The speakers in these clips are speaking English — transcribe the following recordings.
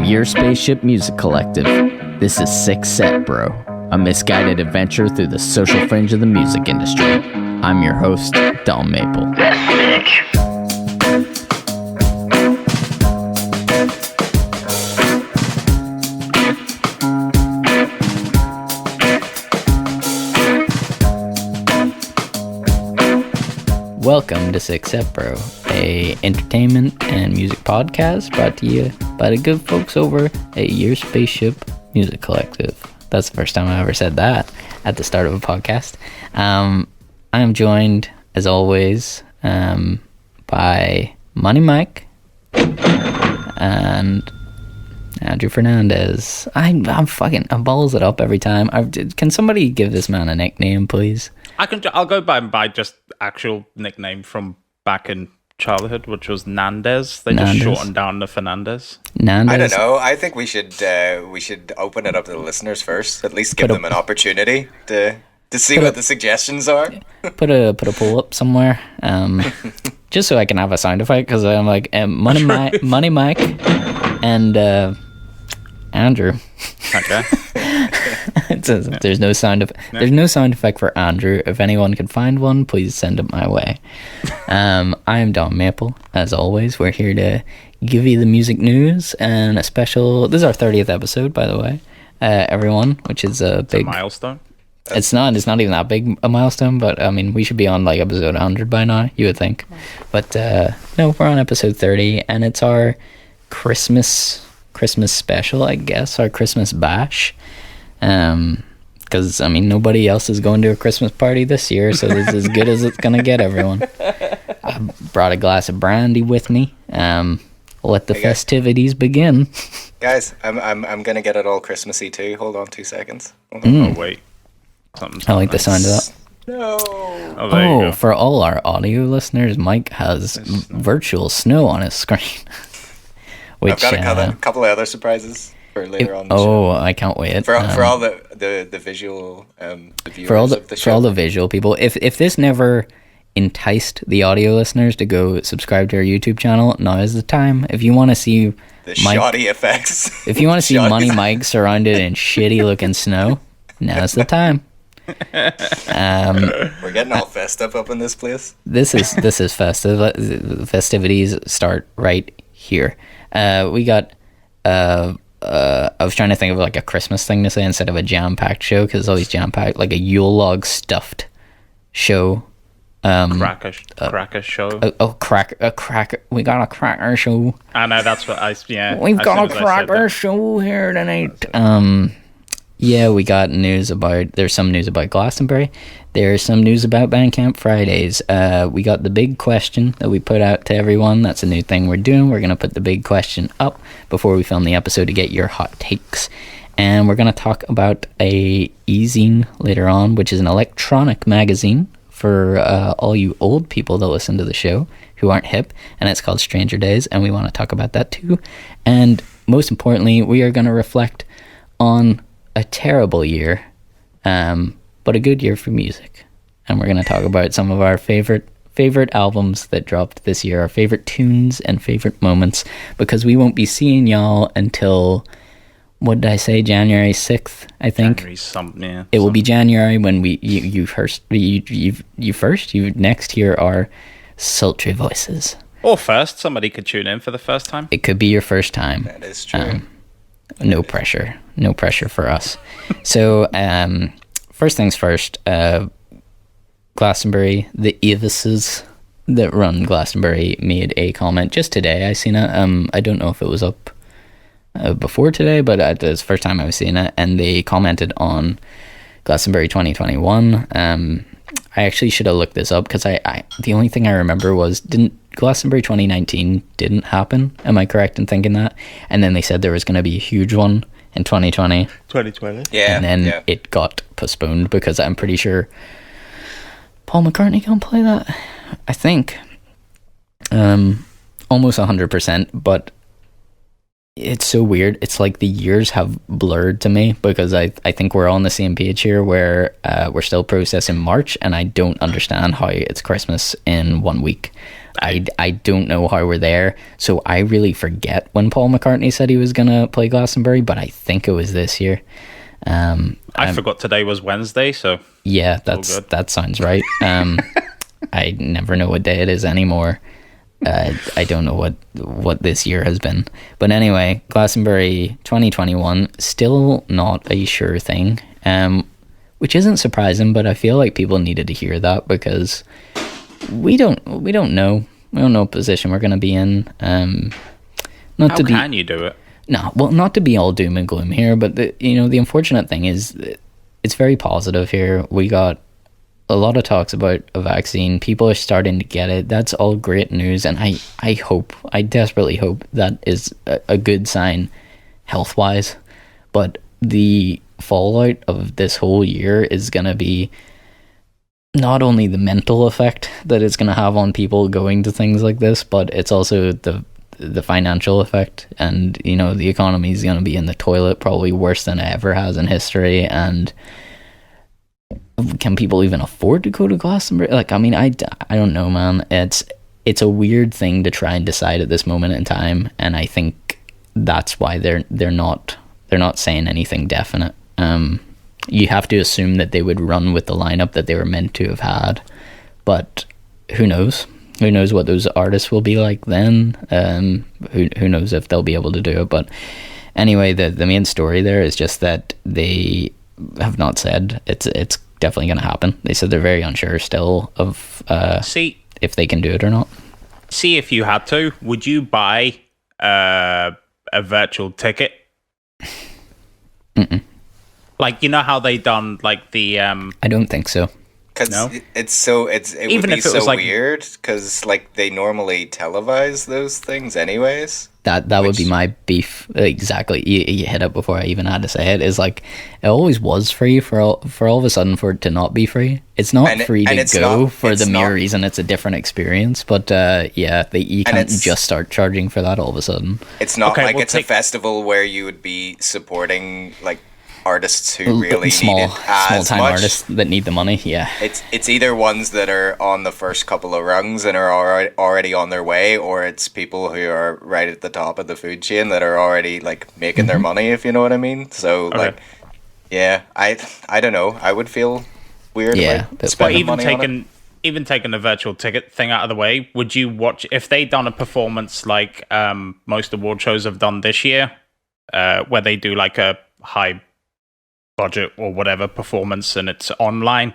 Your Spaceship Music Collective. This is Sick Set Bro, a misguided adventure through the social fringe of the music industry. I'm your host, Dom Maple. Welcome to Sick Set Bro, a entertainment and music podcast brought to you by the good folks over at Your Spaceship Music Collective. That's the first time I ever said that at the start of a podcast. I am joined, as always, by Money Mike and Andrew Fernandez. I balls it up every time. Can somebody give this man a nickname, please? I'll go by just actual nickname from back in childhood, which was Nandez. They just shortened down to Fernandez. Nandez. I don't know. I think we should open it up to the listeners first. At least give them an opportunity to see what the suggestions are. put a poll up somewhere, just so I can have a sound effect, because I'm like Money Mike and Andrew. Okay. There's no sound effect for Andrew. If anyone can find one, please send it my way. I am Dom Maple. As always, we're here to give you the music news and a special. This is our 30th episode, by the way, everyone, which is a big milestone. It's not even that big a milestone, but I mean, we should be on like episode 100 by now, you would think. But no, we're on episode 30, and it's our Christmas special, I guess, our Christmas bash. Because I mean, nobody else is going to a Christmas party this year, so this is as good as it's gonna get, everyone. I brought a glass of brandy with me. Let the festivities begin. Guys, I'm gonna get it all Christmassy too. Hold on 2 seconds. Oh wait, I like the sound of that. No. Oh, for all our audio listeners, Mike has virtual snow on his screen. I've got a couple of other surprises for later on. I can't wait. For all the visual the viewers of the show. For all the visual people, if this never enticed the audio listeners to go subscribe to our YouTube channel, now is the time. If you want to see the shoddy effects, if you want to see Money Mike surrounded in shitty looking snow, now's the time. We're getting all festive up in this place. This is festive. The festivities start right here. We got I was trying to think of like a Christmas thing to say instead of a jam-packed show, because it's always jam-packed, like a Yule log stuffed show. Cracker show. Cracker. We got a cracker show. I know, that's what We've got a cracker show here tonight. Yeah, we got there's some news about Glastonbury. There's some news about Bandcamp Fridays. We got the big question that we put out to everyone. That's a new thing we're doing. We're going to put the big question up before we film the episode to get your hot takes. And we're going to talk about a e-zine later on, which is an electronic magazine for all you old people that listen to the show who aren't hip. And it's called Stranger Dais, and we want to talk about that too. And most importantly, we are going to reflect on a terrible year, but a good year for music. And we're going to talk about some of our favorite albums that dropped this year, our favorite tunes and favorite moments, because we won't be seeing y'all until, what did I say, January 6th, I think. It will be January when you next hear our sultry voices. Or first, somebody could tune in for the first time. It could be your first time. That is true. No pressure for us. So first things first, Glastonbury, the Evises that run Glastonbury made a comment just today. I seen it. I don't know if it was up before today, but it's the first time I was seeing it, and they commented on Glastonbury 2021. I actually should have looked this up, because I the only thing I remember was Glastonbury 2019 didn't happen. Am I correct in thinking that? And then they said there was going to be a huge one in 2020. Yeah. And then it got postponed, because I'm pretty sure Paul McCartney can't play that. I think. Almost 100%, but it's so weird. It's like the years have blurred to me, because I think we're all on the same page here, where we're still processing March, and I don't understand how it's Christmas in 1 week. I don't know how we're there. So I really forget when Paul McCartney said he was going to play Glastonbury, but I think it was this year. I forgot today was Wednesday, so... Yeah, that sounds right. I never know what day it is anymore. I don't know what this year has been. But anyway, Glastonbury 2021, still not a sure thing, which isn't surprising, but I feel like people needed to hear that because we don't know. We don't know what position we're going to be in. How can you do it? No, well, not to be all doom and gloom here, but the unfortunate thing is it's very positive here. We got a lot of talks about a vaccine. People are starting to get it. That's all great news, and I desperately hope that is a good sign health-wise. But the fallout of this whole year is going to be not only the mental effect that it's going to have on people going to things like this, but it's also the financial effect, and the economy is going to be in the toilet, probably worse than it ever has in history. And can people even afford to go to Glastonbury? Like, I mean, I don't know, man. It's a weird thing to try and decide at this moment in time, and I think that's why they're not saying anything definite. You have to assume that they would run with the lineup that they were meant to have had, but who knows? Who knows what those artists will be like then? Who knows if they'll be able to do it? But anyway, the main story there is just that they have not said it's definitely going to happen. They said they're very unsure still of if they can do it or not. See, if you had to, would you buy a virtual ticket? Mm-mm. Like, how they done like the I don't think so. Because no? it would be so weird because like they normally televise those things anyways. That would be my beef. Exactly. You hit it before I even had to say it. Is like it always was free for all of a sudden for it to not be free. It's not free to go for the mere reason it's a different experience. But you can't just start charging for that all of a sudden. It's not a festival where you would be supporting like artists who really need it as small-time much. Artists that need the money. Yeah, it's either ones that are on the first couple of rungs and are already on their way, or it's people who are right at the top of the food chain that are already like making their money, if you know what I mean. So like, yeah, I don't know. I would feel weird. About spending money on it. Even taking the virtual ticket thing out of the way, would you watch if they done a performance like most award shows have done this year, where they do like a high budget or whatever performance and it's online?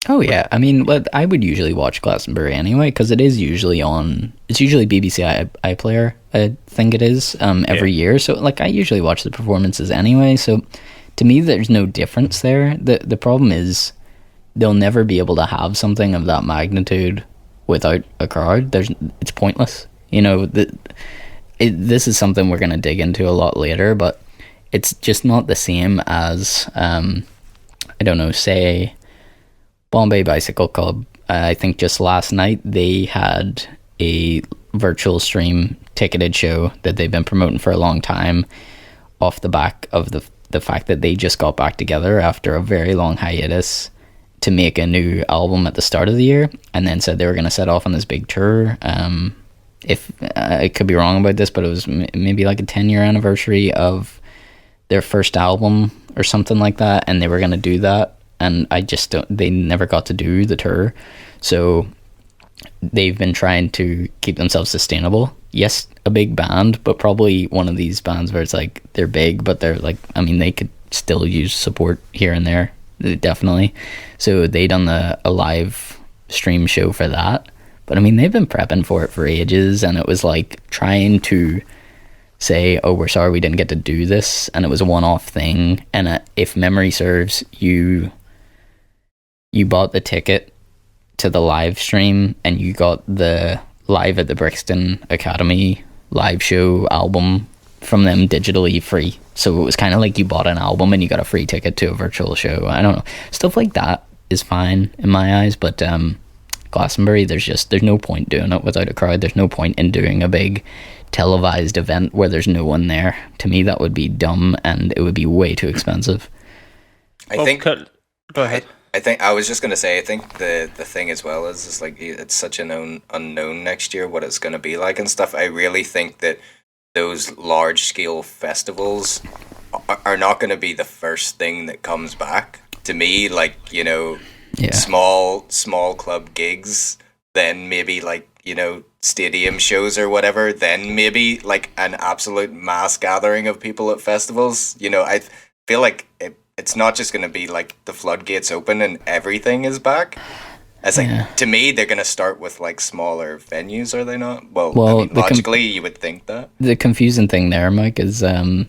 Oh yeah, I mean, I would usually watch Glastonbury anyway because it is usually on. It's usually BBC iPlayer, I think it is, every year. So like, I usually watch the performances anyway. So to me, there's no difference there. The problem is they'll never be able to have something of that magnitude without a crowd. It's pointless. This is something we're going to dig into a lot later, but it's just not the same as, I don't know, say, Bombay Bicycle Club. I think just last night they had a virtual stream ticketed show that they've been promoting for a long time off the back of the fact that they just got back together after a very long hiatus to make a new album at the start of the year, and then said they were going to set off on this big tour. If I could be wrong about this, but it was maybe like a 10-year anniversary of their first album or something like that, and they were going to do that, and they never got to do the tour. So they've been trying to keep themselves sustainable. Yes, a big band, but probably one of these bands where it's like they're big, but they're like, I mean, they could still use support here and there, definitely. So they done a live stream show for that, but I mean, they've been prepping for it for ages, and it was like trying to say, oh, we're sorry we didn't get to do this, and it was a one-off thing. And if memory serves, you bought the ticket to the live stream and you got the Live at the Brixton Academy live show album from them digitally free. So it was kind of like you bought an album and you got a free ticket to a virtual show. I don't know, stuff like that is fine in my eyes, but Glastonbury, there's no point doing it without a crowd. There's no point in doing a big televised event where there's no one there. To me, that would be dumb, and it would be way too expensive. I think. Go ahead. I think I was just gonna say. I think the thing as well is like it's such an unknown next year what it's gonna be like and stuff. I really think that those large scale festivals are not gonna be the first thing that comes back. To me, like small club gigs, then maybe like stadium shows or whatever, then maybe like an absolute mass gathering of people at festivals. I feel like it's not just going to be like the floodgates open and everything is back. As like to me, they're going to start with like smaller venues, are they not? Well, I mean, logically, you would think that. The confusing thing there, Mike, is the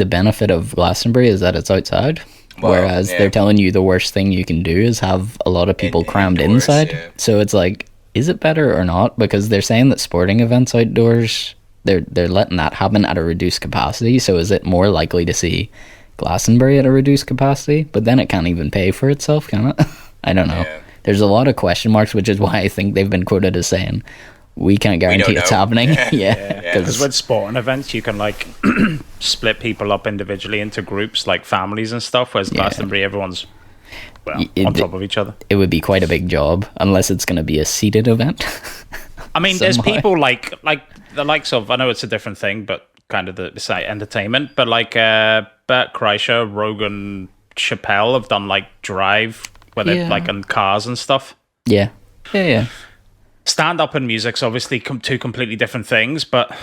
benefit of Glastonbury is that it's outside. Whereas they're telling you the worst thing you can do is have a lot of people crammed indoors, inside. Yeah. So it's like, is it better or not? Because they're saying that sporting events outdoors, they're letting that happen at a reduced capacity. So is it more likely to see Glastonbury at a reduced capacity? But then it can't even pay for itself, can it? I don't know. Yeah. There's a lot of question marks, which is why I think they've been quoted as saying, we can't guarantee it's happening. Because with sporting events, you can like split people up individually into groups, like families and stuff, whereas Glastonbury, everyone's on top of each other. It would be quite a big job, unless it's going to be a seated event. I mean, there's people like the likes of, I know it's a different thing, but kind of the site entertainment, but like Bert Kreischer, Rogan, Chappelle have done like Drive, where they're like on cars and stuff. Yeah. Stand-up and music's obviously two completely different things, but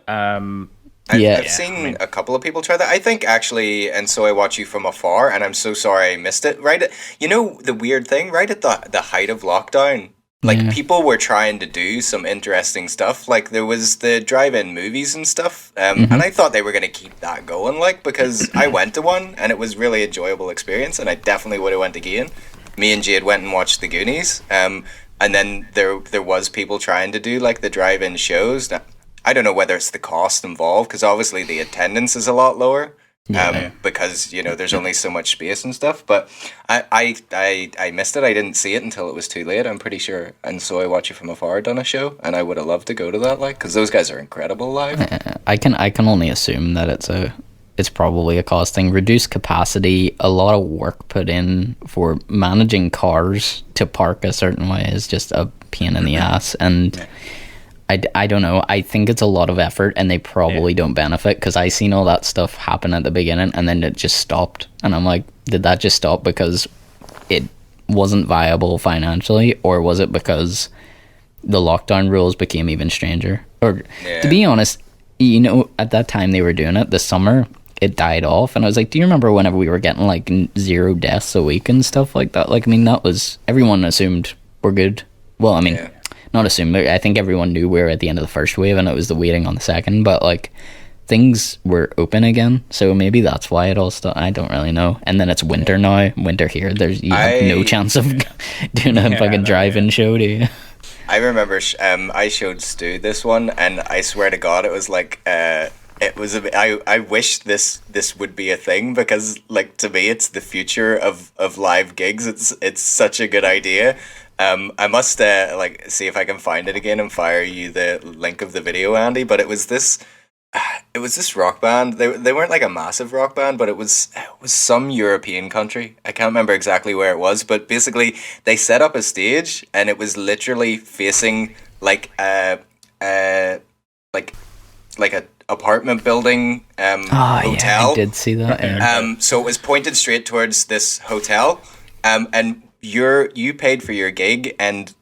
I've seen a couple of people try that. I think actually, and so I watch you from afar, and I'm so sorry I missed it. Right, the weird thing, right at the height of lockdown, like people were trying to do some interesting stuff. Like there was the drive-in movies and stuff, and I thought they were going to keep that going, like because I went to one and it was really enjoyable experience, and I definitely would have went again. Me and Jade went and watched The Goonies. And then there was people trying to do like the drive-in shows. Now, I don't know whether it's the cost involved, because obviously the attendance is a lot lower because there's only so much space and stuff. But I missed it. I didn't see it until it was too late, I'm pretty sure. And so I Watch You From Afar done a show, and I would have loved to go to that, like, because those guys are incredible live. I can only assume that it's probably a cost thing. Reduced capacity, a lot of work put in for managing cars to park a certain way is just a pain in the ass. And I don't know. I think it's a lot of effort, and they probably don't benefit, because I seen all that stuff happen at the beginning and then it just stopped. And I'm like, did that just stop because it wasn't viable financially, or was it because the lockdown rules became even stranger? Or to be honest, at that time they were doing it, the summer, it died off, and I was like, do you remember whenever we were getting like 0 deaths a week and stuff like that? Like, I mean, that was, everyone assumed we're good. Well, I mean, not assumed, I think everyone knew we were at the end of the first wave and it was the waiting on the second, but like things were open again, so maybe that's why it all stopped. I don't really know. And then it's winter now, winter here, you have no chance of doing a fucking drive-in show, do you? I remember I showed Stu this one, and I swear to God, it was like it was I wish this would be a thing, because like to me it's the future of live gigs. It's such a good idea. I must like see if I can find it again and fire you the link of the video, Andy. But it was this rock band. They weren't like a massive rock band, but it was some European country. I can't remember exactly where it was, but basically they set up a stage, and it was literally facing like a apartment building hotel. Yeah, I did see that. Yeah. So it was pointed straight towards this hotel, and you paid for your gig, and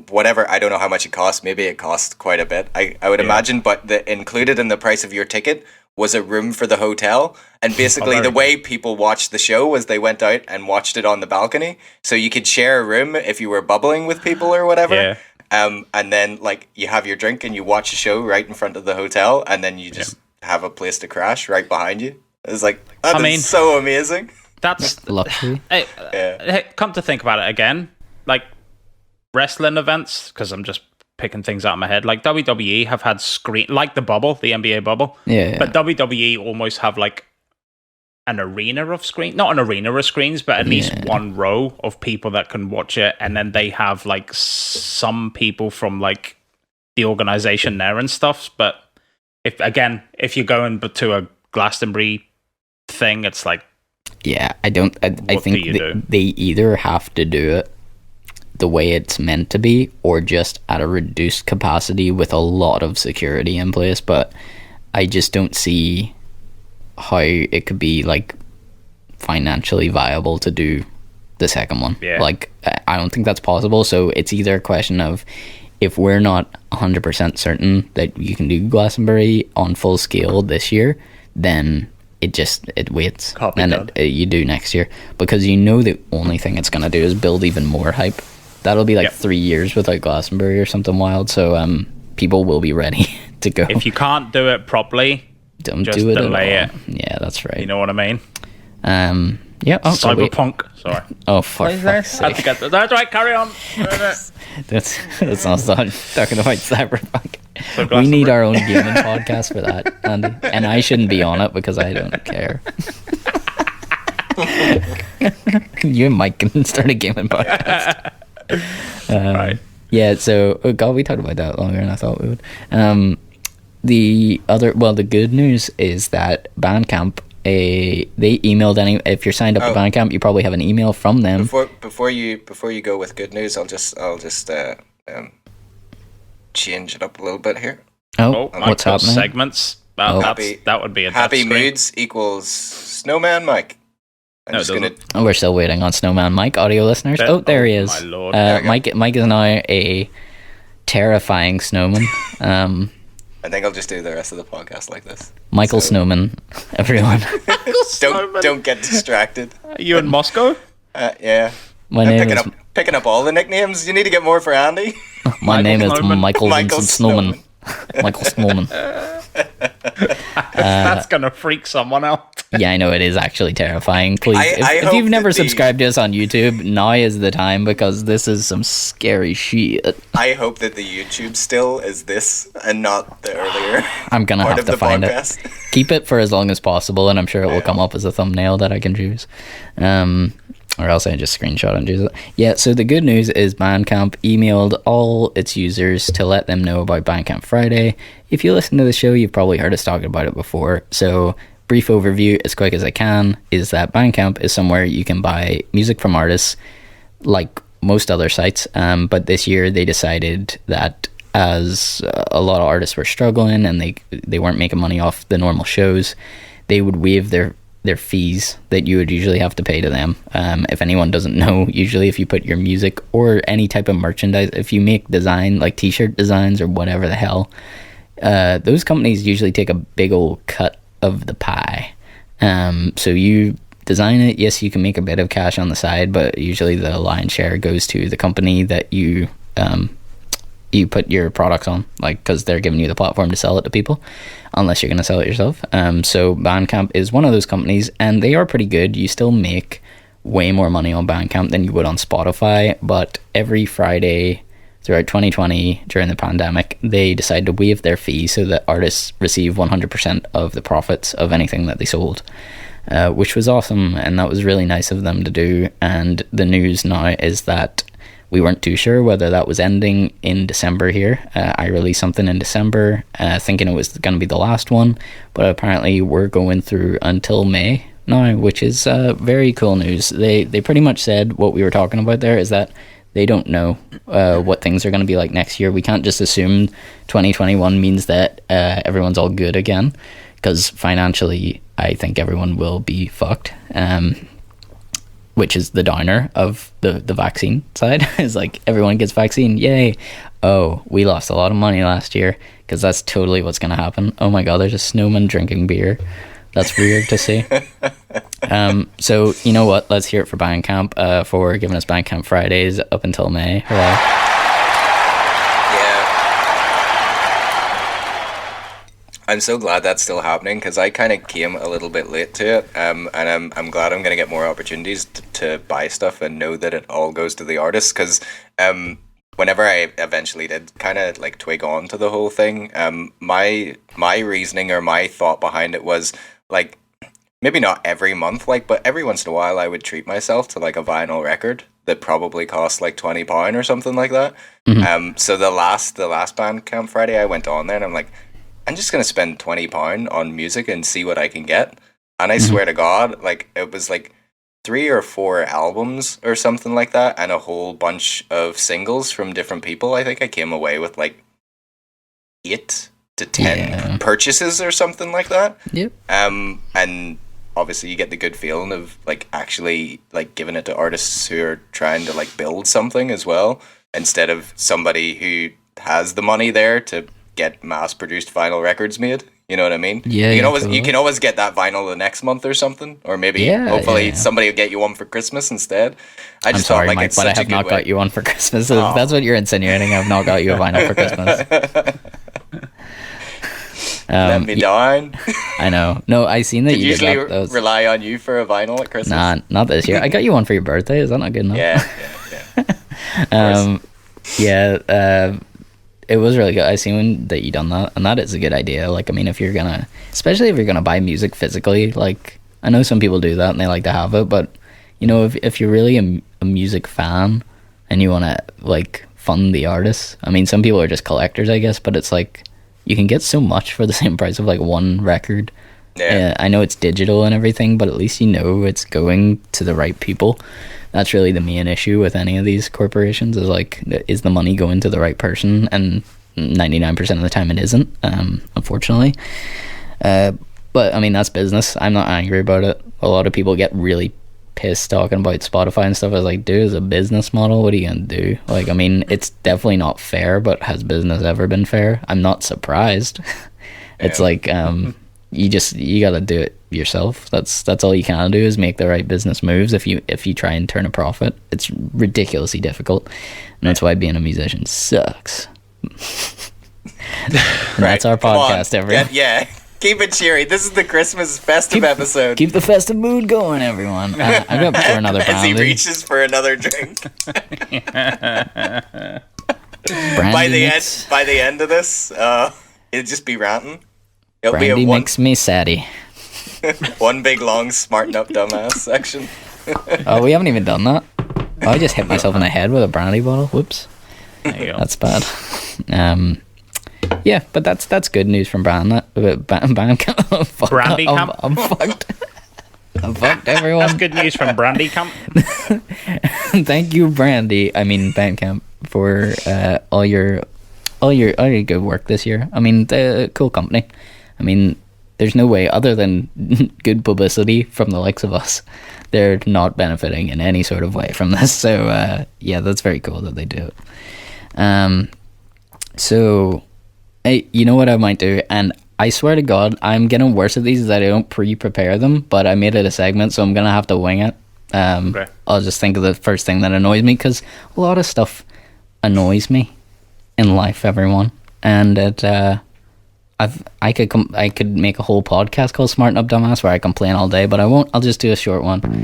whatever, I don't know how much it cost. Maybe it cost quite a bit, I would imagine, but included in the price of your ticket was a room for the hotel. And basically the way people watched the show was they went out and watched it on the balcony, so you could share a room if you were bubbling with people or whatever. And then like you have your drink and you watch a show right in front of the hotel, and then you just have a place to crash right behind you. It's like, that's so amazing. That's luxury. Come to think about it again, like wrestling events, because I'm just picking things out of my head, like WWE have had like the bubble, the NBA bubble, but WWE almost have like an arena of screens, not an arena of screens, but at least one row of people that can watch it, and then they have like some people from like the organization there and stuff. But if you're going to a Glastonbury thing, it's like Yeah, I don't. I think they either have to do it the way it's meant to be, or just at a reduced capacity with a lot of security in place. But I just don't see how it could be like financially viable to do the second one. Yeah. Like, I don't think that's possible. So it's either a question of, if we're not 100% certain that you can do Glastonbury on full scale this year, then it waits, and you do next year, because the only thing it's going to do is build even more hype. That'll be like 3 years without Glastonbury or something wild. So people will be ready to go. If you can't do it properly, don't just do it delay at all. it. Yeah, that's right. You know what I mean? Yeah. Oh, Cyberpunk. Sorry. Oh, for fuck's sake. That's right. Carry on. That's not talking about Cyberpunk. So we need our own gaming podcast for that, Andy. And I shouldn't be on it because I don't care. You and Mike can start a gaming podcast. Right. Yeah, so, oh God, we talked about that longer than I thought we would. The good news is that Bandcamp, they emailed if you're signed up to Bandcamp, you probably have an email from them. Before you go with good news, I'll just change it up a little bit here. What's happening? Segments. That would be a happy moods equals Snowman Mike. We're still waiting on Snowman Mike, audio listeners. There he is. My lord. Mike is now a terrifying snowman. I think I'll just do the rest of the podcast like this. Michael Snowman, everyone. Don't get distracted. Are you in Moscow? Yeah. My name is picking up all the nicknames. You need to get more for Andy. My name is Michael Vincent Snowman. Michael Snowman. That's gonna freak someone out. Yeah, I know, it is actually terrifying. Please, if you've never subscribed to us on YouTube, now is the time, because this is some scary shit. I hope that the YouTube still is this and not the earlier. I'm gonna have to find it. Keep it for as long as possible, and I'm sure it will come up as a thumbnail that I can choose. Or else I just screenshot and use it. Yeah, so the good news is Bandcamp emailed all its users to let them know about Bandcamp Friday. If you listen to the show, you've probably heard us talking about it before. So, brief overview, as quick as I can, is that Bandcamp is somewhere you can buy music from artists like most other sites. But this year they decided that as a lot of artists were struggling and they weren't making money off the normal shows, they would waive their fees that you would usually have to pay to them. If anyone doesn't know, usually if you put your music or any type of merchandise, if you make design like t-shirt designs or whatever the hell, those companies usually take a big old cut of the pie. So you design it, yes, you can make a bit of cash on the side, but usually the lion's share goes to the company that you put your products on, like, because they're giving you the platform to sell it to people, unless you're going to sell it yourself. So Bandcamp is one of those companies, and they are pretty good. You still make way more money on Bandcamp than you would on Spotify, but every Friday throughout 2020 during the pandemic, they decided to waive their fee so that artists receive 100% of the profits of anything that they sold, which was awesome, and that was really nice of them to do. And the news now is that we weren't too sure whether that was ending in December here. I released something in December thinking it was going to be the last one, but apparently we're going through until May now, which is very cool news. They pretty much said what we were talking about there, is that they don't know what things are going to be like next year. We can't just assume 2021 means that everyone's all good again, because financially I think everyone will be fucked. Which is the downer of the vaccine side. Is like, everyone gets vaccine, yay. Oh, we lost a lot of money last year, because that's totally what's going to happen. Oh my god, there's a snowman drinking beer. That's weird to see. So, you know what? Let's hear it for Bandcamp for giving us Bandcamp Fridays up until May. Hurrah. I'm so glad that's still happening, because I kind of came a little bit late to it, and I'm glad I'm going to get more opportunities to buy stuff and know that it all goes to the artists, because whenever I eventually did kind of like twig on to the whole thing, my reasoning or my thought behind it was like, maybe not every month, like, but every once in a while I would treat myself to like a vinyl record that probably cost like £20 or something like that. Mm-hmm. So the last Bandcamp Friday I went on there and I'm like, I'm just going to spend £20 on music and see what I can get. And I swear to God, like, it was like 3 or 4 albums or something like that, and a whole bunch of singles from different people. I think I came away with like 8 to 10 purchases or something like that. Yep. And obviously you get the good feeling of like actually like giving it to artists who are trying to like build something as well, instead of somebody who has the money there to get mass produced vinyl records made. You know what I mean? Yeah. You can always get that vinyl the next month or something, or maybe hopefully somebody will get you one for Christmas insteed. I'm sorry, Mike, but I have not got you one for Christmas. If that's what you're insinuating, I've not got you a vinyl for Christmas. Let me down. I know. No, I seen that Did you usually did that. rely on you for a vinyl at Christmas. Nah, not this year. I got you one for your birthday. Is that not good enough? Yeah. It was really good. I seen that you done that, and that is a good idea. Like, I mean, if you're gonna, especially if you're gonna buy music physically, like, I know some people do that and they like to have it, but you know, if you're really a music fan and you want to like fund the artists, I mean, some people are just collectors, I guess, but it's like you can get so much for the same price of like one record. Yeah. I know it's digital and everything, but at least you know it's going to the right people. That's really the main issue with any of these corporations, is like, is the money going to the right person? And 99% of the time it isn't, unfortunately. But I mean, that's business. I'm not angry about it. A lot of people get really pissed talking about Spotify and stuff. I was like, dude, it's a business model. What are you gonna do? Like, I mean, it's definitely not fair, but has business ever been fair? I'm not surprised. It's like, you gotta do it yourself. That's all you can do, is make the right business moves. If you try and turn a profit, it's ridiculously difficult, and that's why being a musician sucks. That's our podcast, everyone. Yeah. Keep it cheery. This is the Christmas festive episode. Keep the festive mood going, everyone. I'm gonna pour another brandy. As he reaches for another drink. By the end of this, it'll just be ranting. It'll brandy be makes me saddy. One big long smarten up dumbass section. Oh, we haven't even done that. Oh, I just hit myself in the head with a brandy bottle. Whoops. There you go. That's bad. Yeah, but that's good news from Bandcamp. Brandy Camp. I'm fucked. I'm fucked, everyone. That's good news from Brandy Camp. Thank you, Bandcamp, for all your good work this year. I mean, the cool company. I mean, there's no way, other than good publicity from the likes of us, they're not benefiting in any sort of way from this. So yeah, that's very cool that they do it. So, hey, you know what I might do? And I swear to God, I'm getting worse at these, that I don't pre-prepare them, but I made it a segment, so I'm going to have to wing it. Okay. I'll just think of the first thing that annoys me, because a lot of stuff annoys me in life, everyone. And it, I could make a whole podcast called Smarten Up Dumbass, where I complain all day, but I won't. I'll just do a short one. Time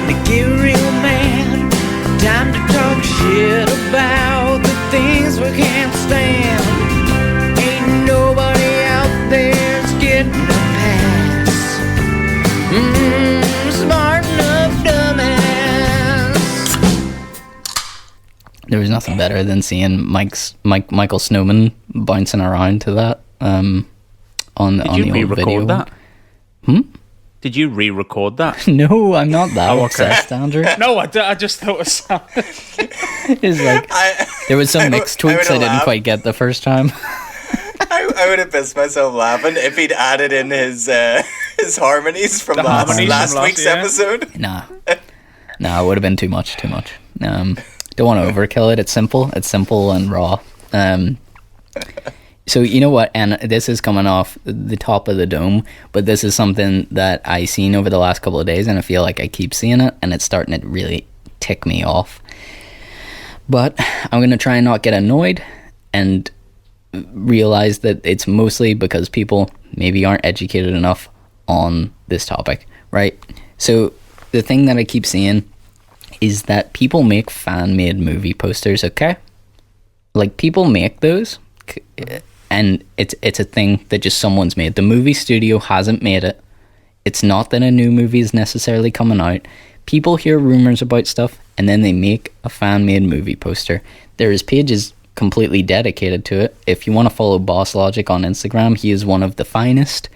to get real, man. Time to talk shit about the things we can't stand. Ain't nobody out there's getting a pass. Smarten up, dumbass. There was nothing better than seeing Michael Snowman bouncing around to that on the old video. That? Did you re-record that? No, I'm not that obsessed, Andrew. No, I just thought it sounded... It's like, there was some mixed tweets I didn't quite get the first time. I would have pissed myself laughing if he'd added in his harmonies from last week's episode. Nah, it would have been too much. Don't want to overkill it. It's simple and raw. So you know what, and this is coming off the top of the dome, but this is something that I seen over the last couple of days, and I feel like I keep seeing it, and it's starting to really tick me off. But I'm going to try and not get annoyed and realize that it's mostly because people maybe aren't educated enough on this topic, right? So the thing that I keep seeing is that people make fan-made movie posters, okay? Like, people make those, and it's a thing that just someone's made. The movie studio hasn't made it. It's not that a new movie is necessarily coming out. People hear rumors about stuff, and then they make a fan-made movie poster. There is pages completely dedicated to it. If you want to follow Boss Logic on Instagram, he is one of the finest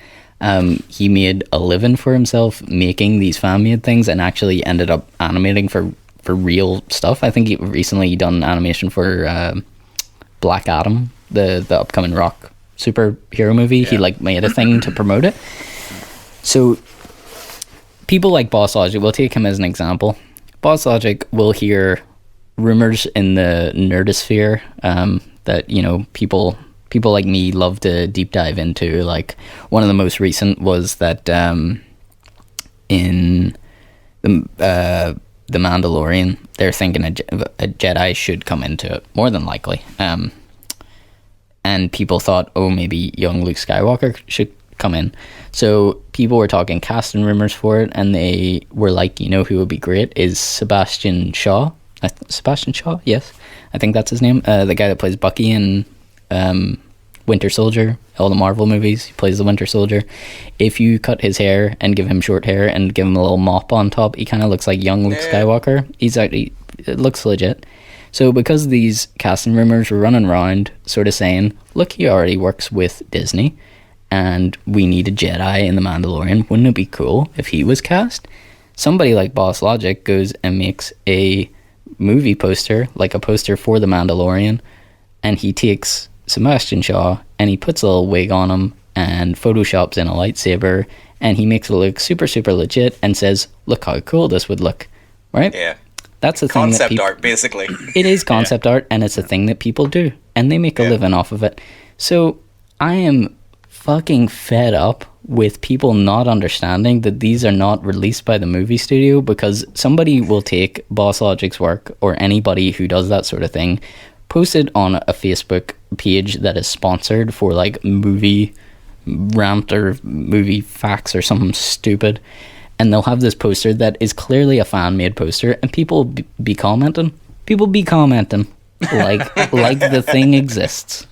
He made a living for himself making these fan-made things and actually ended up animating for real stuff. I think he recently done animation for Black Adam, the upcoming rock superhero movie. He like made a thing to promote it. So people like Boss Logic, we'll take him as an example. Boss Logic will hear rumors in the nerdosphere that, you know, people like me love to deep dive into. Like, one of the most recent was that in the Mandalorian, they're thinking a Jedi should come into it, more than likely. And people thought, oh, maybe young Luke Skywalker should come in. So people were talking casting rumors for it, and they were like, you know who would be great is Sebastian Shaw. Sebastian Shaw, yes. I think that's his name. The guy that plays Bucky in Winter Soldier, all the Marvel movies. He plays the Winter Soldier. If you cut his hair and give him short hair and give him a little mop on top, he kind of looks like young Luke Skywalker. It looks legit. So because these casting rumors were running around sort of saying, look, he already works with Disney and we need a Jedi in The Mandalorian. Wouldn't it be cool if he was cast? Somebody like Boss Logic goes and makes a movie poster, like a poster for The Mandalorian, and he takes Sebastian Shaw and he puts a little wig on him and photoshops in a lightsaber, and he makes it look super, super legit and says, look how cool this would look, right? Yeah. That's the thing. Concept art, basically. It is concept art, and it's a thing that people do, and they make a living off of it. So I am fucking fed up with people not understanding that these are not released by the movie studio, because somebody will take Boss Logic's work, or anybody who does that sort of thing, post it on a Facebook page that is sponsored for like movie rant or movie facts or something stupid, and they'll have this poster that is clearly a fan-made poster, and people be commenting. People be commenting like the thing exists.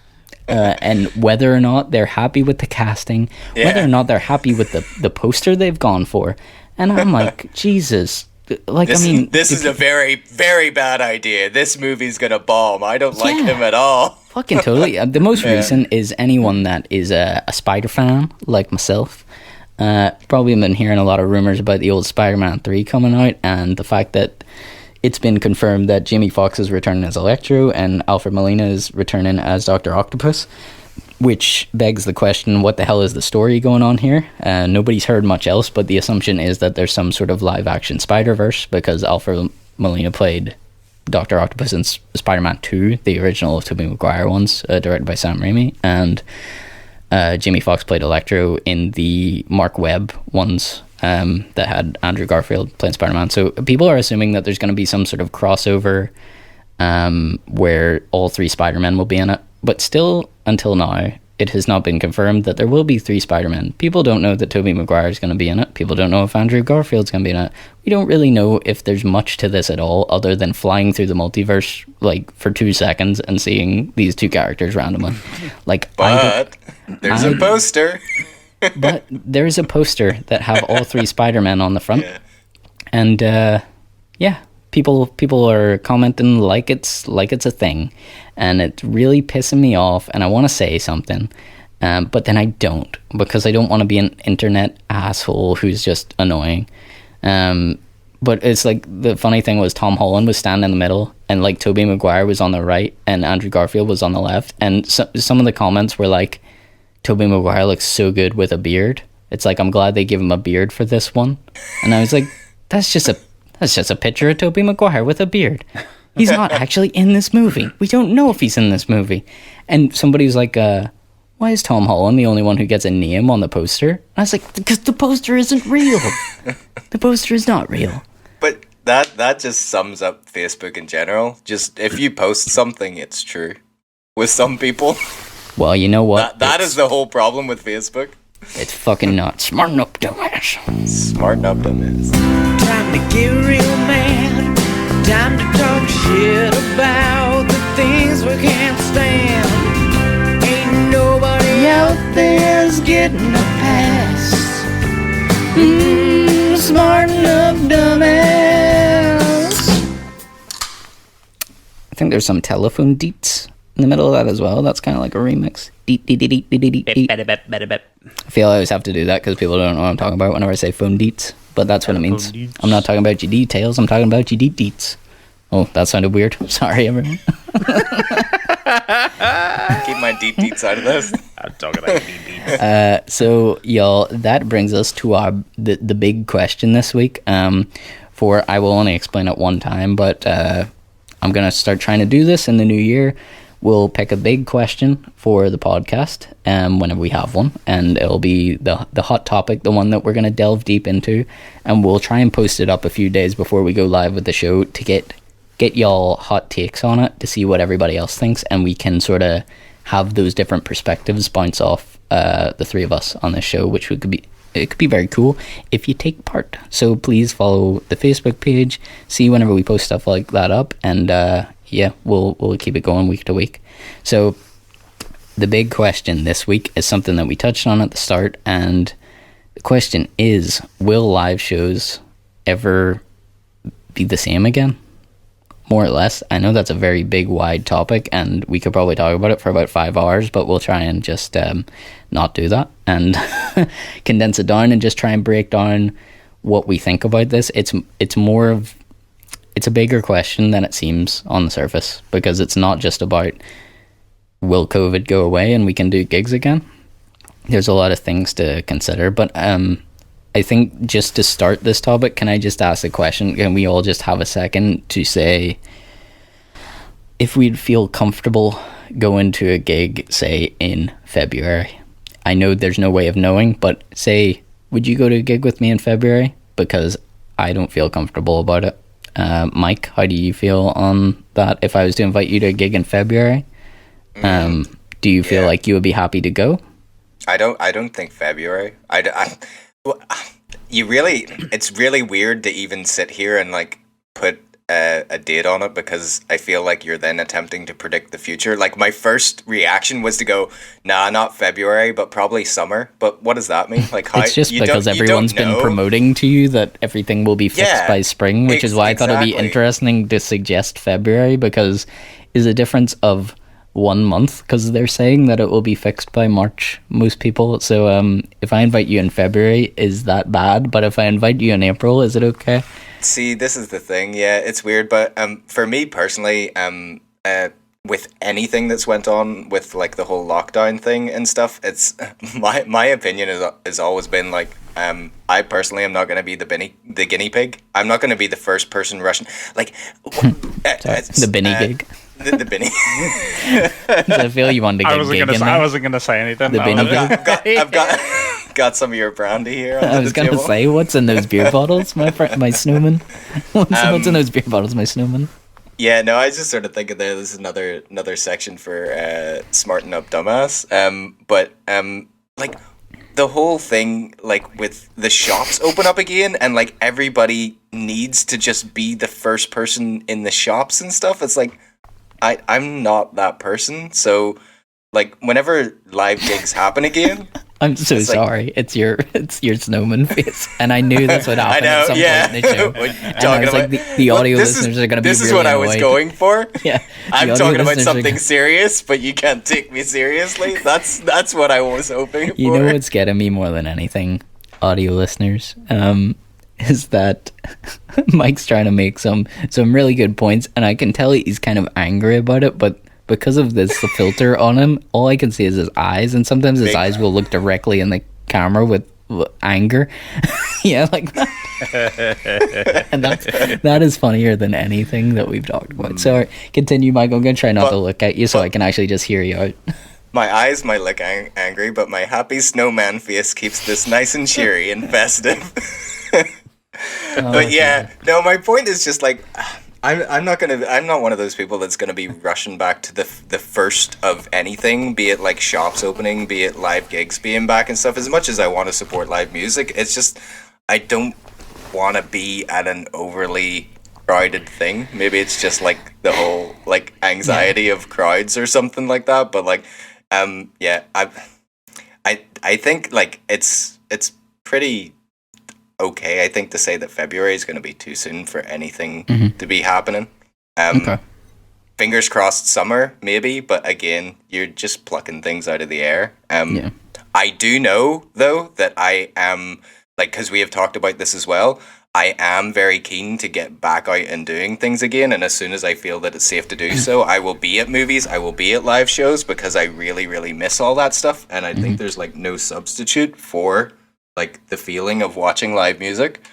And whether or not they're happy with the casting, whether or not they're happy with the poster they've gone for. And I'm like, Jesus. Like, this is a very, very bad idea. This movie's gonna bomb. I don't like him at all. Fucking totally. The most recent is anyone that is a Spider fan, like myself. Probably been hearing a lot of rumors about the old Spider-Man 3 coming out, and the fact that it's been confirmed that Jamie Foxx is returning as Electro and Alfred Molina is returning as Dr. Octopus, which begs the question, what the hell is the story going on here? Nobody's heard much else, but the assumption is that there's some sort of live-action Spider-Verse, because Alfred Molina played Dr. Octopus in Spider-Man 2, the original Tobey Maguire ones, directed by Sam Raimi, and Jamie Foxx played Electro in the Mark Webb ones that had Andrew Garfield playing Spider-Man. So people are assuming that there's going to be some sort of crossover where all three Spider-Men will be in it. But still, until now, it has not been confirmed that there will be three Spider-Men. People don't know that Tobey Maguire is going to be in it. People don't know if Andrew Garfield's going to be in it. We don't really know if there's much to this at all, other than flying through the multiverse like for 2 seconds and seeing these two characters randomly. Like, but there's a poster. But there's a poster that have all three Spider-Men on the front. Yeah. And people are commenting like it's a thing, and it's really pissing me off, and I want to say something, but then I don't, because I don't want to be an internet asshole who's just annoying. But it's like, the funny thing was, Tom Holland was standing in the middle, and like Tobey Maguire was on the right and Andrew Garfield was on the left, and some of the comments were like, Tobey Maguire looks so good with a beard. It's like, I'm glad they give him a beard for this one. And I was like, that's just a picture of Tobey Maguire with a beard. He's not actually in this movie. We don't know if he's in this movie. And somebody was like, why is Tom Holland the only one who gets a name on the poster? And I was like, because the poster isn't real. The poster is not real. But that just sums up Facebook in general. Just, if you post something, it's true. With some people. Well, you know what? That is the whole problem with Facebook. It's fucking not. Smarten up, dumbass. Smarten up, dumbass. Time to get real mad. Time to talk shit about the things we can't stand. Ain't nobody out there's getting a pass. Smarten up, dumbass. I think there's some telephone deets in the middle of that as well. That's kind of like a remix. I feel I always have to do that because people don't know what I'm talking about whenever I say phone deets, but that's what it means. I'm not talking about your details, I'm talking about your deets. Oh, that sounded weird. Sorry, everyone. Keep my deets out of this. I'm talking about deets. So, y'all, that brings us to the big question this week. For I will only explain it one time, but I'm going to start trying to do this in the new year. We'll pick a big question for the podcast whenever we have one, and it'll be the hot topic, the one that we're going to delve deep into, and we'll try and post it up a few days before we go live with the show to get y'all hot takes on it, to see what everybody else thinks, and we can sort of have those different perspectives bounce off the three of us on this show, which could be very cool if you take part. So please follow the Facebook page, see whenever we post stuff like that up, and yeah, we'll keep it going week to week. So the big question this week is something that we touched on at the start, and the question is, will live shows ever be the same again? More or less. I know that's a very big, wide topic, and we could probably talk about it for about 5 hours, but we'll try and just not do that and condense it down and just try and break down what we think about this. It's a bigger question than it seems on the surface, because it's not just about will COVID go away and we can do gigs again. There's a lot of things to consider, but I think just to start this topic, can I just ask a question? Can we all just have a second to say if we'd feel comfortable going to a gig, say, in February? I know there's no way of knowing, but say, would you go to a gig with me in February? Because I don't feel comfortable about it. Mike, how do you feel on that? If I was to invite you to a gig in February, do you feel like you would be happy to go? I don't think February. It's really weird to even sit here and like put a date on it, because I feel like you're then attempting to predict the future. Like, my first reaction was to go, nah, not February, but probably summer. But what does that mean? Like, how, it's just because everyone's been promoting to you that everything will be fixed by spring, which is why I thought it'd be interesting to suggest February, because is a difference of 1 month, because they're saying that it will be fixed by March, most people. So if I invite you in February, is that bad? But if I invite you in April, is it okay? See, this is the thing. Yeah, it's weird, but for me personally, with anything that's went on with like the whole lockdown thing and stuff, it's my opinion has always been like, I personally am not going to be the guinea pig. I'm not going to be the first person rushing. Like, the Binny gig. The Binny. I feel you wanted to get I wasn't going to say anything. The Binny gig. I've got some of your brandy here. I was going to say, what's in those beer bottles, my Snowman? What's in those beer bottles, my Snowman? Yeah, no, I was just sort of thinking there's another section for smarten up dumbass. But like the whole thing, like with the shops open up again, and like everybody needs to just be the first person in the shops and stuff. It's like I'm not that person, so like whenever live gigs happen again. I'm so sorry. It's your Snowman face, and I knew this would happen at some point in the show. And I was like, the audio listeners are going to be. This is really what I was going for. Yeah, I'm talking about something serious, but you can't take me seriously. That's what I was hoping for. You know what's getting me more than anything, audio listeners, is that Mike's trying to make some really good points, and I can tell he's kind of angry about it, but because of this filter on him, all I can see is his eyes, and sometimes his eyes will look directly in the camera with anger. Yeah, like that. And that is funnier than anything that we've talked about. So continue, Mike. I'm going to try not to look at you so I can actually just hear you out. My eyes might look angry, but my happy snowman face keeps this nice and cheery and festive. But yeah, no, my point is just like, I'm not one of those people that's gonna be rushing back to the first of anything, be it like shops opening, be it live gigs being back and stuff. As much as I want to support live music, it's just I don't want to be at an overly crowded thing. Maybe it's just like the whole like anxiety of crowds or something like that. But like, yeah, I think like it's pretty okay, I think, to say that February is going to be too soon for anything to be happening. Okay. fingers crossed summer, maybe, but again, you're just plucking things out of the air. I do know, though, that I am, like, because we have talked about this as well, I am very keen to get back out and doing things again, and as soon as I feel that it's safe to do so, I will be at movies, I will be at live shows, because I really, really miss all that stuff, and I think there's, like, no substitute for, like, the feeling of watching live music.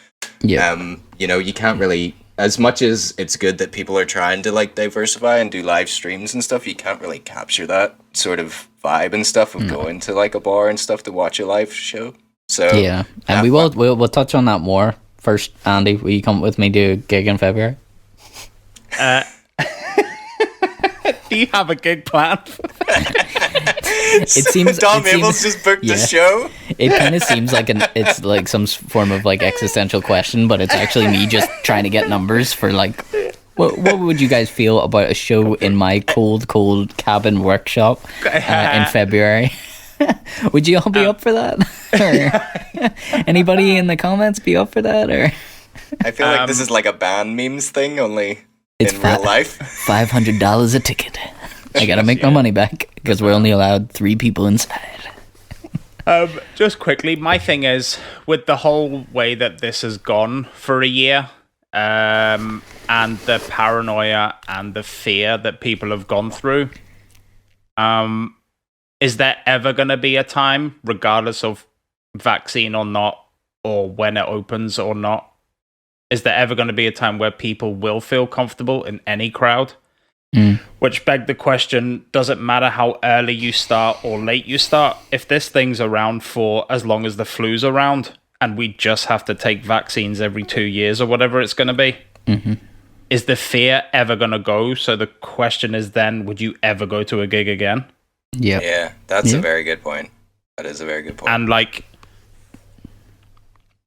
Yeah. You know, you can't really, as much as it's good that people are trying to, like, diversify and do live streams and stuff, you can't really capture that sort of vibe and stuff of going to, like, a bar and stuff to watch a live show. So yeah, and we'll touch on that more. First, Andy, will you come with me to a gig in February? Do you have a gig planned? It seems Tom Abel's just booked the show. It kind of seems like it's like some form of like existential question, but it's actually me just trying to get numbers for like what would you guys feel about a show in my cold cabin workshop in February? Would you all be up for that? Or anybody in the comments be up for that? Or I feel like this is like a band memes thing, only in real life. $500 a ticket. I gotta make my money back because we're only allowed 3 people inside. Just quickly, my thing is with the whole way that this has gone for a year, and the paranoia and the fear that people have gone through. Is there ever going to be a time, regardless of vaccine or not, or when it opens or not, is there ever going to be a time where people will feel comfortable in any crowd? Which begs the question, does it matter how early you start or late you start? If this thing's around for as long as the flu's around, and we just have to take vaccines every 2 years or whatever it's going to be, is the fear ever going to go? So the question is then, would you ever go to a gig again? Yeah, that's a very good point. That is a very good point. And like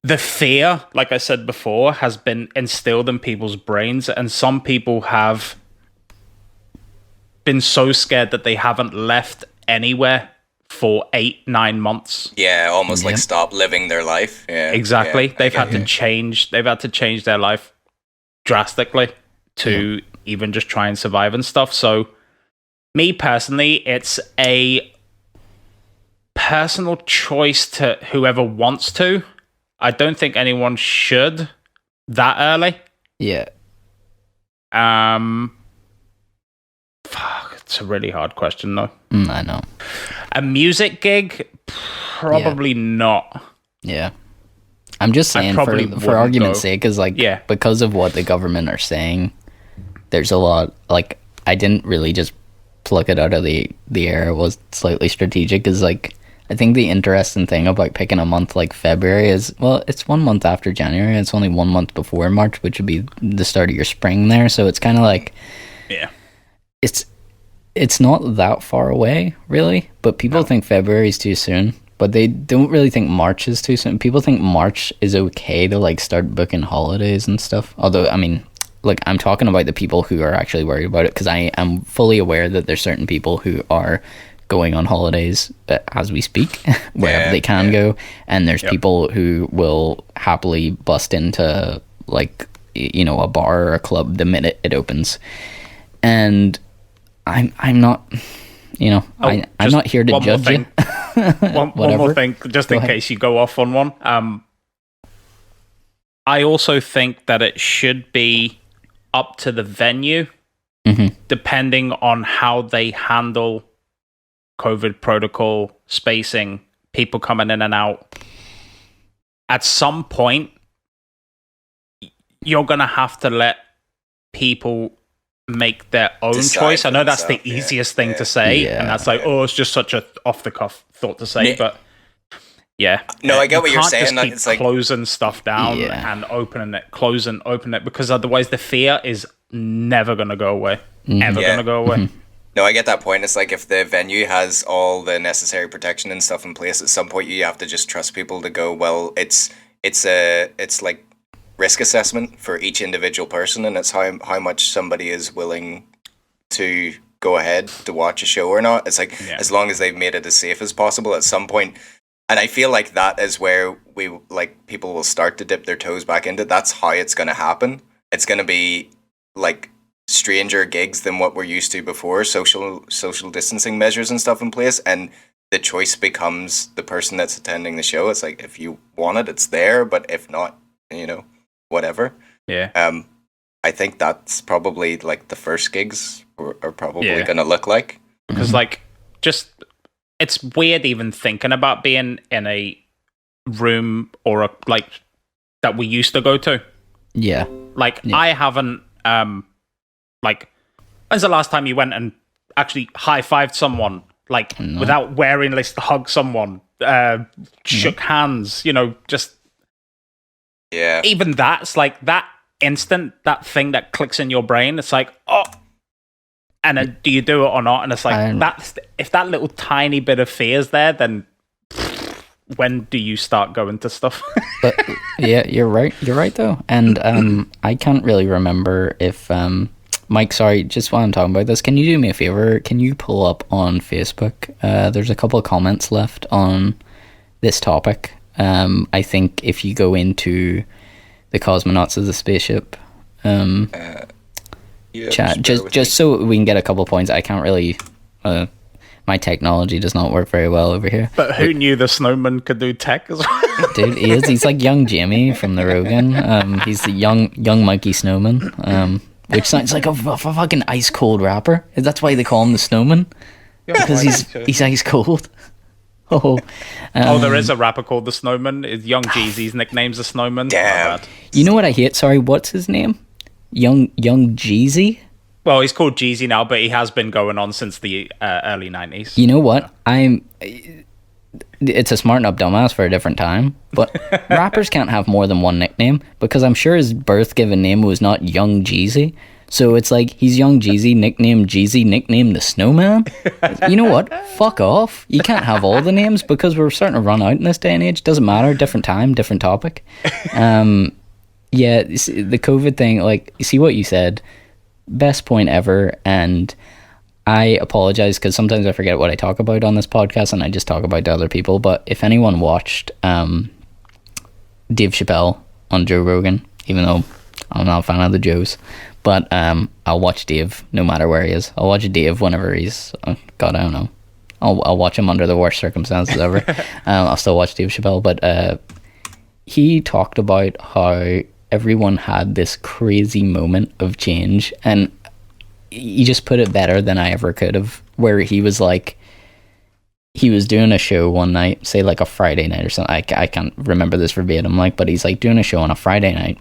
the fear, like I said before, has been instilled in people's brains, and some people have been so scared that they haven't left anywhere for 8-9 months. Yeah, almost like stop living their life. Yeah, exactly. Yeah, they've had to change their life drastically to even just try and survive and stuff. So me personally, it's a personal choice to whoever wants to. I don't think anyone should that early. Yeah. Fuck, it's a really hard question though. I know. A music gig? Probably not. Yeah. I'm just saying for argument's sake, because because of what the government are saying, there's a lot, like, I didn't really just pluck it out of the air. It was slightly strategic, because like I think the interesting thing about picking a month like February is, well, it's 1 month after January. It's only 1 month before March, which would be the start of your spring there. So it's kind of like, it's not that far away, really. But people think February is too soon, but they don't really think March is too soon. People think March is okay to like start booking holidays and stuff. Although, I mean, like, I'm talking about the people who are actually worried about it, because I am fully aware that there's certain people who are going on holidays as we speak, wherever they can go, and there's people who will happily bust into, like, you know, a bar or a club the minute it opens. And I'm not, you know, I'm not here to judge you. one more thing, just in case you go off on one. I also think that it should be up to the venue, depending on how they handle COVID protocol, spacing, people coming in and out. At some point, you're going to have to let people make their own choice. I know that's the easiest thing to say, and that's like, it's just such a off-the-cuff thought to say, but no, I get what you're saying. Just keep it's like closing stuff down and opening it, closing, open it, because otherwise the fear is never going to go away. Ever going to go away. No, I get that point. It's like if the venue has all the necessary protection and stuff in place, at some point you have to just trust people to go, well, it's like risk assessment for each individual person, and it's how much somebody is willing to go ahead to watch a show or not. It's like as long as they've made it as safe as possible at some point. And I feel like that is where people will start to dip their toes back into. That's how it's going to happen. It's going to be like stranger gigs than what we're used to before, social distancing measures and stuff in place, and the choice becomes the person that's attending the show. It's like, if you want it, it's there, but if not, whatever. Yeah. I think that's probably like the first gigs are probably going to look like. Because it's weird even thinking about being in a room or that we used to go to. Yeah. I haven't, when's the last time you went and actually high-fived someone, without wearing, hug someone, shook hands, just... Yeah. Even that's that instant, that thing that clicks in your brain, it's like, oh, and then do you do it or not? And it's like, if that little tiny bit of fear is there, then when do you start going to stuff? But yeah, you're right though. And I can't really remember if Mike, sorry, just while I'm talking about this, can you do me a favor? Can you pull up on Facebook? There's a couple of comments left on this topic. I think if you go into the cosmonauts of the spaceship chat, just so we can get a couple of points. I can't really... my technology does not work very well over here. But who knew the Snowman could do tech as well? Dude, he is. He's like young Jamie from the Rogan. He's the young Mikey Snowman, which sounds like a fucking ice cold rapper. That's why they call him the Snowman, because he's ice cold. There is a rapper called the Snowman. Young Jeezy's nickname's the Snowman. Damn. You know what I hate? Sorry, what's his name? Young Jeezy? Well, he's called Jeezy now, but he has been going on since the early 90s. You know what? It's a smarten up dumbass for a different time, but rappers can't have more than one nickname, because I'm sure his birth given name was not Young Jeezy. So it's like, he's Young Jeezy, nicknamed the Snowman. You know what? Fuck off. You can't have all the names, because we're starting to run out in this day and age. Doesn't matter. Different time, different topic. Yeah, the COVID thing, you see what you said. Best point ever. And I apologize, because sometimes I forget what I talk about on this podcast, and I just talk about to other people. But if anyone watched Dave Chappelle on Joe Rogan, even though I'm not a fan of the Joes, but I'll watch Dave no matter where he is. I'll watch Dave whenever he's... God, I don't know. I'll watch him under the worst circumstances ever. I'll still watch Dave Chappelle. But he talked about how everyone had this crazy moment of change. And he just put it better than I ever could have. Where he was like... He was doing a show one night, say a Friday night or something. I can't remember this verbatim, but he's doing a show on a Friday night.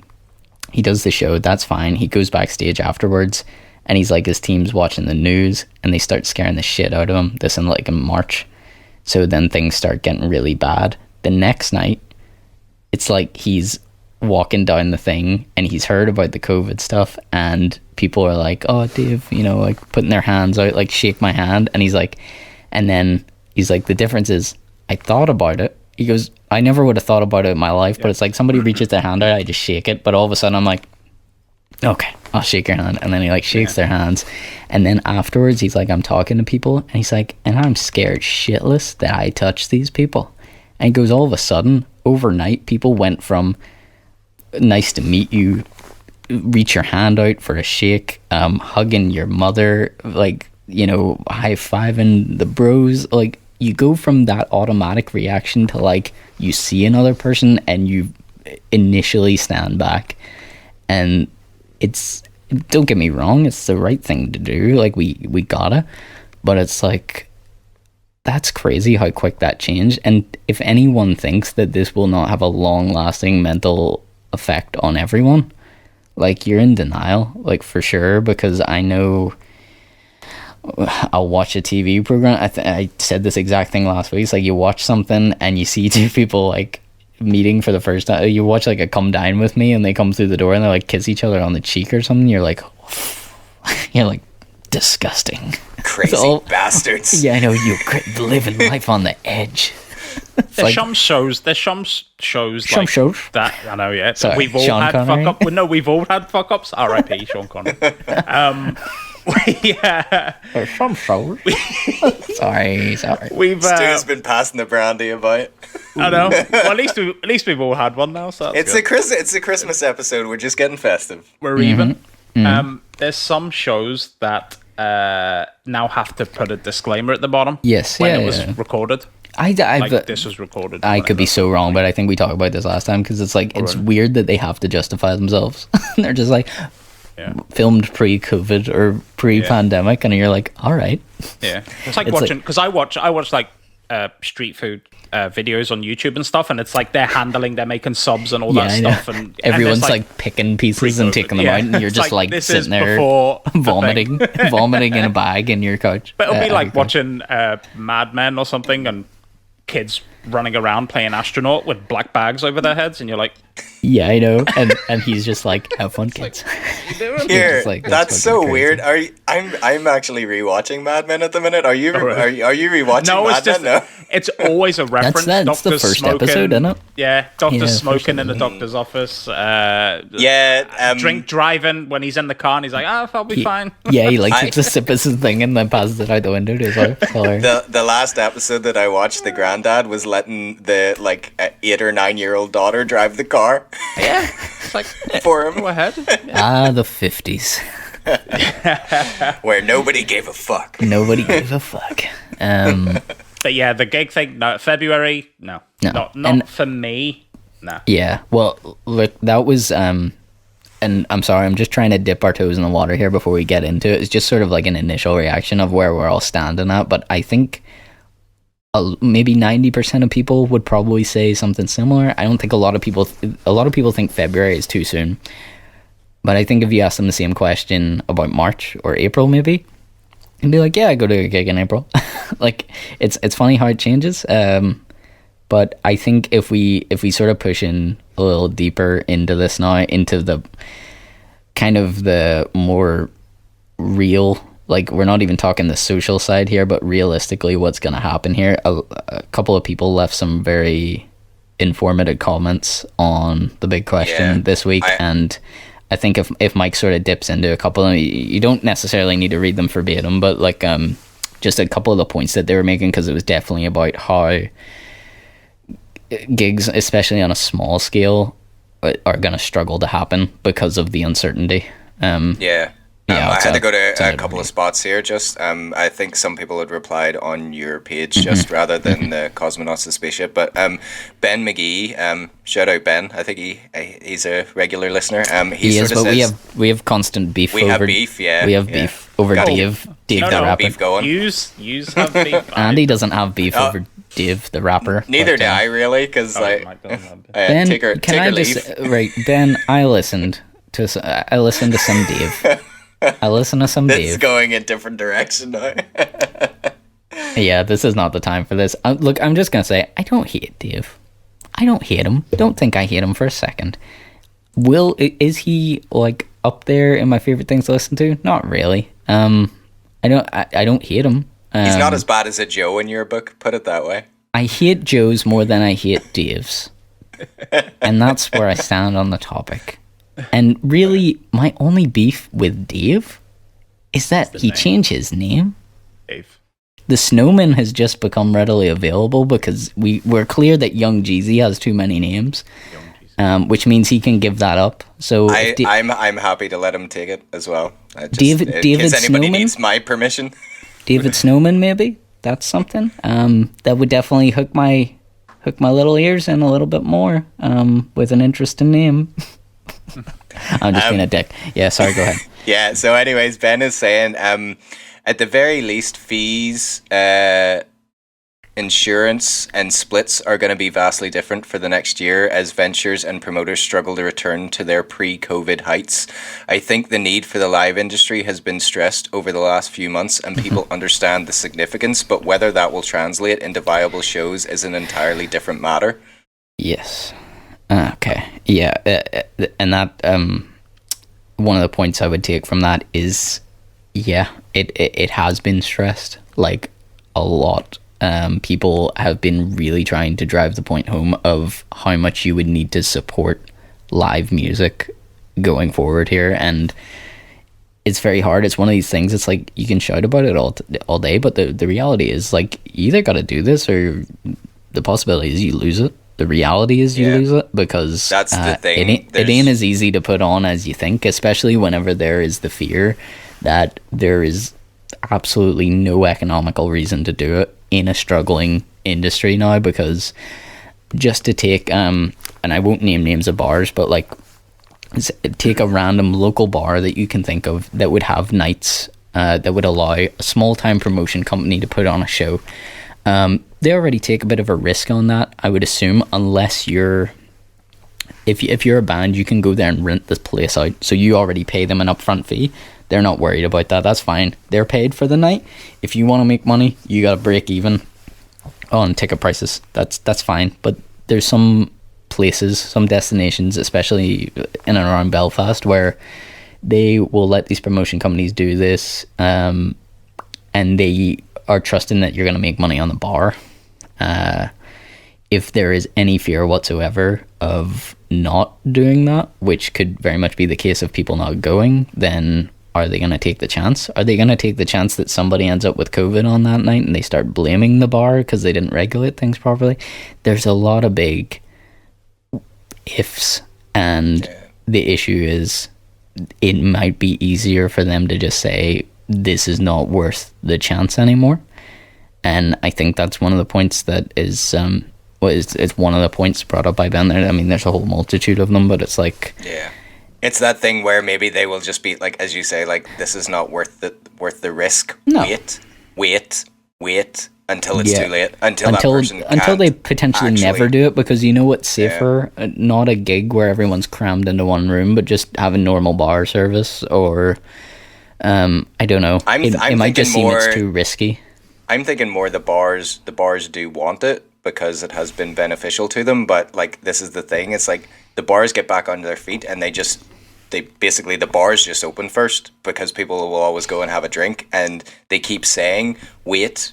He does the show, that's fine. He goes backstage afterwards, and he's his team's watching the news, and they start scaring the shit out of him. This in March. So then things start getting really bad. The next night, it's he's walking down the thing, and he's heard about the COVID stuff, and people are like, oh, Dave, putting their hands out, shake my hand. And he's and then he's the difference is, I thought about it. He goes, I never would have thought about it in my life, but it's somebody reaches their hand out, I just shake it. But all of a sudden I'm okay, I'll shake your hand. And then he shakes their hands. And then afterwards he's I'm talking to people, and he's and I'm scared shitless that I touch these people. And he goes, all of a sudden, overnight, people went from nice to meet you, reach your hand out for a shake, hugging your mother, high-fiving the bros, you go from that automatic reaction to you see another person and you initially stand back. And it's, don't get me wrong, it's the right thing to do, we gotta, but it's that's crazy how quick that changed. And if anyone thinks that this will not have a long lasting mental effect on everyone, you're in denial, for sure. Because I know I'll watch a TV program. I said this exact thing last week. It's you watch something and you see two people meeting for the first time. You watch a Come Dine With Me, and they come through the door and they kiss each other on the cheek or something. You're you're disgusting. Crazy bastards. Yeah, I know, you living life on the edge. There's some shows that I know. Yeah, sorry, we've all Sean had Connery. fuck up. No, we've all had fuck ups. R.I.P. Sean Connery. Yeah. There's some shows. sorry. We've Stu's been passing the brandy about. I know. Well, at least we've all had one now. So It's a Christmas episode. We're just getting festive. We're even. there's some shows that now have to put a disclaimer at the bottom. Yes, when it was recorded. This was recorded. I could be so wrong, but I think we talked about this last time because it's like it's weird that they have to justify themselves. They're just like filmed pre-COVID or pre-pandemic, and you're like, all right. Yeah, it's like watching because I watch like street food videos on YouTube and stuff, and it's like they're making subs and all that stuff, and everyone's like picking pieces and taking them out, and you're just like sitting there vomiting in a bag in your couch. But it'll be like watching Mad Men or something, and kids running around playing astronaut with black bags over their heads, and you're like, yeah, I know, and he's just like, have fun, kids. Here, that's so crazy. Weird. I'm actually rewatching Mad Men at the minute. Are you rewatching Mad Men? No, it's always a reference. That's the first episode, isn't it? Yeah, Doctor smoking in the doctor's office. Drink driving when he's in the car and he's like, I'll be fine. Yeah, he like takes a sip of his thing and then passes it out the window to his wife. The last episode that I watched, the granddad was letting the 8 or 9 year old daughter drive the car. Yeah, it's like for him. Go ahead. The 50s. Where nobody gave a fuck. Nobody gave a fuck. But yeah, the gig thing, no, February, no. Not for me, no. Yeah, well, look, that was, and I'm sorry, I'm just trying to dip our toes in the water here before we get into it. It's just sort of like an initial reaction of where we're all standing at, but I think maybe 90% of people would probably say something similar. I don't think a lot of people think February is too soon. But I think if you ask them the same question about March or April, maybe, and be like, yeah, I go to a gig in April. Like, it's funny how it changes. But I think if we sort of push in a little deeper into this now, into the kind of the more real, like, we're not even talking the social side here, but realistically what's going to happen here. A couple of people left some very informative comments on the big question this week, and I think if Mike sort of dips into a couple of them, you don't necessarily need to read them verbatim, but like just a couple of the points that they were making, because it was definitely about how gigs, especially on a small scale, are going to struggle to happen because of the uncertainty. I had to go to a couple of spots here. Just I think some people had replied on your page just rather than the Cosmonauts the Spaceship. But Ben McGee, shout out Ben. I think he's a regular listener. He is, but says, we have constant beef. We have beef over Dave the rapper. Beef going. Use have beef. Andy doesn't have beef over Dave the rapper. Neither do I really, because Ben, Ben, I listened to some Dave. I listen to some Dave. It's going in a different direction now. Yeah, this is not the time for this. Look, I'm just going to say, I don't hate Dave. I don't hate him. Don't think I hate him for a second. Is he, like, up there in my favorite things to listen to? Not really. I don't hate him. He's not as bad as a Joe in your book, put it that way. I hate Joe's more than I hate Dave's. And that's where I stand on the topic. And really, my only beef with Dave is that he changed his name. Dave. The Snowman has just become readily available because we're clear that Young Jeezy has too many names, which means he can give that up. So I'm happy to let him take it as well. David anybody Snowman needs my permission. David Snowman, maybe that's something. That would definitely hook my little ears in a little bit more. With an interesting name. I'm just being a dick. Yeah, sorry, go ahead. Yeah, so anyways, Ben is saying, at the very least, fees, insurance, and splits are going to be vastly different for the next year as ventures and promoters struggle to return to their pre-COVID heights. I think the need for the live industry has been stressed over the last few months, and people understand the significance, but whether that will translate into viable shows is an entirely different matter. Yes. Okay. Yeah. And that one of the points I would take from that is, yeah, it has been stressed, like, a lot. People have been really trying to drive the point home of how much you would need to support live music going forward here, and it's very hard. It's one of these things, it's like you can shout about it all day, but the reality is, like, you either got to do this or the possibility is you lose it. the reality is you lose it, because that's the thing. It ain't as easy to put on as you think, especially whenever there is the fear that there is absolutely no economical reason to do it in a struggling industry now. Because just to take and I won't name names of bars, but like, take a random local bar that you can think of that would have nights that would allow a small time promotion company to put on a show. They already take a bit of a risk on that, I would assume, unless if you're a band, you can go there and rent this place out, so you already pay them an upfront fee. They're not worried about that. That's fine. They're paid for the night. If you want to make money, you got to break even on ticket prices. That's fine. But there's some places, some destinations, especially in and around Belfast, where they will let these promotion companies do this, and they are trusting that you're going to make money on the bar. If there is any fear whatsoever of not doing that, which could very much be the case of people not going, then are they going to take the chance? Are they going to take the chance that somebody ends up with COVID on that night and they start blaming the bar because they didn't regulate things properly? There's a lot of big ifs, and the issue is it might be easier for them to just say this is not worth the chance anymore. And I think that's one of the points that is it's one of the points brought up by Ben there. I mean, there's a whole multitude of them, but it's like, it's that thing where maybe they will just be like, as you say, like, this is not worth the risk. No. Wait until it's too late. Until they potentially never do it, because you know what's safer? Not a gig where everyone's crammed into one room, but just having normal bar service, or I don't know. It might just seem it's too risky. I'm thinking more the bars do want it because it has been beneficial to them, but like, this is the thing, it's like the bars get back on their feet and the bars just open first because people will always go and have a drink, and they keep saying wait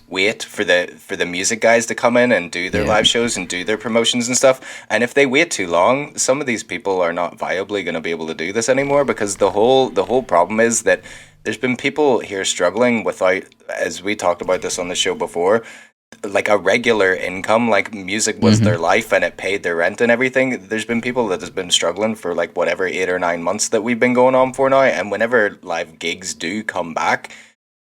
for the music guys to come in and do their live shows and do their promotions and stuff. And if they wait too long, some of these people are not viably going to be able to do this anymore, because the whole problem is that there's been people here struggling without, as we talked about this on the show before, like a regular income. Like, music was their life and it paid their rent and everything. There's been people that has been struggling for like whatever 8 or 9 months that we've been going on for now, and whenever live gigs do come back,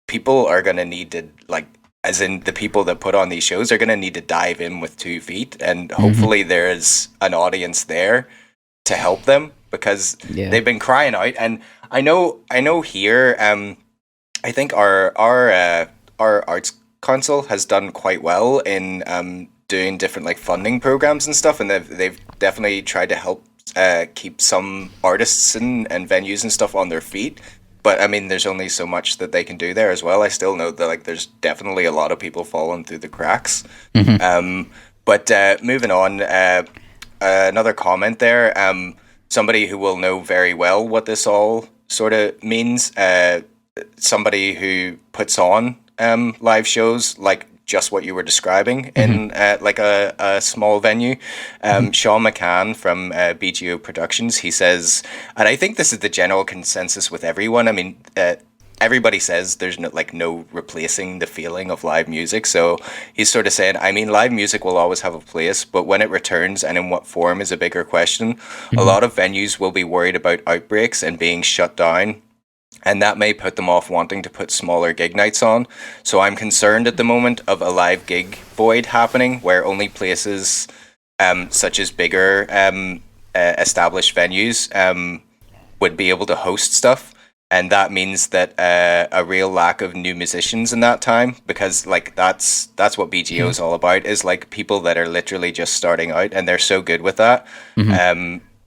people are going to need to, like, as in the people that put on these shows are going to need to dive in with 2 feet, and hopefully there's an audience there to help them, because they've been crying out. And I know here, I think our arts council has done quite well in doing different like funding programs and stuff, and they've definitely tried to help keep some artists and venues and stuff on their feet. But I mean, there's only so much that they can do there as well. I still know that like there's definitely a lot of people falling through the cracks. But moving on, another comment there. Somebody who will know very well what this all sort of means. Somebody who puts on live shows like just what you were describing in like a small venue. Sean McCann from BGO Productions, he says, and I think this is the general consensus with everyone. I mean, everybody says there's no replacing the feeling of live music. So he's sort of saying, I mean, live music will always have a place, but when it returns and in what form is a bigger question. A lot of venues will be worried about outbreaks and being shut down, and that may put them off wanting to put smaller gig nights on. So I'm concerned at the moment of a live gig void happening, where only places such as bigger established venues would be able to host stuff. And that means that a real lack of new musicians in that time, because like that's what BGO is all about, is like people that are literally just starting out, and they're so good with that.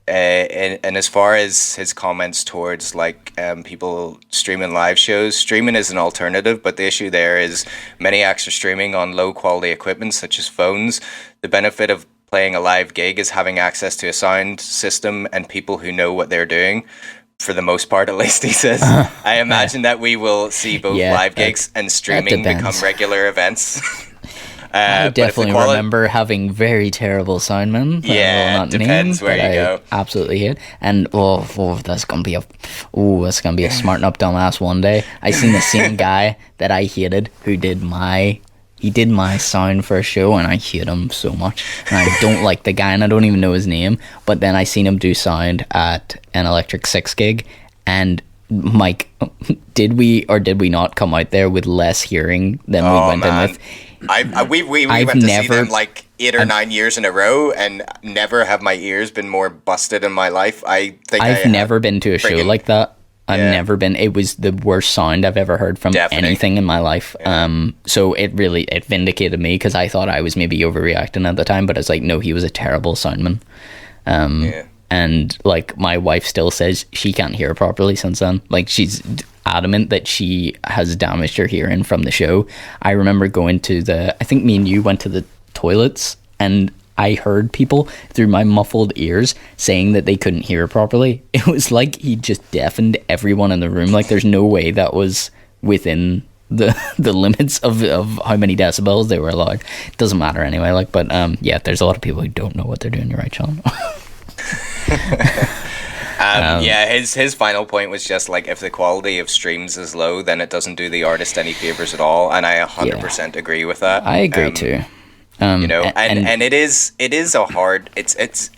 And as far as his comments towards like people streaming live shows, streaming is an alternative, but the issue there is many acts are streaming on low quality equipment such as phones. The benefit of playing a live gig is having access to a sound system and people who know what they're doing. For the most part, at least, he says. I imagine that we will see both live gigs and streaming become regular events. I definitely remember having very terrible soundmen. It depends where you go. Absolutely hate. And that's gonna be a smarten up dumbass one day. I seen the same guy that I hated who did my he did my sound for a show, and I hate him so much. And I don't like the guy, and I don't even know his name. But then I seen him do sound at an Electric Six gig, and Mike, did we or did we not come out there with less hearing than we went in with? We went to see them like 8 or 9 years in a row, and never have my ears been more busted in my life. I've never been to a show like that. I've never been. It was the worst sound I've ever heard from anything in my life. Yeah. So it vindicated me, because I thought I was maybe overreacting at the time, but it's like, no, he was a terrible soundman. And like, my wife still says she can't hear properly since then. Like, she's adamant that she has damaged her hearing from the show. I remember going to I think me and you went to the toilets, and I heard people through my muffled ears saying that they couldn't hear properly. It was like he just deafened everyone in the room. Like, there's no way that was within the limits of how many decibels they were allowed. It doesn't matter anyway. Like, but yeah, there's a lot of people who don't know what they're doing. You're right, Sean. His final point was just like, if the quality of streams is low, then it doesn't do the artist any favors at all, and I 100% agree with that. I agree too. And it is a hard. It's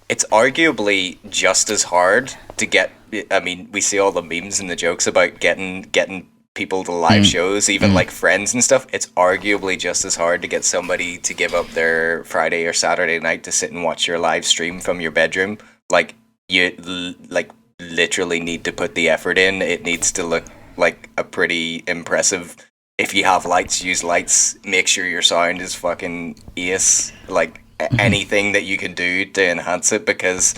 arguably just as hard to get. I mean, we see all the memes and the jokes about getting people to live shows, even like friends and stuff. It's arguably just as hard to get somebody to give up their Friday or Saturday night to sit and watch your live stream from your bedroom. Like, you literally need to put the effort in. It needs to look like a pretty impressive. If you have lights, use lights. Make sure your sound is fucking ace. Like, anything that you can do to enhance it, because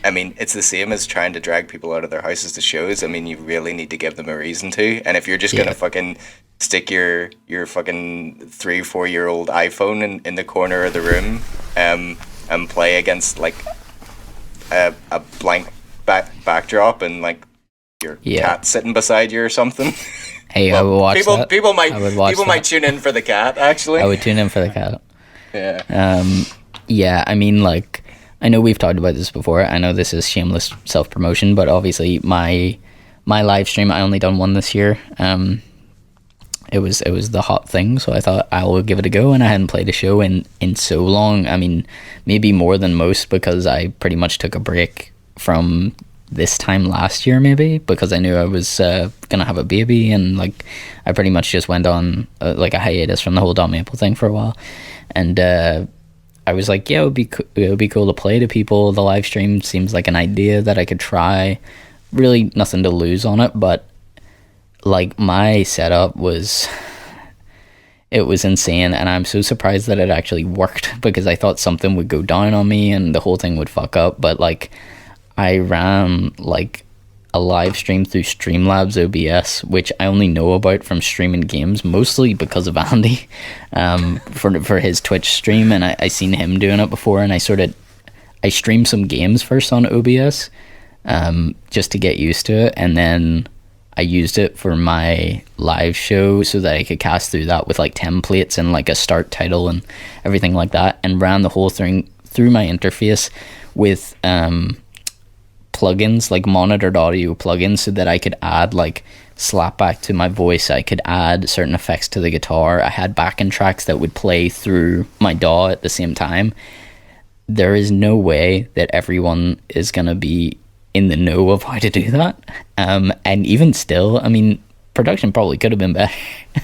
I mean, it's the same as trying to drag people out of their houses to shows. I mean, you really need to give them a reason to. And if you're just gonna fucking stick your fucking 3-4 year old iPhone in the corner of the room, and play against like a blank backdrop and like your cat sitting beside you or something. Hey, well, I would watch that. People might tune in for the cat, actually. I would tune in for the cat. Yeah. Yeah, I mean, like, I know we've talked about this before. I know this is shameless self-promotion, but obviously my live stream, I only done one this year. It was the hot thing, so I thought I will give it a go, and I hadn't played a show in so long. I mean, maybe more than most, because I pretty much took a break from this time last year, maybe, because I knew I was gonna have a baby, and like, I pretty much just went on like a hiatus from the whole Dom Maple thing for a while, and I was like, yeah, it would be cool to play to people. The live stream seems like an idea that I could try. Really nothing to lose on it, but like, my setup was insane, and I'm so surprised that it actually worked, because I thought something would go down on me and the whole thing would fuck up. But like, I ran like a live stream through Streamlabs OBS, which I only know about from streaming games, mostly because of Andy, for his Twitch stream, and I seen him doing it before, and I streamed some games first on OBS, just to get used to it, and then I used it for my live show so that I could cast through that with like templates and like a start title and everything like that, and ran the whole thing through my interface with plugins, like monitored audio plugins, so that I could add like slapback to my voice. I could add certain effects to the guitar. I had backing tracks that would play through my DAW at the same time. There is no way that everyone is going to be in the know of how to do that. And even still, I mean, production probably could have been better.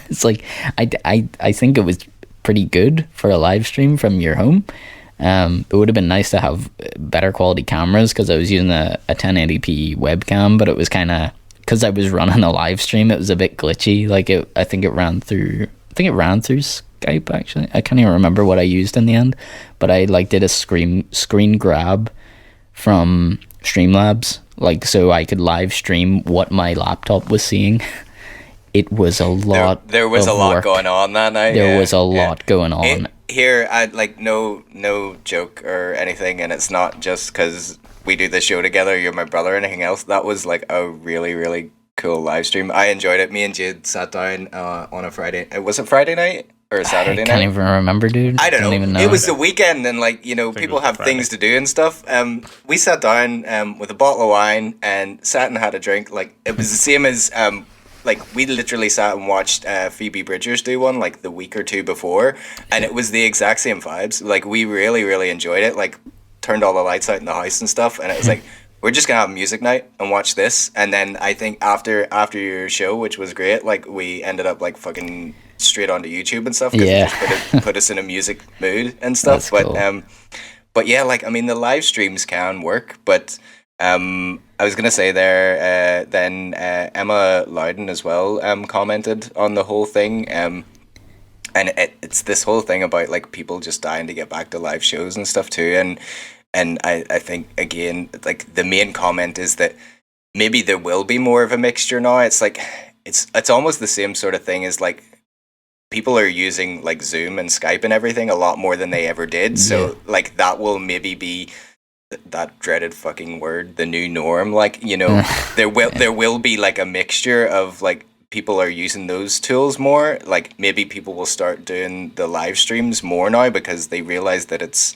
It's like, I think it was pretty good for a live stream from your home. It would have been nice to have better quality cameras, because I was using a 1080p webcam, but it was kind of, because I was running a live stream, it was a bit glitchy. Like, I think it ran through Skype, actually. I can't even remember what I used in the end, but I like did a screen grab from Streamlabs, like, so I could live stream what my laptop was seeing. It was a lot. There was a lot going on that night. There was a lot going on. Here, I like no joke or anything, and it's not just because we do the show together. You're my brother or anything else. That was like a really, really cool live stream. I enjoyed it. Me and Jade sat down on a Friday. Was it Friday night or Saturday night? I can't even remember, dude. I don't even know. It was the weekend, and like, you know, people have things to do and stuff. We sat down with a bottle of wine and sat and had a drink. Like, it was the same as we literally sat and watched Phoebe Bridgers do one like the week or two before, and it was the exact same vibes. Like, we really, really enjoyed it. Like, turned all the lights out in the house and stuff, and it was like, we're just gonna have music night and watch this. And then I think after your show, which was great, like, we ended up like fucking straight onto YouTube and stuff, because it just put us in a music mood and stuff. That's cool. But yeah, like, I mean, the live streams can work, but I was gonna say there, then Emma Loudon as well commented on the whole thing, and it's this whole thing about like people just dying to get back to live shows and stuff too, and I think again, like, the main comment is that maybe there will be more of a mixture now. It's like it's almost the same sort of thing as like, people are using like Zoom and Skype and everything a lot more than they ever did. So like, that will maybe be that dreaded fucking word, the new norm. Like, you know, there will be like a mixture of like, people are using those tools more. Like, maybe people will start doing the live streams more now because they realize that it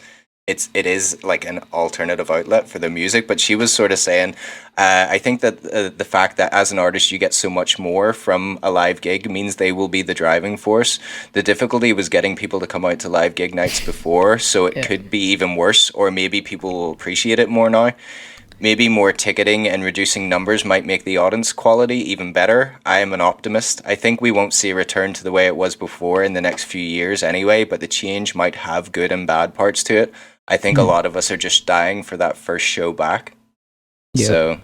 is like an alternative outlet for the music. But she was sort of saying, I think that the fact that as an artist you get so much more from a live gig means they will be the driving force. The difficulty was getting people to come out to live gig nights before, so it could be even worse, or maybe people will appreciate it more now. Maybe more ticketing and reducing numbers might make the audience quality even better. I am an optimist. I think we won't see a return to the way it was before in the next few years anyway, but the change might have good and bad parts to it. I think a lot of us are just dying for that first show back. Yep. So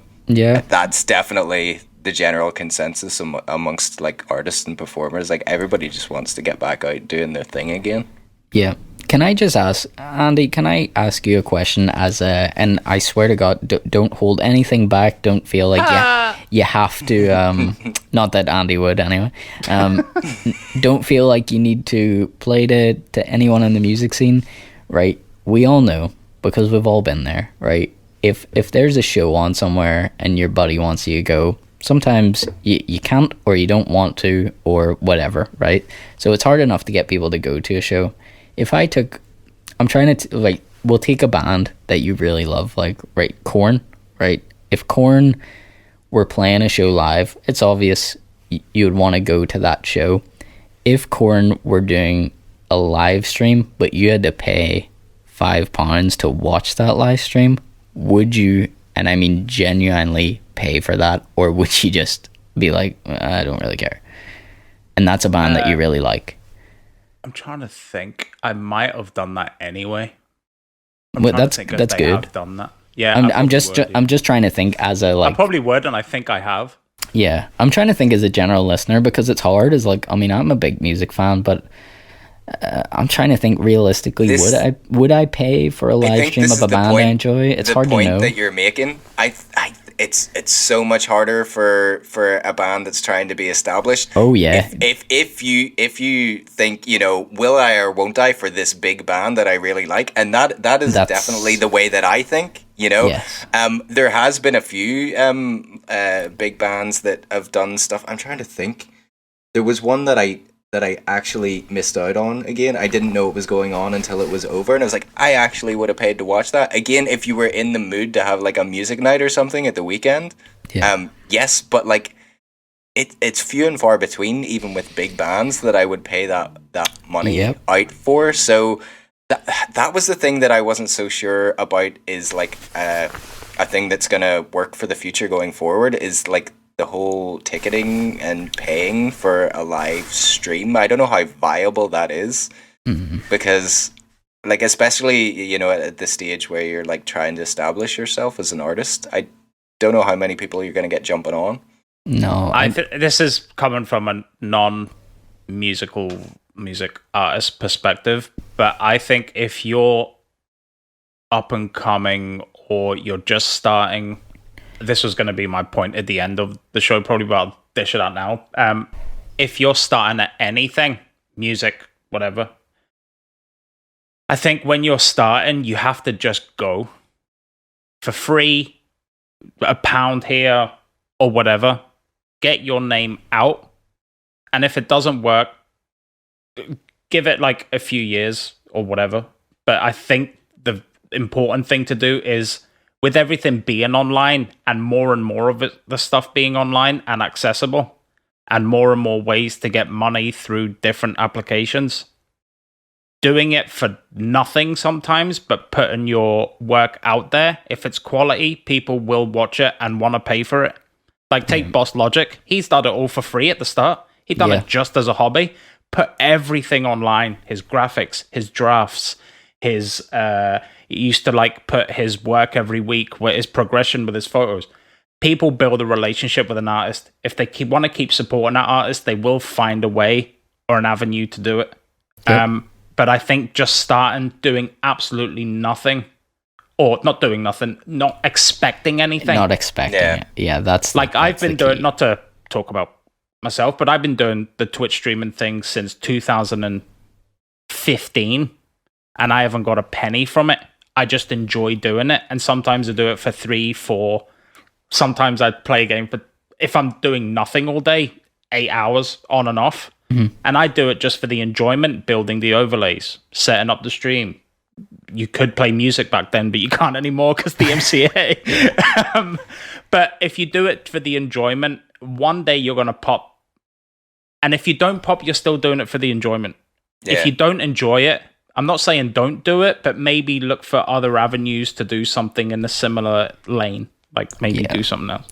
that's definitely the general consensus amongst like artists and performers. Like, everybody just wants to get back out doing their thing again. Yeah. Can I just ask, Andy, can I ask you a question and I swear to God, don't hold anything back. Don't feel like you have to, not that Andy would anyway. Don't feel like you need to play to anyone in the music scene, right? We all know, because we've all been there, right? If there's a show on somewhere and your buddy wants you to go, sometimes you can't, or you don't want to, or whatever, right? So it's hard enough to get people to go to a show. If I'm trying to, like, we'll take a band that you really love, like, right, Korn, right? If Korn were playing a show live, it's obvious you would want to go to that show. If Korn were doing a live stream, but you had to pay £5 to watch that live stream, would you, and I mean genuinely, pay for that, or would you just be like, I don't really care? And that's a band that you really like. I'm trying to think. I might have done that anyway. That's good. I've done that. Yeah, I'm just trying to think as a like. I probably would, and I think I have. Yeah, I'm trying to think as a general listener, because it's hard. Is like, I mean, I'm a big music fan, but I'm trying to think realistically. Would I pay for a live stream of a band I enjoy? It's hard to know. The point that you're making, it's so much harder for a band that's trying to be established. Oh yeah. If you think, you know, will I or won't I for this big band that I really like, and that is definitely the way that I think. You know, yes. There has been a few big bands that have done stuff. I'm trying to think. There was one that I actually missed out on again. I didn't know it was going on until it was over, and I was like, I actually would have paid to watch that. Again, if you were in the mood to have like a music night or something at the weekend, yes, but like it's few and far between, even with big bands, that I would pay that money out for. So that was the thing that I wasn't so sure about, is like a thing that's gonna work for the future going forward, is like the whole ticketing and paying for a live stream. I don't know how viable that is, because like, especially, you know, at the stage where you're like trying to establish yourself as an artist, I don't know how many people you're going to get jumping on. No, this is coming from a non-music artist perspective, but I think if you're up and coming, or you're just starting, this was going to be my point at the end of the show, probably, but I'll dish it out now. If you're starting at anything, music, whatever, I think when you're starting, you have to just go for free, £1 here or whatever. Get your name out. And if it doesn't work, give it like a few years or whatever. But I think the important thing to do is, with everything being online and more of it, the stuff being online and accessible, and more ways to get money through different applications. Doing it for nothing sometimes, but putting your work out there. If it's quality, people will watch it and want to pay for it. Like, take Boss Logic. He's done it all for free at the start. He done it just as a hobby. Put everything online. His graphics, his drafts, his... he used to, like, put his work every week, his progression with his photos. People build a relationship with an artist. If they want to keep supporting that artist, they will find a way or an avenue to do it. Yep. But I think just starting, doing absolutely nothing, or not doing nothing, not expecting anything. Not expecting it. Yeah, that's... Like, I've been doing, not to talk about myself, but I've been doing the Twitch streaming thing since 2015, and I haven't got a penny from it. I just enjoy doing it, and sometimes I do it for 3, 4. Sometimes I play a game for, if I'm doing nothing all day, 8 hours on and off. And I do it just for the enjoyment, building the overlays, setting up the stream. You could play music back then, but you can't anymore because the MCA. But if you do it for the enjoyment, one day you're going to pop. And if you don't pop, you're still doing it for the enjoyment. Yeah. If you don't enjoy it, I'm not saying don't do it, but maybe look for other avenues to do something in a similar lane. Like, maybe do something else.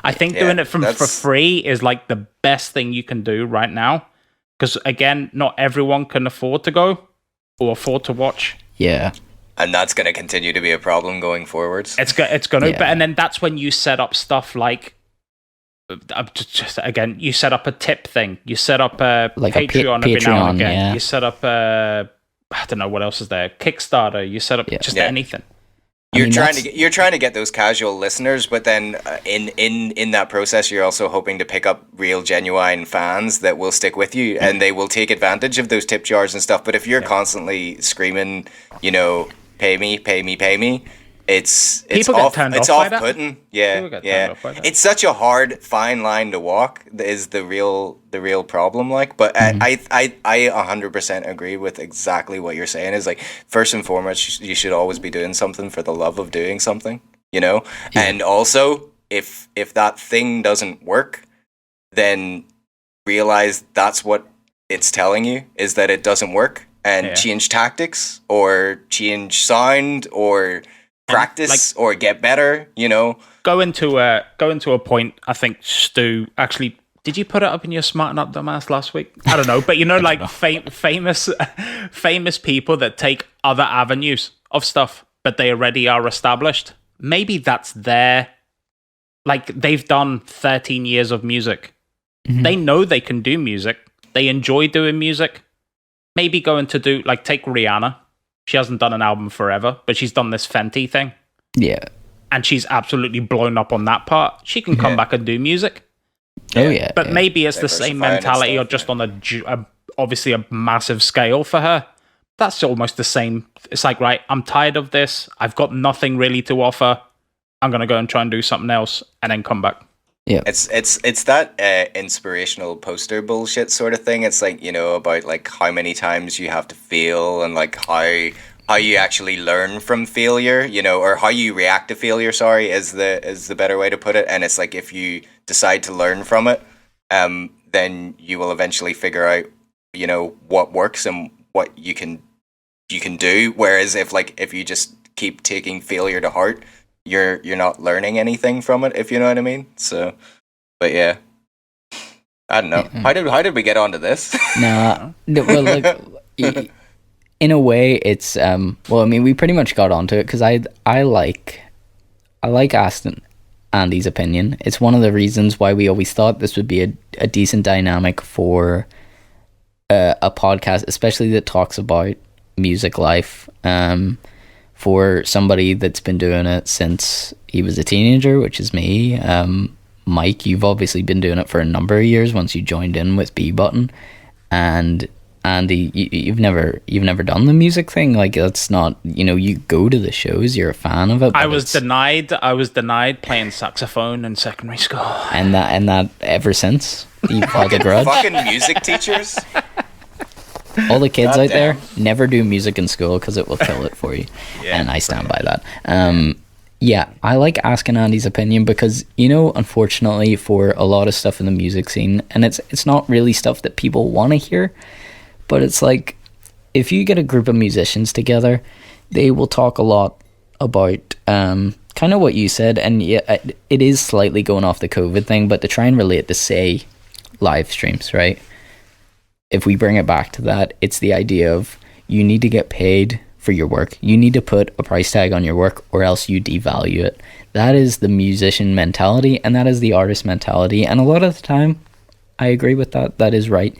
I think doing it for free is like the best thing you can do right now. Because, again, not everyone can afford to go or afford to watch. Yeah. And that's going to continue to be a problem going forwards. It's going to. And then that's when you set up stuff like, again, you set up a tip thing. You set up a like Patreon every now and again. Yeah. You set up I don't know what else is there. Kickstarter. You set up just anything. You're trying to get those casual listeners, but then in that process, you're also hoping to pick up real, genuine fans that will stick with you, and they will take advantage of those tip jars and stuff. But if you're constantly screaming, pay me, pay me, pay me, it's off-putting. Yeah. It's such a hard, fine line to walk. Is the real problem, like? But I 100% agree with exactly what you're saying. Is like, first and foremost, you should always be doing something for the love of doing something, And also, if that thing doesn't work, then realize that's what it's telling you, is that it doesn't work, and change tactics or change sound or practice or get better, Go into a point. I think Stu actually, did you put it up in your Smarten Up Dumbass last week? I don't know, but like famous people that take other avenues of stuff, but they already are established. Maybe that's like, they've done 13 years of music. They know they can do music. They enjoy doing music. Maybe going to do, like, take Rihanna. She hasn't done an album forever, but she's done this Fenty thing. Yeah. And she's absolutely blown up on that part. She can come back and do music. Oh, yeah. But maybe it's the same mentality, or just on obviously a massive scale for her. That's almost the same. It's like, right, I'm tired of this. I've got nothing really to offer. I'm going to go and try and do something else and then come back. Yeah, it's that inspirational poster bullshit sort of thing. It's like, about like how many times you have to fail, and like how you actually learn from failure, or how you react to failure. Sorry, is the better way to put it. And it's like, if you decide to learn from it, then you will eventually figure out, what works and what you can do. Whereas if you just keep taking failure to heart, you're not learning anything from it, if you know what I mean. So, but yeah, I don't know. How did we get onto this? Well, like, in a way, it's we pretty much got onto it because I like asking Andy's opinion. It's one of the reasons why we always thought this would be a decent dynamic for a podcast, especially that talks about music life. For somebody that's been doing it since he was a teenager, which is me. Mike, you've obviously been doing it for a number of years once you joined in with B Button. And Andy, you've never done the music thing. Like, that's not, you go to the shows, you're a fan of it. I was denied playing saxophone in secondary school. And that ever since, you've held a grudge. Fucking music teachers. All the kids out there, never do music in school because it will kill it for you. And I stand by that. Yeah, I like asking Andy's opinion because, you know, unfortunately for a lot of stuff in the music scene, and it's not really stuff that people want to hear, but it's like, if you get a group of musicians together, they will talk a lot about kind of what you said, and yeah, it is slightly going off the COVID thing, but to try and relate to, say, live streams, right? If we bring it back to that, it's the idea of you need to get paid for your work. You need to put a price tag on your work or else you devalue it. That is the musician mentality, and that is the artist mentality, and a lot of the time I agree with that. That is right.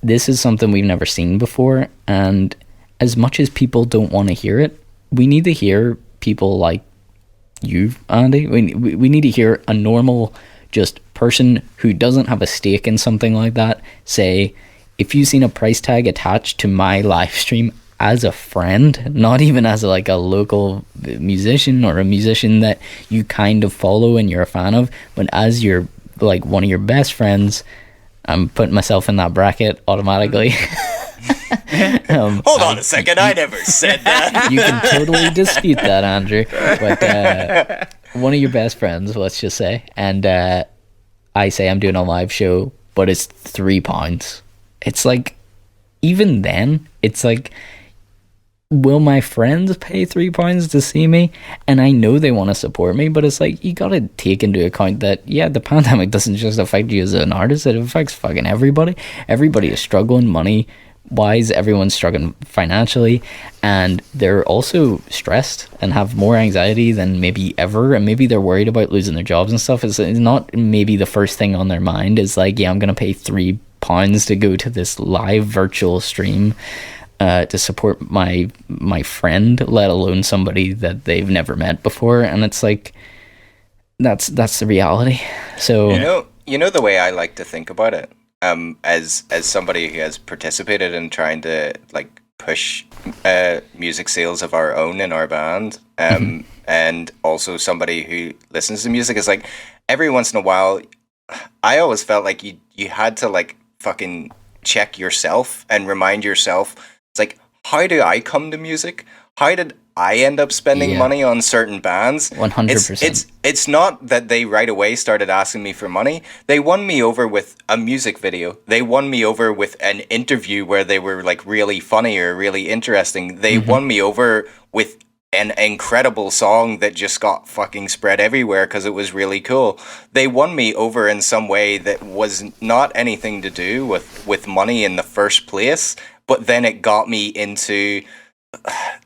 This is something we've never seen before, and as much as people don't want to hear it, we need to hear people like you, Andy. We need to hear a normal just person who doesn't have a stake in something like that say, if you've seen a price tag attached to my live stream as a friend, not even as like a local musician or a musician that you kind of follow and you're a fan of, but as your like one of your best friends, I'm putting myself in that bracket automatically. Hold on a second, I never said that. You can totally dispute that, Andrew, but one of your best friends, let's just say, and I say I'm doing a live show, but it's £3. It's like, even then, it's like, will my friends pay £3 to see me? And I know they want to support me, but it's like, you gotta take into account that, yeah, the pandemic doesn't just affect you as an artist, it affects fucking everybody. Everybody is struggling money wise, everyone's struggling financially, and they're also stressed and have more anxiety than maybe ever, and maybe they're worried about losing their jobs and stuff. It's not maybe the first thing on their mind is like, yeah, I'm gonna pay £3 to go to this live virtual stream to support my friend, let alone somebody that they've never met before. And it's like, that's the reality. So you know the way I like to think about it, as somebody who has participated in trying to like push music sales of our own in our band, and also somebody who listens to music, is like, every once in a while I always felt like you had to like fucking check yourself and remind yourself, it's like, how do I come to music? How did I end up spending money on certain bands? 100%. It's not that they right away started asking me for money. They won me over with a music video. They won me over with an interview where they were like really funny or really interesting. They won me over with an incredible song that just got fucking spread everywhere because it was really cool. They won me over in some way that was not anything to do with money in the first place, but then it got me into,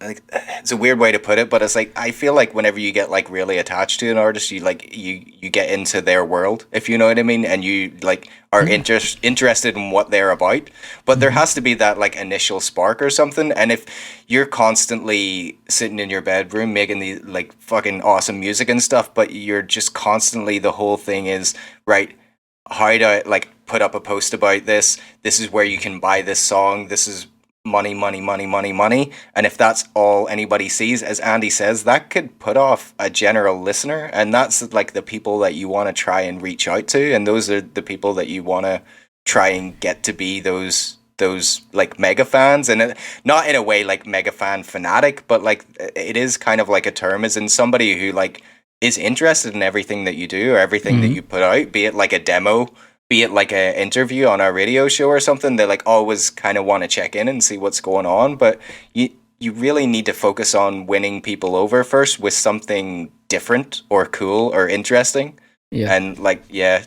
like, it's a weird way to put it, but it's like, I feel like whenever you get like really attached to an artist, you like you get into their world, if you know what I mean, and you like are interested in what they're about. But there has to be that like initial spark or something. And if you're constantly sitting in your bedroom making the like fucking awesome music and stuff, but you're just constantly, the whole thing is, right, how do I like put up a post about this? This is where you can buy this song. This is money, money, money, money, money. And if that's all anybody sees, as Andy says, that could put off a general listener. And that's like the people that you want to try and reach out to. And those are the people that you want to try and get to be those like mega fans. And not in a way like mega fan fanatic, but like it is kind of like a term, as in somebody who like is interested in everything that you do or everything that you put out, be it like a demo, be it like an interview on our radio show or something. They like always kind of want to check in and see what's going on. But you really need to focus on winning people over first with something different or cool or interesting. Yeah. And like, get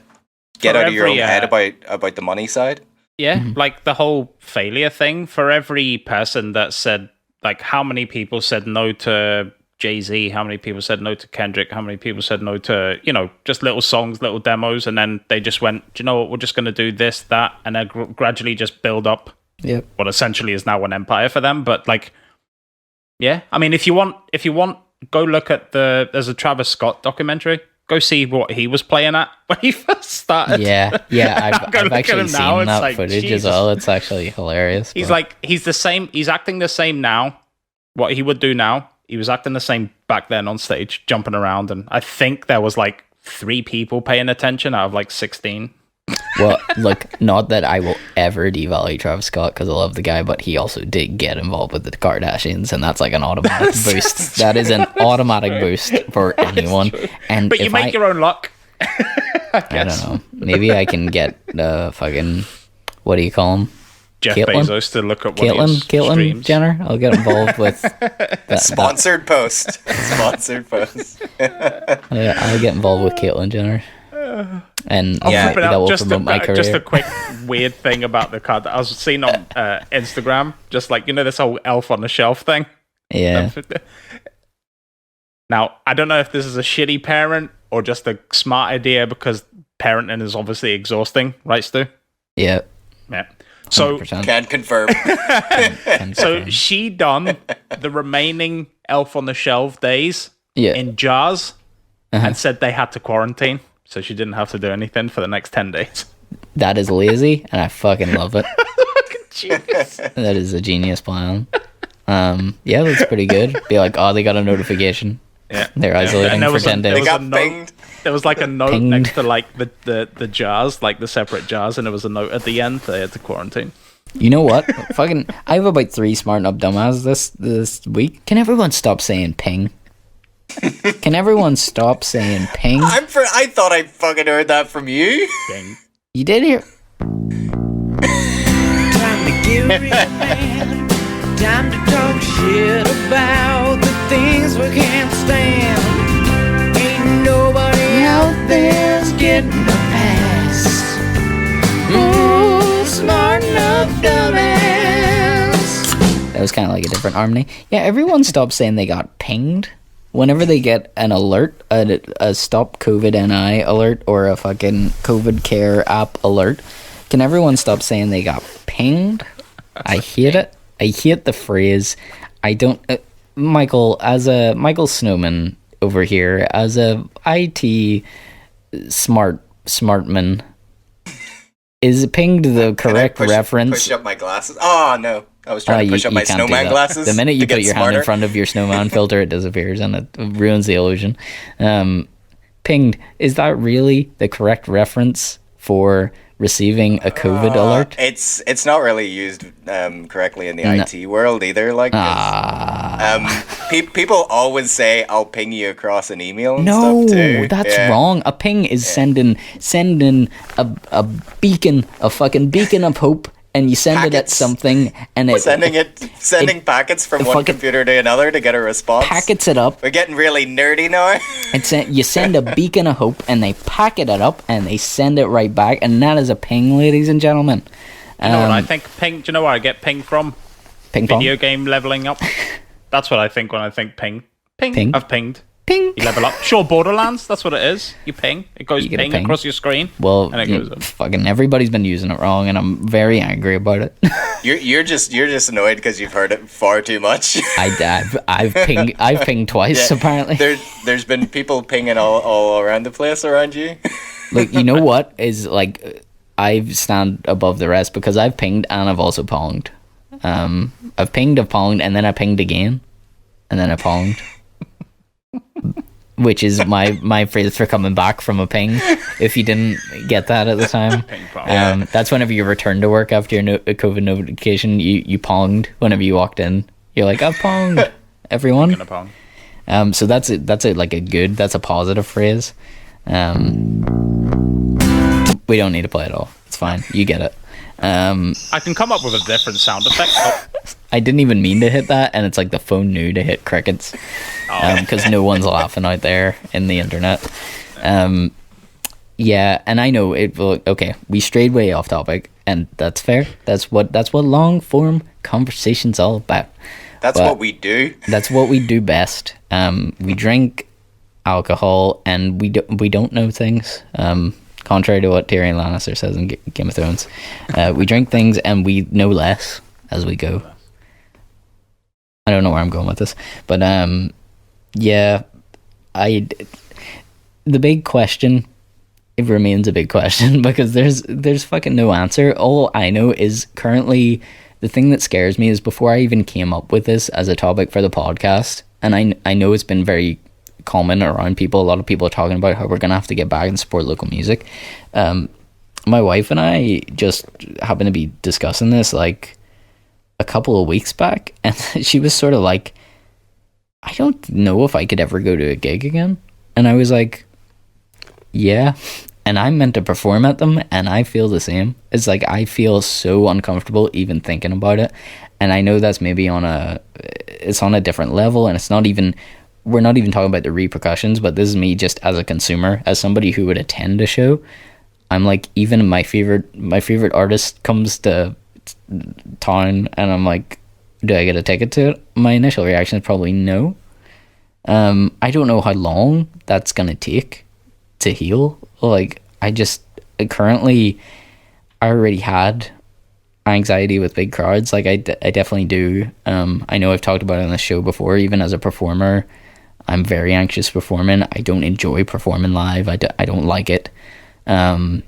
out of your own head about the money side. Yeah, like the whole failure thing. For every person that said, like, how many people said no to Jay-Z, how many people said no to Kendrick, how many people said no to, just little songs, little demos, and then they just went, do you know what, we're just going to do this, that, and then gradually just build up what essentially is now an empire for them. But like, yeah, I mean, if you want, go look at there's a Travis Scott documentary. Go see what he was playing at when he first started. Yeah, I've actually seen that like, footage Jesus. As well. It's actually hilarious. He's like, he's the same, he's acting the same now, what he would do now. He was acting the same back then on stage, jumping around, and I think there was like 3 people paying attention out of like 16. Well, look, not that I will ever devalue Travis Scott because I love the guy, but he also did get involved with the Kardashians, and that's like an automatic boost. That is an automatic boost for anyone. And but you make your own luck. I don't know. Maybe I can get fucking, what do you call him? Jeff Caitlyn? Bezos to look at what Caitlyn Jenner. I'll get involved with Sponsored post. Sponsored post. I'll get involved with Caitlyn Jenner. And that will promote my career. Just a quick weird thing about the card that I was seeing on Instagram, just like, this whole elf on the shelf thing. Yeah. Now, I don't know if this is a shitty parent or just a smart idea, because parenting is obviously exhausting, right, Stu? Yeah. Yeah. So 100%. Can confirm. So she done the remaining elf on the shelf days in jars and said they had to quarantine, so she didn't have to do anything for the next 10 days. That is lazy, and I fucking love it. Fucking genius. That is a genius plan. Yeah, that's pretty good. Be like, oh, they got a notification. Yeah. They're isolating for 10 days. They got pinged. There was like a note next to like the jars, like the separate jars, and there was a note at the end they had to quarantine. You know what? Fucking, I have about 3 smarten up dumbasses this week. Can everyone stop saying ping? Can everyone stop saying ping? I thought I fucking heard that from you. Ping. You did hear? Time to get real mad. Time to talk shit about the things we can't stand. Ain't nobody out there's getting a pass. Ooh, smart enough dumbass. That was kind of like a different harmony. Yeah, everyone stop saying they got pinged. Whenever they get an alert, a stop COVID NI alert or a fucking COVID care app alert, can everyone stop saying they got pinged? I hate it. I hate the phrase. I don't... Michael Snowman over here, as a IT smartman, is pinged the correct reference? Push up my glasses. Oh, no. I was trying to push up my Snowman glasses. The minute you put your smarter hand in front of your Snowman filter, it disappears and it ruins the illusion. Pinged, is that really the correct reference for receiving a COVID alert? It's not really used correctly in the IT world either. Like, people always say, "I'll ping you across an email." And stuff too. That's wrong. A ping is sending a beacon, a fucking beacon of hope. And you send it at something, and sending packets from one computer to another to get a response. Packets it up. We're getting really nerdy now. You send a beacon of hope, and they packet it up, and they send it right back, and that is a ping, ladies and gentlemen. You know what I think ping? Do you know where I get ping from? Ping pong? Video game leveling up. That's what I think when I think ping. Ping. I've pinged. Ping. You level up. Sure, Borderlands, that's what it is. You ping. It goes ping across your screen. Well, and it goes up. Fucking everybody's been using it wrong, and I'm very angry about it. You're just annoyed because you've heard it far too much. I've pinged twice apparently. There's been people pinging all around the place around you. Like, you know what is like, I stand above the rest because I've pinged and I've also ponged. I've pinged, and then I pinged again, and then I ponged. Which is my phrase for coming back from a ping, if you didn't get that at the time. That's whenever you return to work after your COVID notification, you ponged whenever you walked in. You're like, I've ponged, everyone. Pong. So that's a positive phrase. We don't need to play it all. It's fine. You get it. I can come up with a different sound effect. I didn't even mean to hit that, and it's like the phone knew to hit crickets, because no one's laughing out there in the internet. Yeah, and I know it. Okay, we strayed way off topic, and that's fair. That's what long form conversation's all about. That's what we do. That's what we do best. We drink alcohol, and we don't know things. Contrary to what Tyrion Lannister says in Game of Thrones, we drink things and we know less as we go. I don't know where I'm going with this, but yeah, the big question, it remains a big question because there's fucking no answer. All I know is currently the thing that scares me is before I even came up with this as a topic for the podcast, and I know it's been very common around people. A lot of people are talking about how we're gonna have to get back and support local music. my wife and I just happened to be discussing this like a couple of weeks back, and she was sort of like, I don't know if I could ever go to a gig again. And I was like, yeah, and I'm meant to perform at them, and I feel the same. It's like I feel so uncomfortable even thinking about it, and I know that's maybe on a different level, and we're not even talking about the repercussions, but this is me just as a consumer, as somebody who would attend a show. I'm like, even my favorite artist comes to town, and I'm like, do I get a ticket to it? My initial reaction is probably no. I don't know how long that's gonna take to heal. Like, currently, I already had anxiety with big crowds. Like, I definitely do. I know I've talked about it on the show before. Even as a performer, I'm very anxious performing. I don't enjoy performing live. I don't like it. I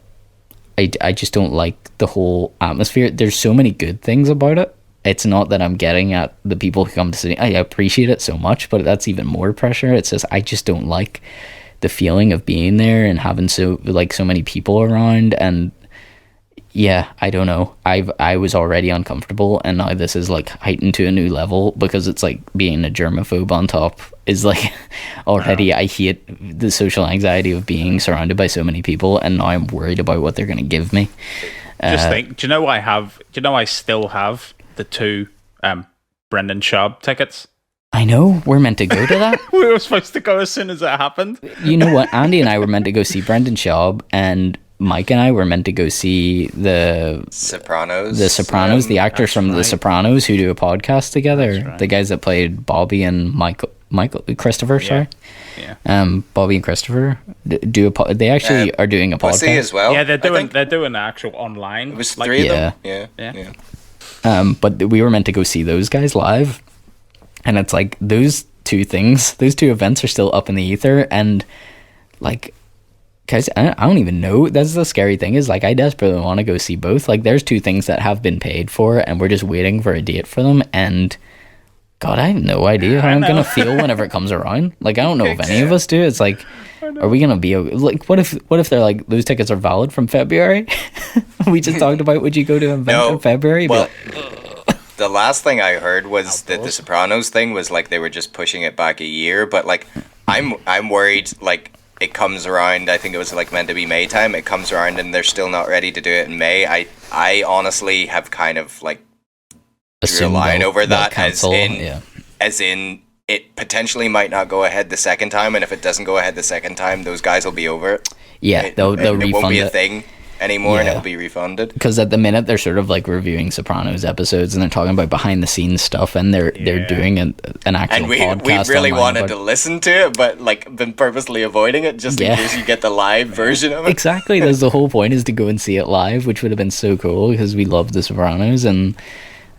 just don't like the whole atmosphere. There's so many good things about it. It's not that I'm getting at the people who come to see. I appreciate it so much, but that's even more pressure. It's just, I just don't like the feeling of being there and having so many people around. And yeah, I don't know. I was already uncomfortable, and now this is like heightened to a new level, because it's like being a germaphobe on top is like already. I hate the social anxiety of being surrounded by so many people, and now I'm worried about what they're going to give me. Just think, do you know I still have the 2 Brendan Schaub tickets? I know, we're meant to go to that. We were supposed to go as soon as it happened. You know what? Andy and I were meant to go see Brendan Schaub, and Mike and I were meant to go see the Sopranos. The actors from The Sopranos who do a podcast together. Right. The guys that played Bobby and Christopher. Sorry. Yeah. Bobby and Christopher they actually are doing a podcast Pussy as well. Yeah, they're doing actual online. It was 3 of them. Yeah. But we were meant to go see those guys live, and it's like those two events are still up in the ether, and like, guys, I don't even know. That's the scary thing, is like, I desperately want to go see both. Like, there's 2 things that have been paid for, and we're just waiting for a date for them, and God, I have no idea how I'm gonna feel whenever it comes around. Like, I don't know if any of us do. It's like, are we gonna be like, what if they're like, those tickets are valid from February? We just talked about, would you go to an event in February? Well, the last thing I heard was that the Sopranos thing was like they were just pushing it back a year, but like I'm worried, like, it comes around, I think it was like meant to be May time, it comes around and they're still not ready to do it in May. I honestly have kind of like drew a line over that, as in it potentially might not go ahead the second time, and if it doesn't go ahead the second time, those guys will be over it. Yeah, they'll refund it. Won't be a it thing anymore, and it'll be refunded. Because at the minute they're sort of like reviewing Sopranos episodes, and they're talking about behind the scenes stuff, and they're doing an actual podcast. And we really wanted to listen to it, but like been purposely avoiding it just in case you get the live version of it. Exactly, that's the whole point, is to go and see it live, which would have been so cool, because we love the Sopranos. And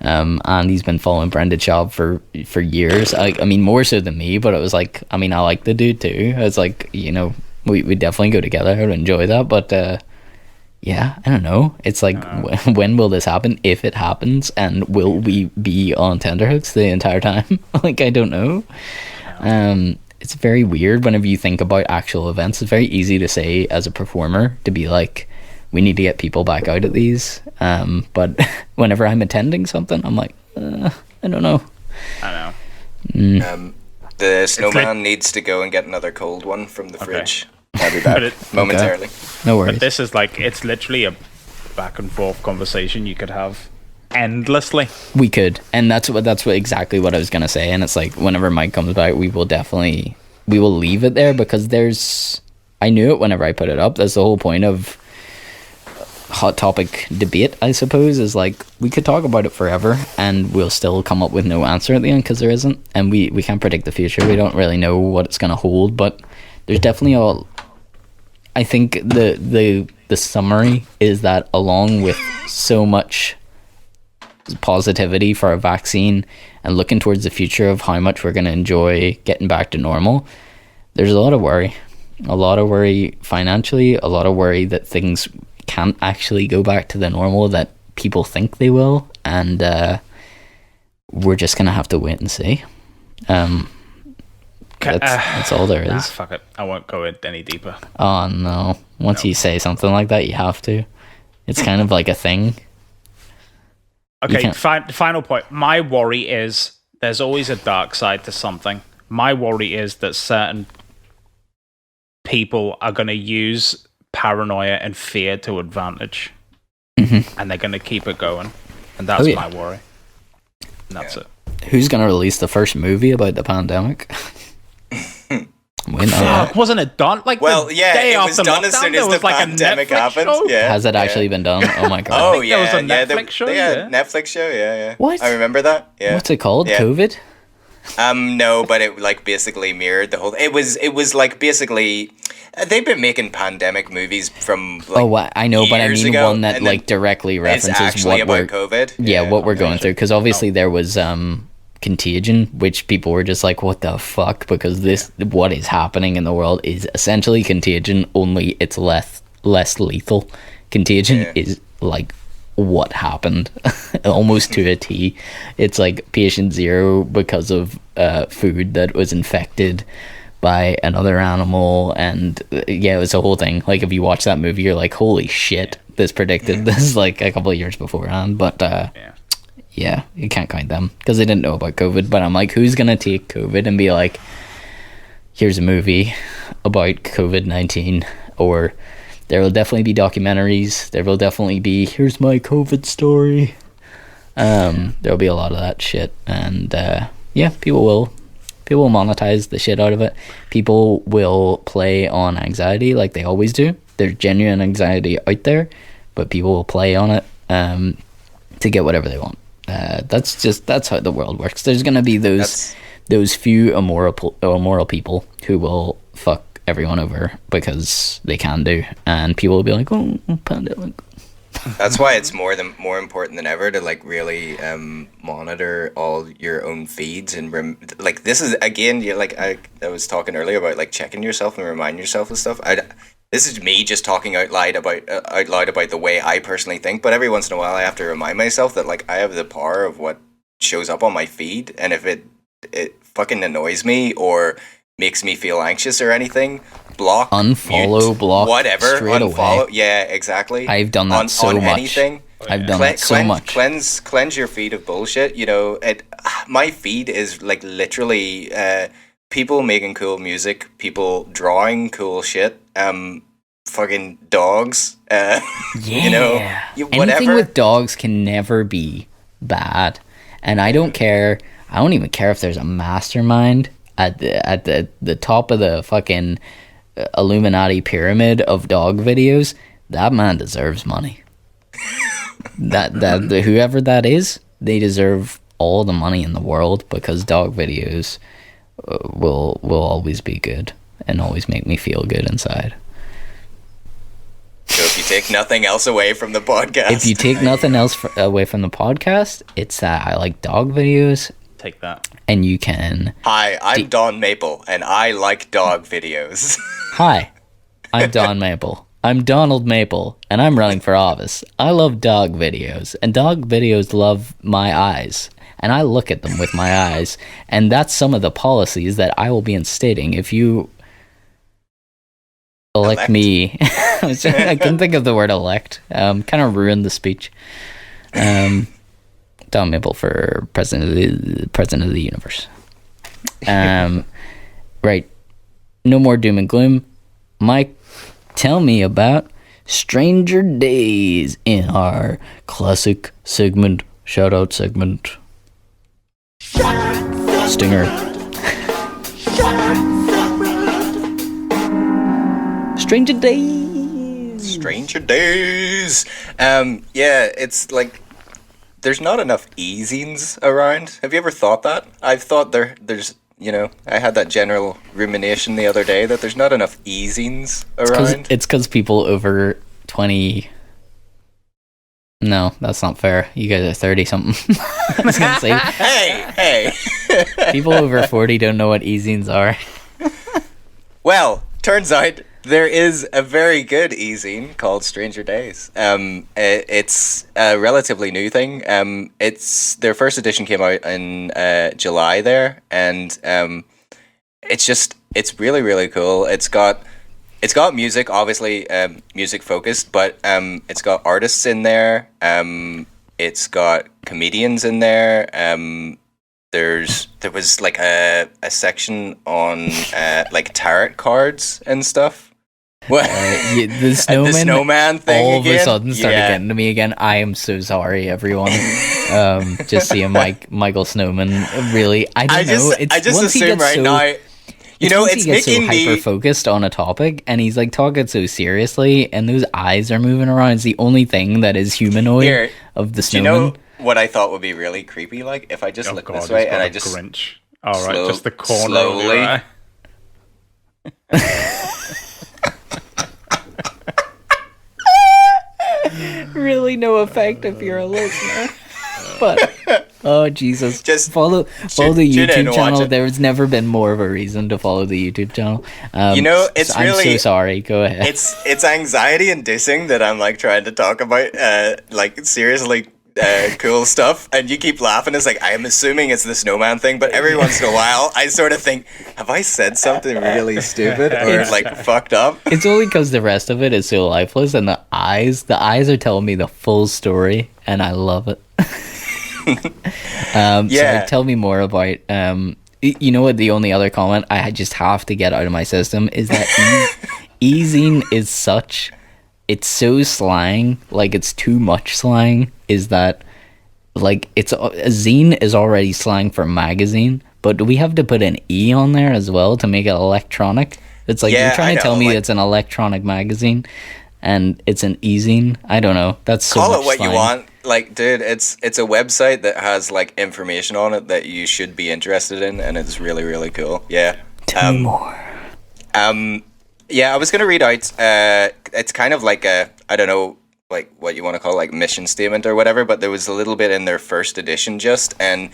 Andy's been following Brendan Schaub for years. I mean, more so than me, but it was like, I mean, I like the dude too. It's like, you know, we definitely go together. I would enjoy that, but yeah, I don't know. It's like, when will this happen? If it happens, and will we be on tenterhooks the entire time? Like, I don't know. It's very weird whenever you think about actual events. It's very easy to say as a performer to be like, we need to get people back out at these. But whenever I'm attending something, I'm like, I don't know. I know. The Snowman needs to go and get another cold one from the fridge. I'll be back momentarily. Okay. No worries. But this is like, it's literally a back and forth conversation you could have endlessly. We could, and that's exactly what I was gonna say. And it's like, whenever Mike comes back, we will leave it there, because I knew it whenever I put it up. That's the whole point of hot topic debate, I suppose, is like, we could talk about it forever and we'll still come up with no answer at the end, because there isn't, and we can't predict the future. We don't really know what it's gonna hold, but there's definitely I think the summary is that, along with so much positivity for a vaccine and looking towards the future of how much we're going to enjoy getting back to normal, there's a lot of worry financially, a lot of worry that things can't actually go back to the normal that people think they will, and we're just going to have to wait and see. That's all there is. Fuck it. I won't go in any deeper. Oh no. Once you say something like that, you have to. It's kind of like a thing. Okay, final point. My worry is there's always a dark side to something. My worry is that certain people are going to use paranoia and fear to advantage. And they're going to keep it going. And that's my worry. And that's it. Who's going to release the first movie about the pandemic? Wasn't it done? Like, it was done as soon as the pandemic happened. Yeah. Has it actually been done? Oh my god! Oh yeah, there was a Netflix show. Netflix show. Yeah. What? I remember that. Yeah. What's it called? Yeah. COVID? No, but it like basically mirrored the whole. It was like basically they've been making pandemic movies from. Like, I know, but I mean ago, one that like directly references what we're COVID. Yeah, what we're going through, because obviously there was Contagion, which people were just like, what the fuck, because what is happening in the world is essentially Contagion, only it's less lethal. Contagion is like what happened almost to a T. It's like patient zero because of food that was infected by another animal, and it was a whole thing. Like, if you watch that movie, you're like, holy shit, this predicted this like a couple of years beforehand. But yeah, you can't count them because they didn't know about COVID. But I'm like, who's gonna take COVID and be like, here's a movie about COVID-19? Or there will definitely be documentaries. There will definitely be, here's my COVID story. There'll be a lot of that shit, and people will monetize the shit out of it. People will play on anxiety like they always do. There's genuine anxiety out there, but people will play on it to get whatever they want. That's how the world works. There's gonna be those few immoral people who will fuck everyone over because they can do, and people will be like, oh, pandemic. That's why it's more important than ever to like really monitor all your own feeds and like this is again, like I was talking earlier about like checking yourself and reminding yourself of stuff. This is me just talking out loud about the way I personally think, but every once in a while I have to remind myself that like I have the power of what shows up on my feed, and if it fucking annoys me or makes me feel anxious or anything, block, unfollow, mute, block, whatever, unfollow. Away. Yeah, exactly. I've done that so much. Anything. I've done that so much. Cleanse your feed of bullshit. You know, my feed is like literally people making cool music, people drawing cool shit, fucking dogs. You know, whatever. Anything with dogs can never be bad, and I don't care. I don't even care if there's a mastermind at the top of the fucking Illuminati pyramid of dog videos. That man deserves money. that whoever that is, they deserve all the money in the world, because dog videos will always be good and always make me feel good inside. So if you take nothing else away from the podcast, away from the podcast, it's that I like dog videos. Take that. And you can... Hi, I'm Don Maple, and I like dog videos. Hi, I'm Don Maple. I'm Donald Maple, and I'm running for office. I love dog videos, and dog videos love my eyes, and I look at them with my eyes, and that's some of the policies that I will be instating if you elect me. I couldn't think of the word elect. Kind of ruined the speech. Don Maple for president of the universe. Right. No more doom and gloom. Mike, tell me about Stranger Dais in our classic segment, shoutout segment. Stinger. Stranger Dais. Stranger Dais. It's like there's not enough e-zines around. Have you ever thought that? I've thought there's, I had that general rumination the other day that there's not enough e-zines around. It's because people over 20... No, that's not fair. You guys are 30-something. I was going to say... Hey! People over 40 don't know what e-zines are. Well, turns out there is a very good e-zine called Stranger Dais. It's a relatively new thing. It's their first edition came out in July there, and it's really, really cool. It's got it's got music, obviously, music focused, but it's got artists in there. It's got comedians in there. There was like a section on like tarot cards and stuff. What? The snowman thing all again? of a sudden started getting to me again. I am so sorry, everyone. Just seeing Michael Snowman. Really, I know. I just assume right now. You know, it's making me hyper focused on a topic, and he's like talking so seriously, and those eyes are moving around. It's the only thing that is humanoid of the snowman. Do you know what I thought would be really creepy? Like if I just look this way and I just Grinch. All right, just the corner slowly. Of your eye. Really, no effect if you're a listener. But oh Jesus! Just follow the YouTube channel. There's never been more of a reason to follow the YouTube channel. You know, it's I'm really. I'm so sorry. Go ahead. It's anxiety inducing that I'm like trying to talk about like seriously cool stuff, and you keep laughing. It's like I'm assuming it's the snowman thing, but every once in a while I sort of think, have I said something really stupid or like fucked up? It's only because the rest of it is so lifeless, and the eyes are telling me the full story, and I love it. So tell me more about you know what, the only other comment I just have to get out of my system is that e-zine is it's so slang, like it's too much slang, is that like a zine is already slang for magazine, but do we have to put an E on there as well to make it electronic? It's like you're trying to tell me it's an electronic magazine and it's an e-zine. I don't know. That's so call much it what slang. you want. Like, dude, it's a website that has like information on it that you should be interested in, and it's really, really cool. Yeah. Tell me more. Yeah, I was gonna read out. It's kind of like I don't know, like what you want to call like mission statement or whatever. But there was a little bit in their first edition and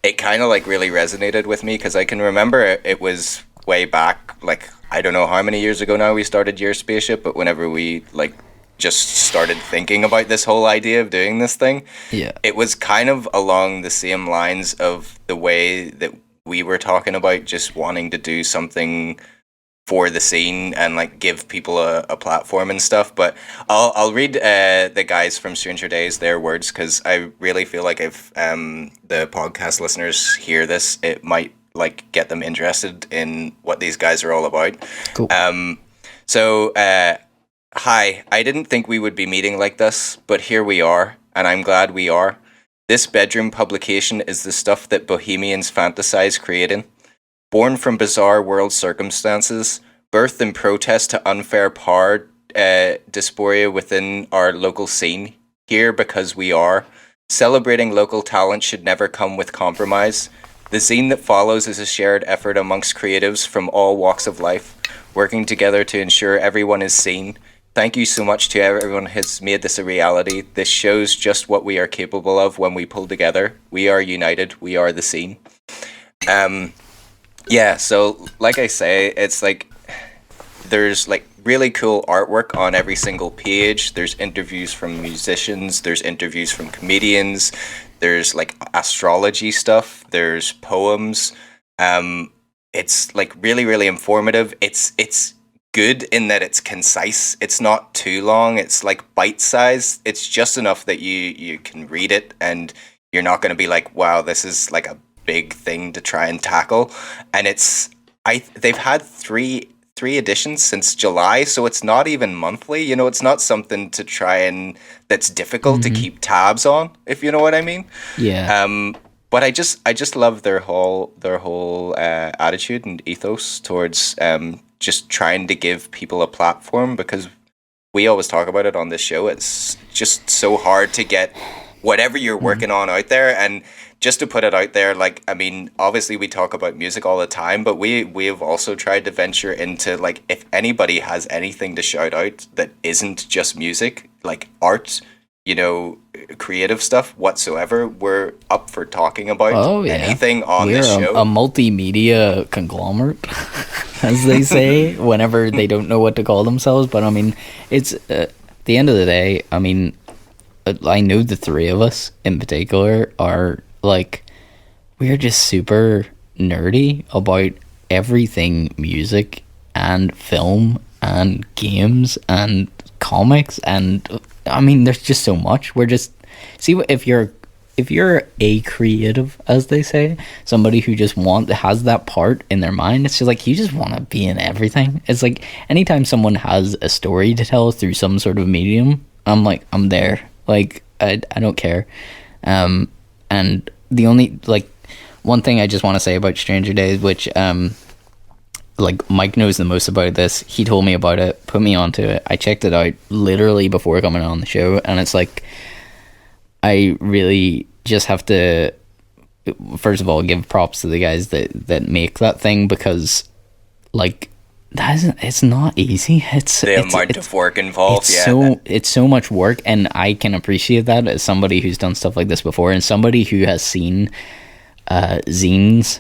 it kind of like really resonated with me because I can remember it was way back, like I don't know how many years ago now we started Your Spaceship, but whenever we like just started thinking about this whole idea of doing this thing, it was kind of along the same lines of the way that we were talking about just wanting to do something for the scene and like give people a platform and stuff. But I'll read the guys from Stranger Dais their words because I really feel like if the podcast listeners hear this, it might like get them interested in what these guys are all about. Cool. So hi, I didn't think we would be meeting like this, but here we are, and I'm glad we are. This bedroom publication is the stuff that bohemians fantasize creating. Born from bizarre world circumstances, birthed in protest to unfair power dysphoria within our local scene, here because we are. Celebrating local talent should never come with compromise. The zine that follows is a shared effort amongst creatives from all walks of life, working together to ensure everyone is seen. Thank you so much to everyone who has made this a reality. This shows just what we are capable of when we pull together. We are united. We are the scene. Yeah, so like I say, it's like there's like really cool artwork on every single page. There's interviews from musicians, there's interviews from comedians, there's like astrology stuff, there's poems. It's like really, really informative. It's good in that it's concise. It's not too long. It's like bite-sized. It's just enough that you can read it and you're not going to be like, wow, this is like a big thing to try and tackle. And they've had three editions since July, so it's not even monthly. You know, it's not something to try and that's difficult to keep tabs on, if you know what I mean. Yeah. But I just love their whole attitude and ethos towards just trying to give people a platform, because we always talk about it on this show. It's just so hard to get whatever you're working on out there, and just to put it out there, like, I mean, obviously we talk about music all the time, but we have also tried to venture into, like, if anybody has anything to shout out that isn't just music, like art, you know, creative stuff whatsoever, we're up for talking about anything on this show. A multimedia conglomerate, as they say, whenever they don't know what to call themselves. But I mean, it's at the end of the day, I mean, I know the three of us in particular are like, we're just super nerdy about everything music and film and games and comics, and I mean, there's just so much. We're just if you're a creative, as they say, somebody who just has that part in their mind, it's just like you just want to be in everything. It's like anytime someone has a story to tell through some sort of medium, I'm like, I'm there. Like I don't care. And the only one thing I just want to say about Stranger Dais, which like Mike knows the most about this. He told me about it, put me onto it. I checked it out literally before coming on the show, and it's like I really just have to, first of all, give props to the guys that make that thing, because like it's not easy. It's the amount of work involved. It's so much work, and I can appreciate that as somebody who's done stuff like this before, and somebody who has seen zines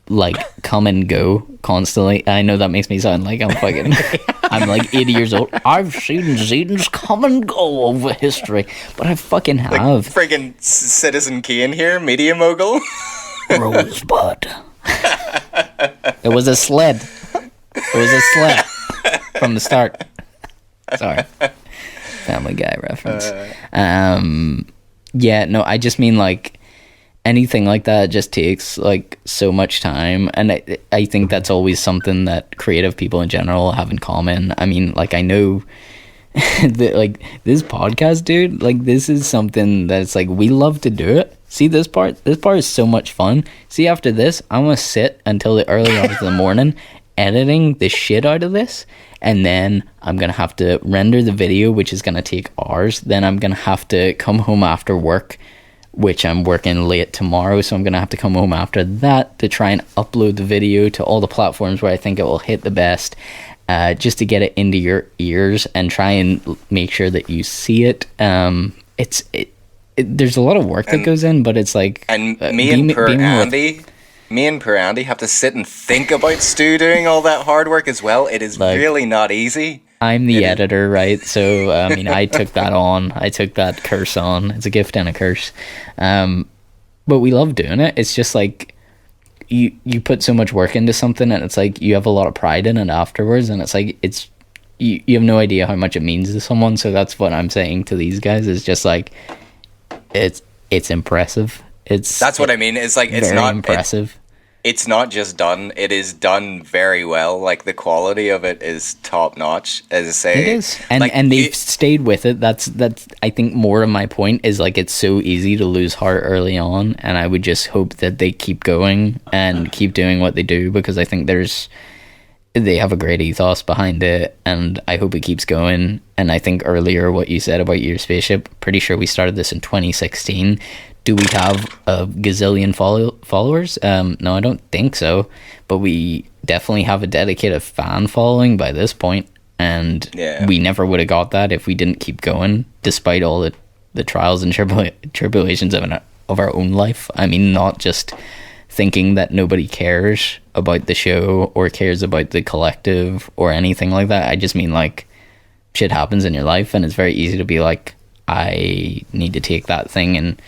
like come and go constantly. I know that makes me sound like I'm fucking I'm like 80 years old. I've seen zines come and go over history, but I fucking have. Like friggin' Citizen Kane here, media mogul. Rosebud. It was a sled. It was a sled from the start. Sorry. Family Guy reference. Yeah, no, I just mean like anything like that just takes like so much time, and I think that's always something that creative people in general have in common. I mean, like, I know that like this podcast, dude, like this is something that's like we love to do it. See, this part is so much fun. See, after this I'm gonna sit until the early hours of the morning editing the shit out of this, and then I'm gonna have to render the video, which is gonna take hours. Then I'm gonna have to come home after work, which I'm working late tomorrow, so I'm going to have to come home after that to try and upload the video to all the platforms where I think it will hit the best, just to get it into your ears and try and make sure that you see it. There's a lot of work that goes in, but it's like... And me and poor Andy have to sit and think about Stu doing all that hard work as well. It is like, really not easy. I'm the editor, right? So, I mean, I took that on. I took that curse on. It's a gift and a curse. But we love doing it. It's just like you put so much work into something, and it's like you have a lot of pride in it afterwards, and it's like you have no idea how much it means to someone. So that's what I'm saying to these guys, is just like it's impressive. That's what I mean. It's like it's not impressive. It's not just done, it is done very well. Like, the quality of it is top notch, as I say. It is. And like, and they've stayed with it. That's I think more of my point is, like, it's so easy to lose heart early on, and I would just hope that they keep going and keep doing what they do, because I think they have a great ethos behind it, and I hope it keeps going. And I think earlier what you said about your spaceship, pretty sure we started this in 2016. Do we have a gazillion followers? No, I don't think so. But we definitely have a dedicated fan following by this point. And we never would have got that if we didn't keep going, despite all the trials and tribulations of our own life. I mean, not just thinking that nobody cares about the show or cares about the collective or anything like that. I just mean, like, shit happens in your life, and it's very easy to be like, I need to take that thing and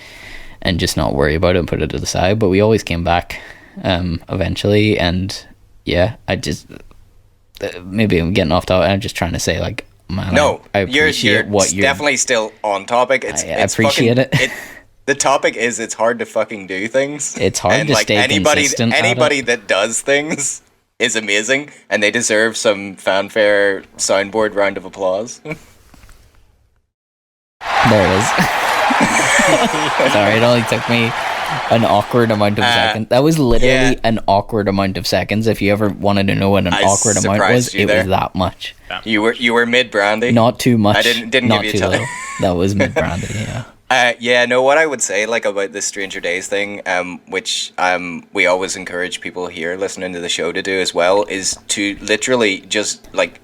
just not worry about it and put it to the side. But we always came back eventually, and yeah, I just maybe I'm getting off topic. I'm just trying to say, like, man, no, I appreciate you're definitely still on topic. I appreciate it. The topic is it's hard to fucking do things. It's hard to stay consistent. Anybody that does things is amazing, and they deserve some fanfare soundboard round of applause. There it is. Sorry, it only took me an awkward amount of seconds. That was literally an awkward amount of seconds. If you ever wanted to know what an awkward amount was, it was that much. You were mid brandy. Not too much. I didn't not give you too little. That was mid brandy. Yeah. What I would say, like, about this Stranger Dais thing, which we always encourage people here listening to the show to do as well, is to literally just, like,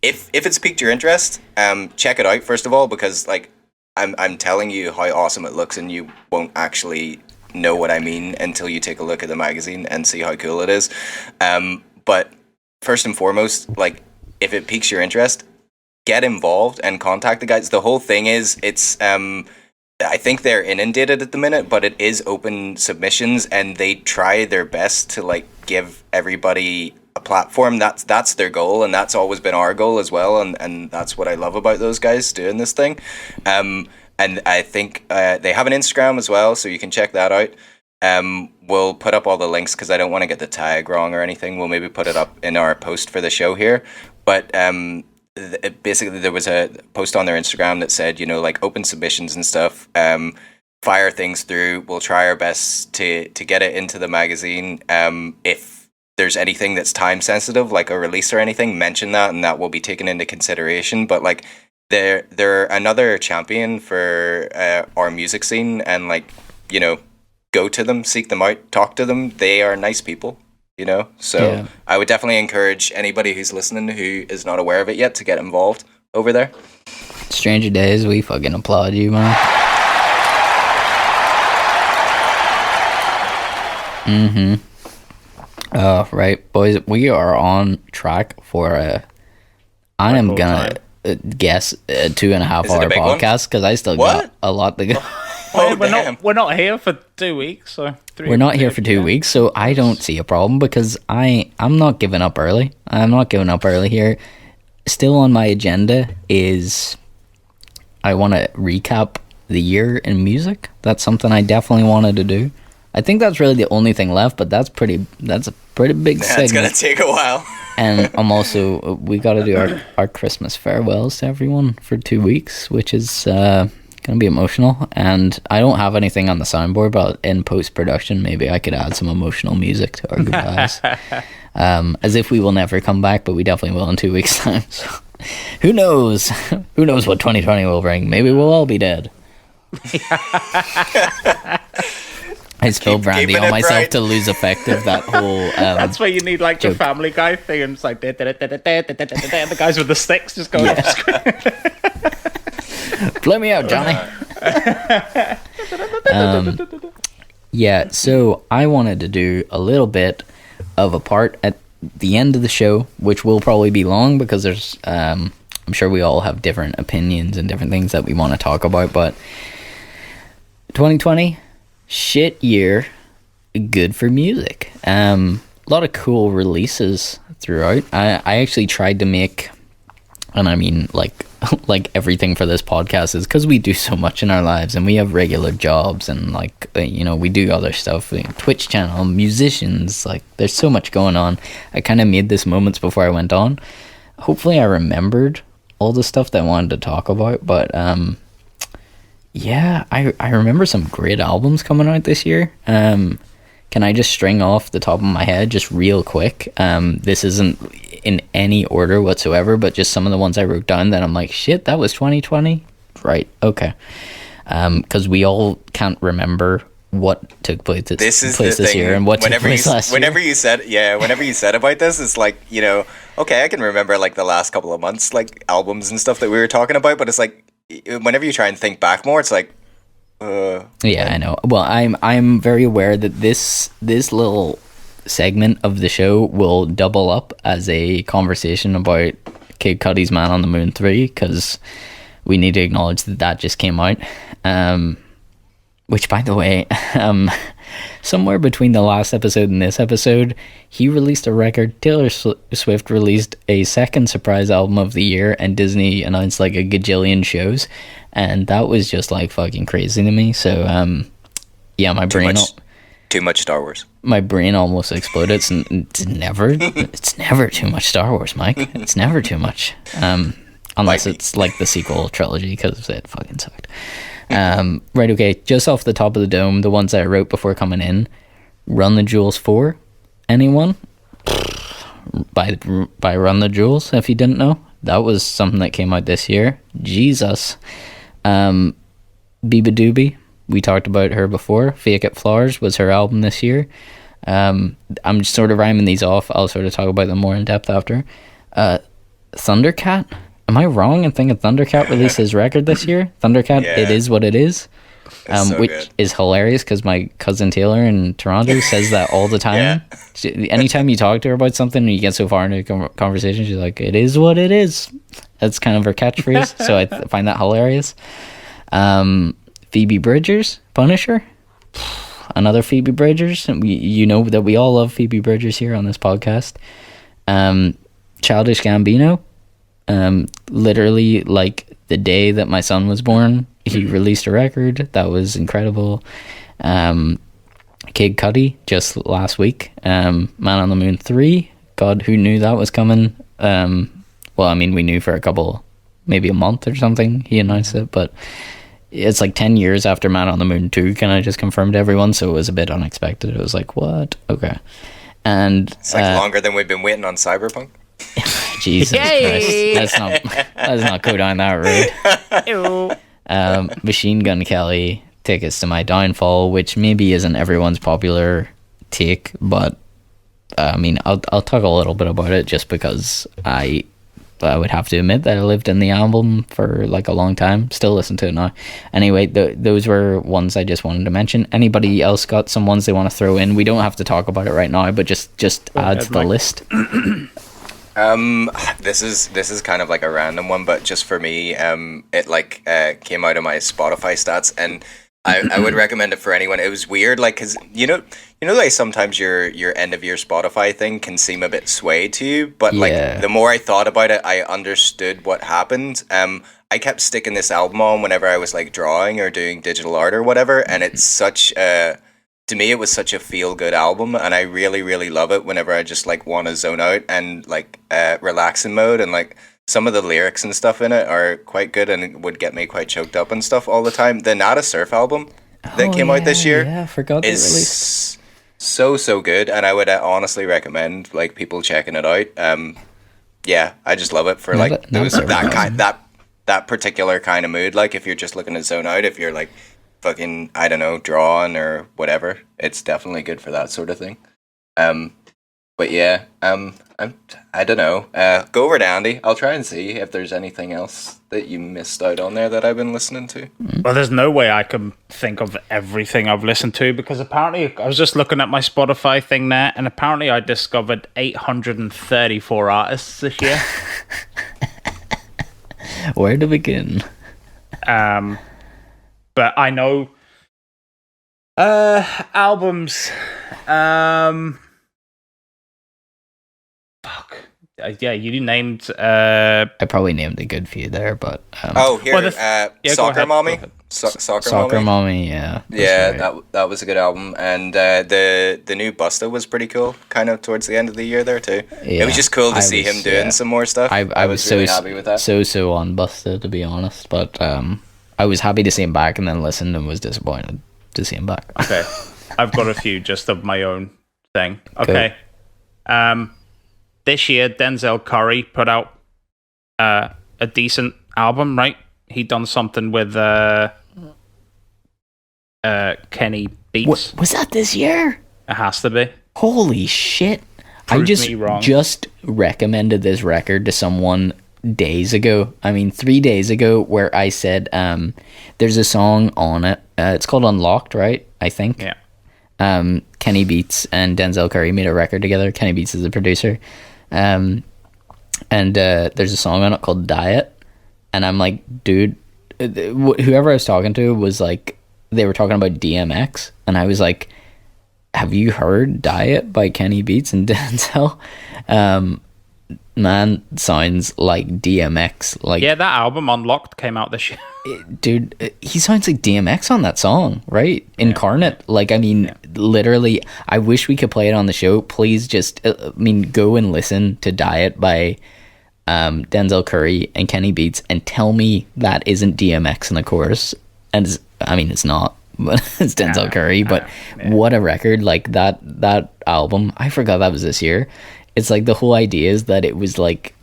if it's piqued your interest, check it out first of all, because, like, I'm telling you how awesome it looks, and you won't actually know what I mean until you take a look at the magazine and see how cool it is. But first and foremost, like, if it piques your interest, get involved and contact the guys. The whole thing is, it's I think they're inundated at the minute, but it is open submissions, and they try their best to, like, give everybody a platform. That's their goal, and that's always been our goal as well, and that's what I love about those guys doing this thing. And I think they have an Instagram as well, so you can check that out. We'll put up all the links because I don't want to get the tag wrong or anything. We'll maybe put it up in our post for the show here. But basically, there was a post on their Instagram that said, you know, like, open submissions and stuff. Fire things through. We'll try our best to get it into the magazine. If there's anything that's time sensitive, like a release or anything, mention that, and that will be taken into consideration. But like, they're another champion for our music scene, and like, you know, go to them, seek them out, talk to them. They are nice people, you know. So I would definitely encourage anybody who's listening who is not aware of it yet to get involved over there. Stranger Dais, we fucking applaud you, man. Right, boys, we are on track for I am gonna guess a 2.5 hour podcast because I still got a lot to go. We're not here for 2 weeks, so we're not here for 2 weeks, so I don't see a problem because I'm not giving up early. I'm not giving up early here. Still on my agenda is I want to recap the year in music. That's something I definitely wanted to do. I think that's really the only thing left, but that's a pretty big segment. It's gonna take a while. And I'm also, we got to do our Christmas farewells to everyone for 2 weeks, which is gonna be emotional. And I don't have anything on the soundboard, but in post-production maybe I could add some emotional music to our goodbyes. As if we will never come back, but we definitely will in 2 weeks' time. So, who knows what 2020 will bring. Maybe we'll all be dead. I spilled brandy on myself bright. To lose effect of that whole that's why you need like joke. The Family Guy thing, and it's like the guys with the sticks just going off screen. Blow me out, Johnny. So I wanted to do a little bit of a part at the end of the show, which will probably be long because there's I'm sure we all have different opinions and different things that we want to talk about, but 2020 shit year, good for music. A lot of cool releases throughout. I actually tried to make, and I mean like everything for this podcast is because we do so much in our lives and we have regular jobs and like, you know, we do other stuff, Twitch channel, musicians, like there's so much going on. I kind of made this moments before I went on. Hopefully I remembered all the stuff that I wanted to talk about, but yeah, I remember some great albums coming out this year. Can I just string off the top of my head just real quick? This isn't in any order whatsoever, but just some of the ones I wrote down that I'm like, shit, that was 2020? Right, okay. Because we all can't remember what took place this year and what took place last year. Whenever you said about this, it's like, you know, okay, I can remember like the last couple of months, like albums and stuff that we were talking about, but it's like, whenever you try and think back more, it's like yeah, I know. Well, I'm very aware that this little segment of the show will double up as a conversation about Kid Cudi's Man on the Moon 3, because we need to acknowledge that just came out, which, by the way, somewhere between the last episode and this episode, he released a record, Taylor Swift released a second surprise album of the year, and Disney announced like a gajillion shows, and that was just like fucking crazy to me. So yeah, my brain too much Star Wars. My brain almost exploded. It's never too much Star Wars, Mike. It's never too much, unless it's like the sequel trilogy, because it fucking sucked. Right, okay, just off the top of the dome, the ones that I wrote before coming in, Run the Jewels 4, anyone? By Run the Jewels, if you didn't know, that was something that came out this year. Jesus. Biba Doobie, we talked about her before. Fake It Flowers was her album this year. I'm just sort of rhyming these off. I'll sort of talk about them more in depth after. Thundercat. Am I wrong in thinking Thundercat released his record this year? Thundercat, yeah. It Is What It Is, which is hilarious because my cousin Taylor in Toronto says that all the time. Yeah. Anytime you talk to her about something and you get so far into a conversation, she's like, "It is what it is." That's kind of her catchphrase, so I find that hilarious. Phoebe Bridgers, Punisher. Another Phoebe Bridgers. You know that we all love Phoebe Bridgers here on this podcast. Childish Gambino, literally like the day that my son was born, he released a record that was incredible. Kid Cudi just last week, Man on the Moon 3, God, who knew that was coming? Well, I mean, we knew for maybe a month or something he announced it, but it's like 10 years after Man on the Moon 2 kind of just confirmed everyone, so it was a bit unexpected. It was like, what? Okay. And it's like longer than we've been waiting on Cyberpunk. Jesus Christ. Let's not go down that road. Machine Gun Kelly, Tickets to My Downfall, which maybe isn't everyone's popular take, but I mean, I'll talk a little bit about it just because I would have to admit that I lived in the album for like a long time. Still listen to it now. Anyway, those were ones I just wanted to mention. Anybody else got some ones they want to throw in? We don't have to talk about it right now, but just add to the list. This is kind of like a random one, but just for me, it like came out of my Spotify stats, and I would recommend it for anyone. It was weird, like, cause you know, like sometimes your end of year Spotify thing can seem a bit sway to you, but like the more I thought about it, I understood what happened. I kept sticking this album on whenever I was like drawing or doing digital art or whatever, and it's such to me, it was such a feel-good album, and I really, really love it whenever I just, like, want to zone out and, like, relax in mode, and, like, some of the lyrics and stuff in it are quite good and would get me quite choked up and stuff all the time. The Not a Surf album that came out this year I forgot is so good, and I would honestly recommend, like, people checking it out. Yeah, I just love it for, like, that particular kind of mood. Like, if you're just looking to zone out, if you're, like, fucking, I don't know, drawing or whatever, it's definitely good for that sort of thing. But yeah, I don't know. Go over to Andy. I'll try and see if there's anything else that you missed out on there that I've been listening to. Well, there's no way I can think of everything I've listened to, because apparently I was just looking at my Spotify thing there, and apparently I discovered 834 artists this year. Where to begin? But I know albums. Fuck. Yeah, you named. I probably named a good few there, but. Soccer Mommy. Soccer Mommy, yeah. Yeah, right. that was a good album, and the new Busta was pretty cool. Kind of towards the end of the year there too. Yeah, it was just cool to see him doing some more stuff. I was really happy with that. So on Busta, to be honest, but I was happy to see him back, and then listened and was disappointed to see him back. Okay, I've got a few just of my own thing. Okay, cool. This year Denzel Curry put out a decent album, right? He done something with Kenny Beats. Was that this year? It has to be. Holy shit! I just recommended this record to someone days ago. I mean, 3 days ago, where I said there's a song on it. It's called Unlocked, right? I think. Yeah. Kenny Beats and Denzel Curry made a record together. Kenny Beats is the producer. And there's a song on it called Diet. And I'm like, dude, whoever I was talking to was like, they were talking about DMX. And I was like, have you heard Diet by Kenny Beats and Denzel? Man, sounds like DMX. Like, yeah, that album Unlocked came out this year. Dude, he sounds like DMX on that song, right? Incarnate. Like, I mean, literally, I wish we could play it on the show. Please just, go and listen to Diet by Denzel Curry and Kenny Beats and tell me that isn't DMX in the chorus. And it's not, but it's Denzel Curry. But what a record. Like, that album, I forgot that was this year. It's like the whole idea is that it was like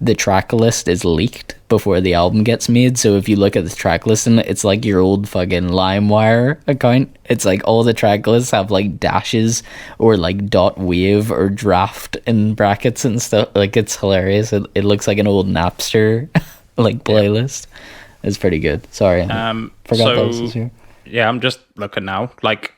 the track list is leaked before the album gets made. So if you look at the track list, and it's like your old fucking LimeWire account. It's like all the track lists have like dashes or like .wave or draft in brackets and stuff. Like, it's hilarious. It looks like an old Napster like playlist. It's pretty good. Sorry, forgot that was this year. Yeah, I'm just looking now. Like,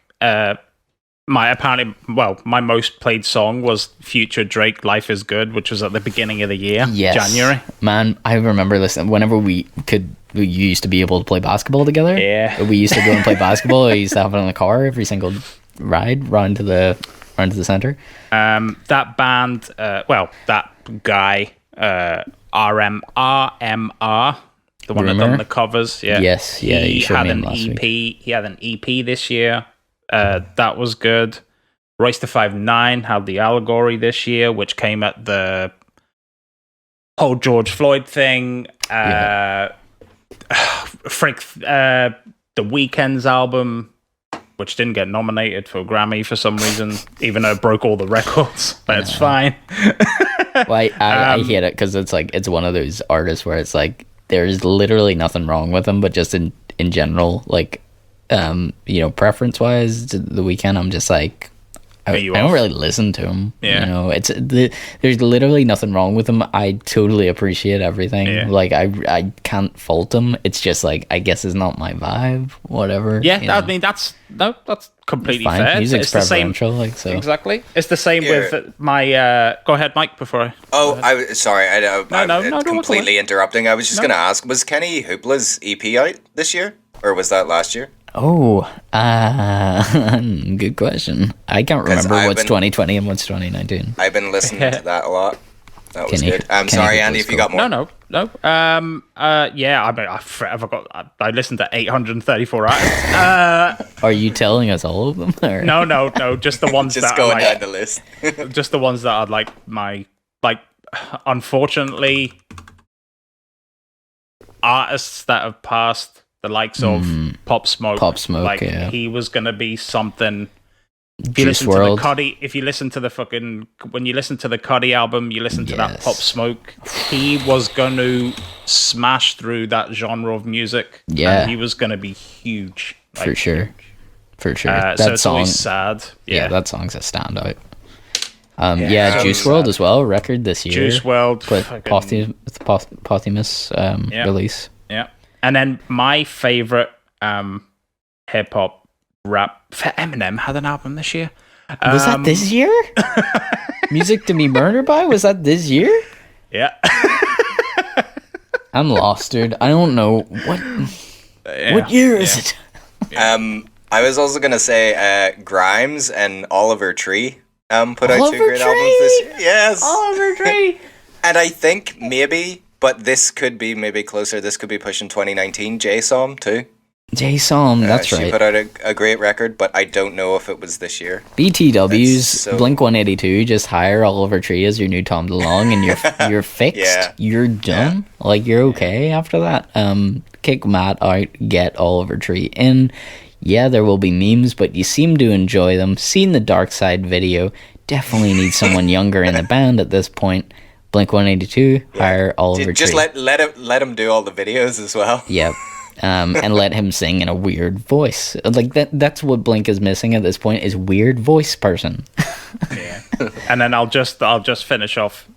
my most played song was Future Drake "Life Is Good," which was at the beginning of the year, January. Man, I remember listening whenever we used to be able to play basketball together. Yeah, we used to go and play basketball. I used to have it in the car every single ride round to the center? That band, that guy, RMR, the one that done the covers. Yeah. Yes. Yeah. He had an last EP. week. He had an EP this year. That was good. Royce the 5'9" had the Allegory this year, which came at the whole George Floyd thing. The Weeknd's album, which didn't get nominated for a Grammy for some reason, even though it broke all the records, but it's fine. Well, I hate it because it's like, it's one of those artists where it's like, there's literally nothing wrong with them, but just in general, like, preference wise, The Weeknd, I'm just like, I don't really listen to him. Yeah. There's literally nothing wrong with him. I totally appreciate everything. Yeah. Like, I can't fault him. It's just like, I guess it's not my vibe. Whatever. Yeah, I mean, that's completely fine. fair. Music's preferential, like, so. Exactly. It's the same with my. Go ahead, Mike. Before I. I'm sorry. I'm don't completely interrupting. I was just going to ask: was Kenny Hoopla's EP out this year, or was that last year? Oh, good question. I can't remember what's 2020 and what's 2019. I've been listening to that a lot. That was Kenny- good. I'm Kenny sorry, Hoopla's Andy, if you got more. No. Yeah. I mean, I forgot. I listened to 834 artists. Are you telling us all of them? Or? No. Just the ones Just that going are down like, the list. just the ones that are like my unfortunately, artists that have passed, the likes of Pop Smoke. Like, yeah. he was gonna be something. If Juice you listen WRLD. to the Cuddy, if you listen to the when you listen to the Cuddy album, you listen to that Yes. Pop Smoke. He was going to smash through that genre of music. Yeah. And he was going to be huge. For sure. For sure. So That it's song, always sad. yeah, Yeah. that song's a standout. so Juice sad. WRLD as well, record this year. Juice WRLD. with posthumous release. Yeah. And then my favorite hip hop rap, Eminem had an album this year. Was that this year? Music to Be Murdered By? Was that this year? Yeah. I'm lost, dude. I don't know what year is it? I was also gonna say Grimes and Oliver Tree put out two Oliver great albums this year. Yes. Oliver Tree. And I think maybe, but this could be maybe closer. This could be pushing 2019. J-Som too. J-Som, that's She right. put out a great record, but I don't know if it was this year. BTW's So- Blink 182. Just hire Oliver Tree as your new Tom DeLonge, and you're fixed. Yeah. You're done. Like, you're okay after that. Kick Matt out. Get Oliver Tree in. Yeah, there will be memes, but you seem to enjoy them. Seen the Dark Side video. Definitely need someone younger in the band at this point. Blink 182. Hire Oliver Just Tree. let him do all the videos as well. Yep. And let him sing in a weird voice. Like, that's what Blink is missing at this point, is weird voice person. Yeah. And then I'll just finish off.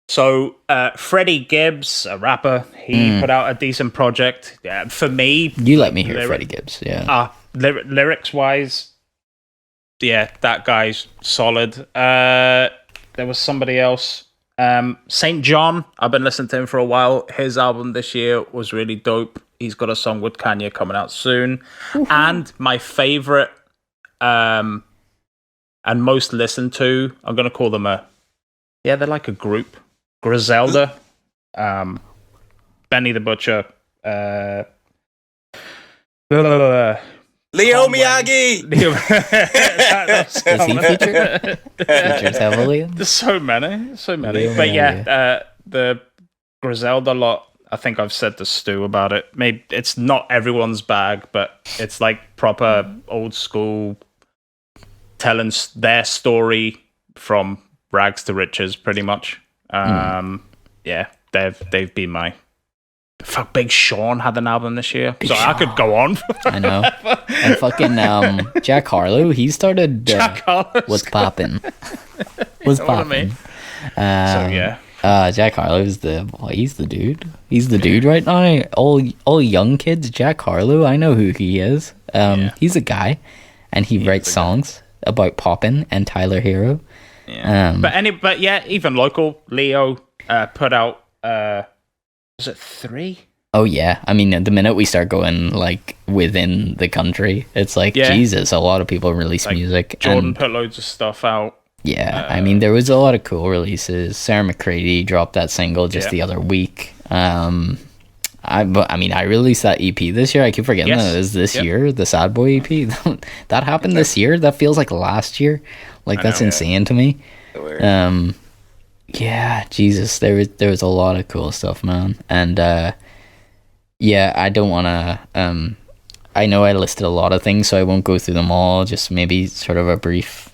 So Freddie Gibbs, a rapper, he put out a decent project. For me, You let me hear Freddie Gibbs, yeah. lyrics wise, yeah, that guy's solid. There was somebody else. St. John, I've been listening to him for a while. His album this year was really dope. He's got a song with Kanye coming out soon. And my favorite and most listened to, I'm going to call them they're like a group. Griselda, Benny the Butcher, Leo Miyagi! Does he feature? Features heavily in? There's so many. Leo But Miyagi. the Griselda lot, I think I've said to Stu about it. Maybe it's not everyone's bag, but it's like proper old school, telling their story from rags to riches, pretty much. Yeah, they've been my. Fuck, Big Sean had an album this year. So I could go on. I know. And fucking Jack Harlow, he started Jack Harlow was popping. Was know what I popping. mean? So yeah. Jack Harlow's he's the dude. He's the dude right now. All young kids, Jack Harlow, I know who he is. He's a guy, and he writes songs about popping and Tyler Hero. Yeah. But even local, Leo put out was it 3? Oh yeah, I mean, the minute we start going like within the country, it's like Jesus. A lot of people release music. Jordan put loads of stuff out. Yeah, I mean, there was a lot of cool releases. Sarah McCready dropped that single just the other week. I released that EP this year. I keep forgetting that it is this year. The Sad Boy EP that happened this year. That feels like last year. Like that's insane to me. Yeah, Jesus, there was a lot of cool stuff, man, and I don't want to. I know I listed a lot of things, so I won't go through them all. Just maybe sort of a brief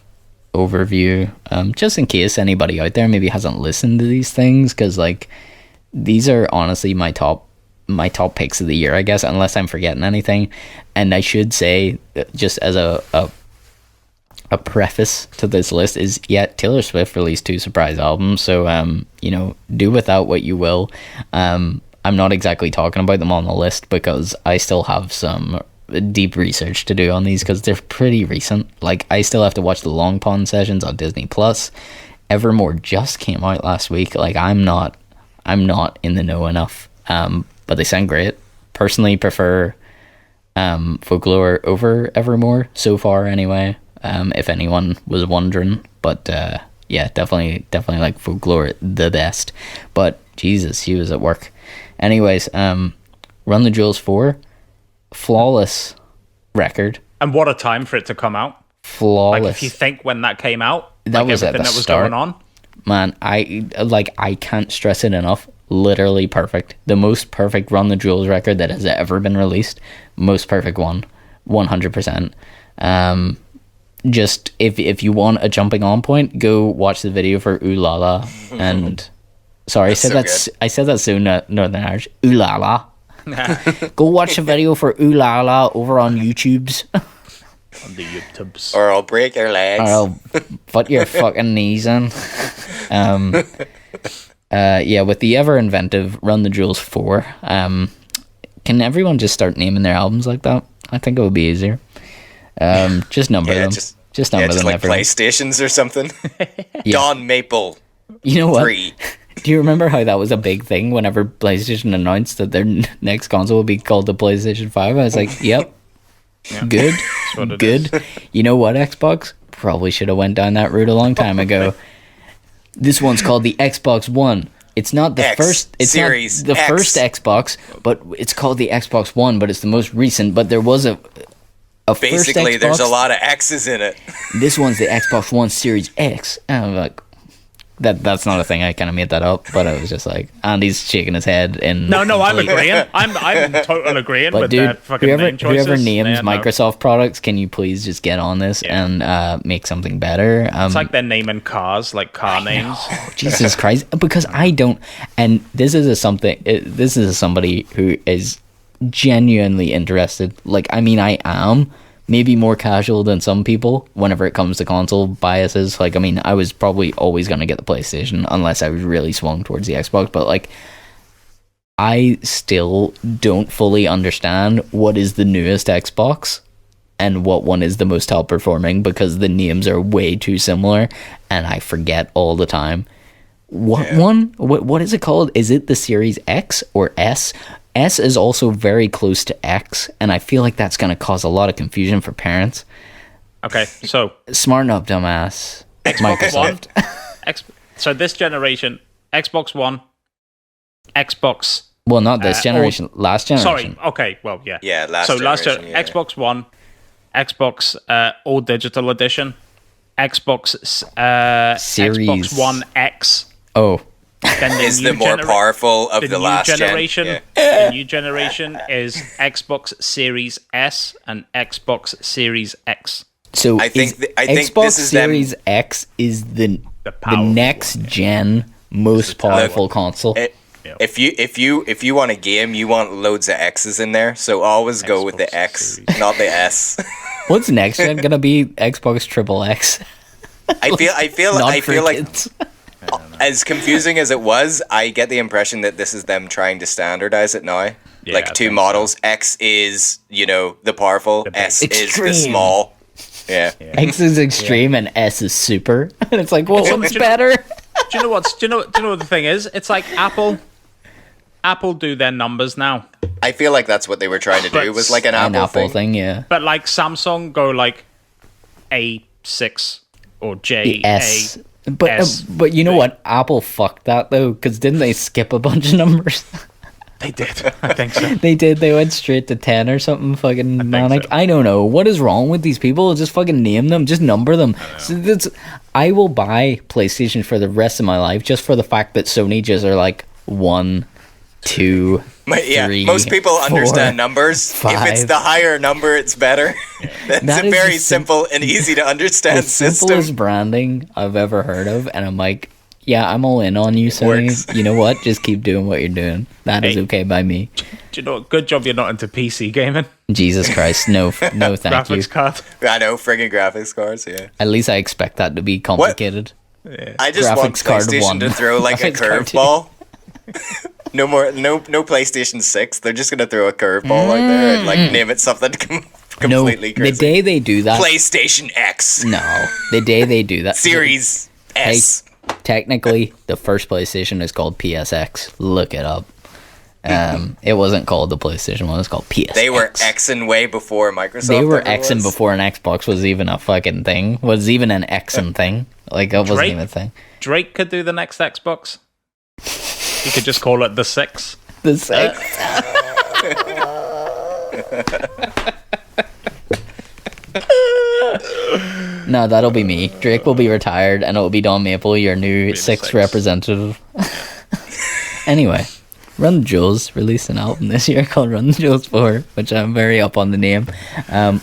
overview, just in case anybody out there maybe hasn't listened to these things, because like these are honestly my top picks of the year, I guess, unless I'm forgetting anything. And I should say, just as a preface to this list, is Taylor Swift released 2 surprise albums, so do without what you will. I'm not exactly talking about them on the list because I still have some deep research to do on these, because they're pretty recent. Like, I still have to watch the Long Pond sessions on Disney Plus. Evermore just came out last week. Like, I'm not in the know enough, but they sound great. Personally prefer Folklore over Evermore so far anyway, if anyone was wondering. But definitely like Folklore the best. But Jesus, he was at work. Anyways, Run the Jewels 4, flawless record. And what a time for it to come out. Flawless. Like, if you think when that came out, that was at the start. Going on. Man, I can't stress it enough. Literally perfect. The most perfect Run the Jewels record that has ever been released. Most perfect one. 100%. Just, if you want a jumping on point, go watch the video for Ooh La La. And... Sorry, I said that so Northern Irish. Ooh La La. Go watch the video for Ooh La La over on YouTube's. On the YouTubes. Or I'll break your legs. Or I'll put your fucking knees in. With the ever inventive Run the Jewels 4, can everyone just start naming their albums like that? I think it would be easier. Just number them. Just number them. Like everyone. PlayStations or something. Don Maple. You know what? 3. Do you remember how that was a big thing whenever PlayStation announced that their next console would be called the PlayStation 5? I was like, yep. Good. Good. You know what, Xbox? Probably should have went down that route a long time ago. This one's called the Xbox One. It's not the first Series not the X. first Xbox, but it's called the Xbox One, but it's the most recent, but there was a Basically, first Xbox. There's a lot of X's in it. This one's the Xbox One Series X. And I'm like, that's not a thing. I kind of made that up, but I was just like, Andy's shaking his head. No, I'm agreeing. I'm total agreeing but with dude, that fucking name choices. Whoever names Microsoft products, can you please just get on this and make something better? It's like they're naming cars, like car names. Jesus Christ! Because I don't, and this is somebody who is genuinely interested. Like, I mean, I am maybe more casual than some people whenever it comes to console biases. Like, I mean, I was probably always going to get the PlayStation unless I was really swung towards the Xbox, but like, I still don't fully understand what is the newest Xbox and what one is the most top performing, because the names are way too similar and I forget all the time. What is it called? Is it the Series X or S? S is also very close to X, and I feel like that's going to cause a lot of confusion for parents. Okay, so... Smarten up, dumbass. Xbox One. So this generation, Xbox One, Xbox... Well, not this generation, last generation. Sorry, okay, well, yeah. Yeah, last generation, Xbox One, Xbox All Digital Edition, Xbox Series... Xbox One X. Oh. Then is the more powerful of the last generation. The new generation is Xbox Series S and Xbox Series X. So I think Xbox this is Series X is the next gen most powerful console. If you want a game, you want loads of X's in there. So always go with the X, not the S. What's next gen gonna be? Xbox Triple X. I feel like. As confusing as it was, I get the impression that this is them trying to standardize it now. Yeah, like 2 models. So. X is, the powerful. S extreme. Is the small. Yeah. X is extreme and S is super. And it's like, well, what's better? Do you know what the thing is? It's like Apple. Apple do their numbers now. I feel like that's what they were trying to do. It was like an Apple thing. Yeah. But like Samsung go like A6 or J S. A. But you know what? Apple fucked that though, because didn't they skip a bunch of numbers? They did. I think so. They did. They went straight to 10 or something fucking manic. So. I don't know. What is wrong with these people? Just fucking name them. Just number them. I will buy PlayStation for the rest of my life just for the fact that Sony just are like 1, 2, 3, most people 4, understand numbers. 5. If it's the higher number, it's better. That's That a is very the simple and easy to understand the system. simplest branding I've ever heard of, and I'm like, yeah, I'm all in on you, Sony. Works. You know what? Just keep doing what you're doing. That is okay by me. Do you know what? Good job you're not into PC gaming. Jesus Christ, no, thank you. Graphics card. I know, friggin' graphics cards, yeah. At least I expect that to be complicated. Yeah. I just want Graphics card PlayStation 1. to throw like a Graphics card 2. curveball. No PlayStation 6. They're just gonna throw a curveball out there and like name it something completely crazy. The day they do that, PlayStation X. no, the day they do that, Series S. technically, the first PlayStation is called PSX. Look it up. It wasn't called the PlayStation 1, it was called PSX. They were Xing way before Microsoft. They were ever Xing was. before an Xbox was even a fucking thing. Was even an Xing thing. Like, it wasn't Drake? even a thing. Drake could do the next Xbox. You could just call it the 6. The sex. No, that'll be me. Drake will be retired, and it'll be Don Maple, your new sixth 6. representative. Anyway, Run the Jewels released an album this year called Run the Jewels 4, which I'm very up on the name.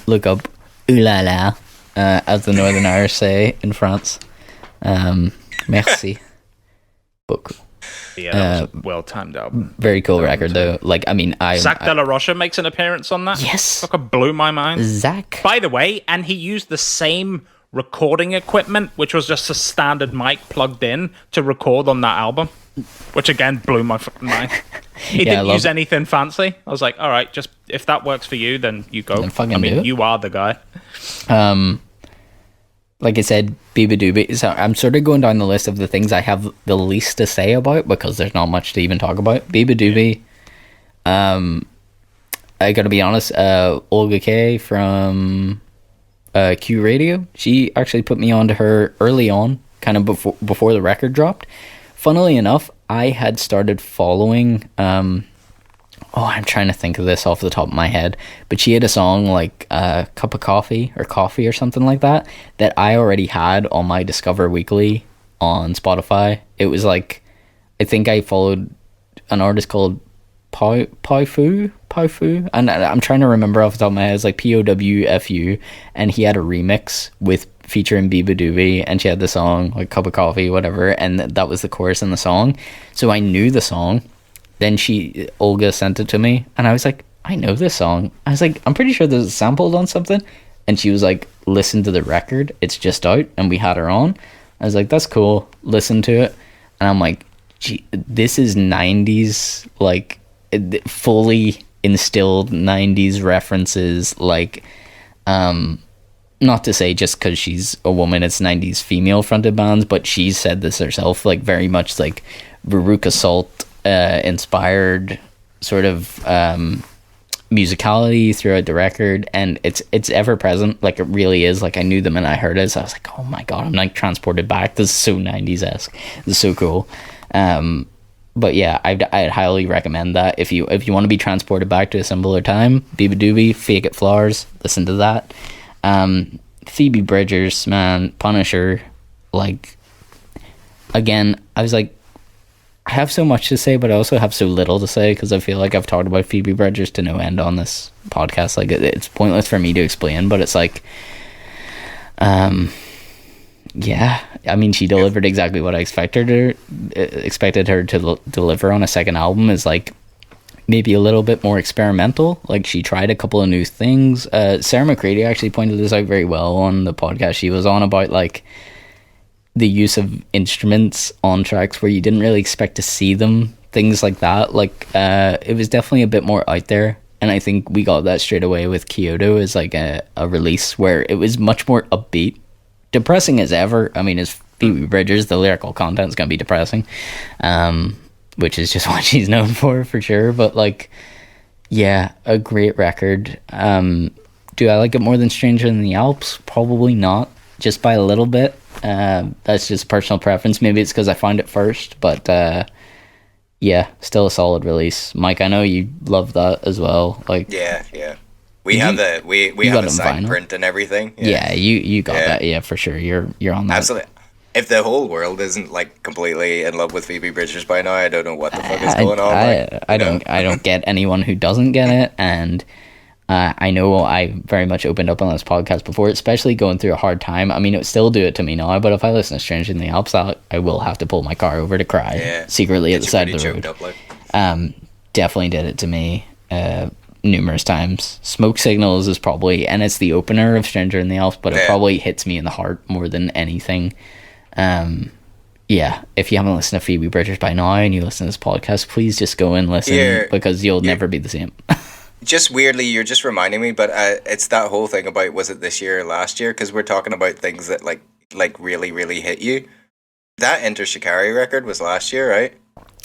Look up Ooh La La, as the Northern Irish say in France. Merci beaucoup. Yeah, that was a well-timed album. Very cool record, though. Like, I mean, Zach De La Rocha makes an appearance on that. Yes. Fucking blew my mind. Zach. By the way, and he used the same recording equipment, which was just a standard mic plugged in to record on that album, which again blew my fucking mind. He didn't use anything fancy. I was like, all right, just if that works for you, then you go. Then fucking I mean, do it. you are the guy. Like I said, Biba Doobie. So I'm sort of going down the list of the things I have the least to say about because there's not much to even talk about. Biba Doobie. I gotta be honest. Olga K from Q Radio. She actually put me onto her early on, kind of before the record dropped. Funnily enough, I had started following. I'm trying to think of this off the top of my head, but she had a song like Cup of Coffee or something like that I already had on my Discover Weekly on Spotify. It was like, I think I followed an artist called Powfu, and I'm trying to remember off the top of my head. It's like POWFU, and he had a remix featuring Biba Doobie, and she had the song like Cup of Coffee, whatever, and that was the chorus in the song. So I knew the song. Then Olga sent it to me, and I was like, I know this song. I was like, I'm pretty sure this is sampled on something. And she was like, listen to the record. It's just out. And we had her on. I was like, that's cool. Listen to it. And I'm like, gee, this is 90s, like, fully instilled 90s references. Like, not to say just because she's a woman, it's 90s female-fronted bands, but she said this herself, like, very much like Veruca Salt inspired sort of musicality throughout the record, and it's ever present. Like, it really is. Like, I knew them and I heard it, so I was like, oh my god, I'm like transported back. This is so 90s-esque. This is so cool. But yeah, I'd highly recommend that if you want to be transported back to a simpler time. Biba Doobie, Fake It Flowers, listen to that. Phoebe Bridgers, man, Punisher. Like, again, I was like, I have so much to say, but I also have so little to say because I feel like I've talked about Phoebe Bridgers to no end on this podcast. Like, it's pointless for me to explain, but it's like, yeah, I mean, she delivered exactly what I expected her to deliver on a second album. Is like maybe a little bit more experimental. Like, she tried a couple of new things. Sarah McCready actually pointed this out very well on the podcast she was on about like the use of instruments on tracks where you didn't really expect to see them, things like that. Like, it was definitely a bit more out there, and I think we got that straight away with Kyoto as like a release where it was much more upbeat, depressing as ever. I mean, as Phoebe Bridgers, the lyrical content's gonna be depressing, which is just what she's known for sure. But like, yeah, a great record. Do I like it more than Stranger in the Alps? Probably not, just by a little bit. That's just personal preference. Maybe it's because I found it first, but yeah, still a solid release. Mike, I know you love that as well. Like, yeah. We have a signed print and everything. Yeah, you got that. Yeah, for sure. You're on that. Absolutely. If the whole world isn't like completely in love with Phoebe Bridgers by now, I don't know what the fuck is going on. I don't get anyone who doesn't get it, and I know I very much opened up on this podcast before, especially going through a hard time. I mean, it would still do it to me now, but if I listen to Stranger in the Alps, I will have to pull my car over to cry secretly at the side of the road. Up, like. Definitely did it to me numerous times. Smoke Signals is probably, and it's the opener of Stranger in the Alps, but it probably hits me in the heart more than anything. Yeah, if you haven't listened to Phoebe Bridgers by now and you listen to this podcast, please just go and listen because you'll never be the same. Just weirdly, you're just reminding me, but it's that whole thing about, was it this year or last year? Because we're talking about things that like really, really hit you. That Enter Shikari record was last year, right?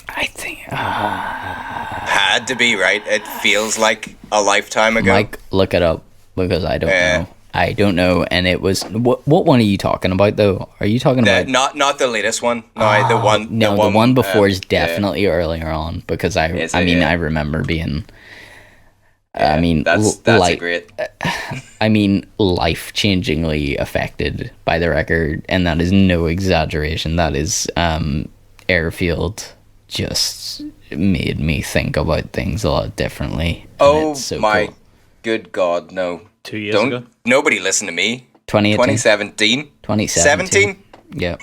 I think had to be, right? It feels like a lifetime ago. Mike, look it up because I don't know. I don't know, and it was what one are you talking about though? Are you talking about not the latest one? No, the one. No, the one before is definitely earlier on because I remember being. I mean, that's great. I mean, life-changingly affected by the record, and that is no exaggeration. That is Airfield just made me think about things a lot differently. Oh my good God, no. 2 years ago? Nobody listen to me. 2017. 2017? Yeah.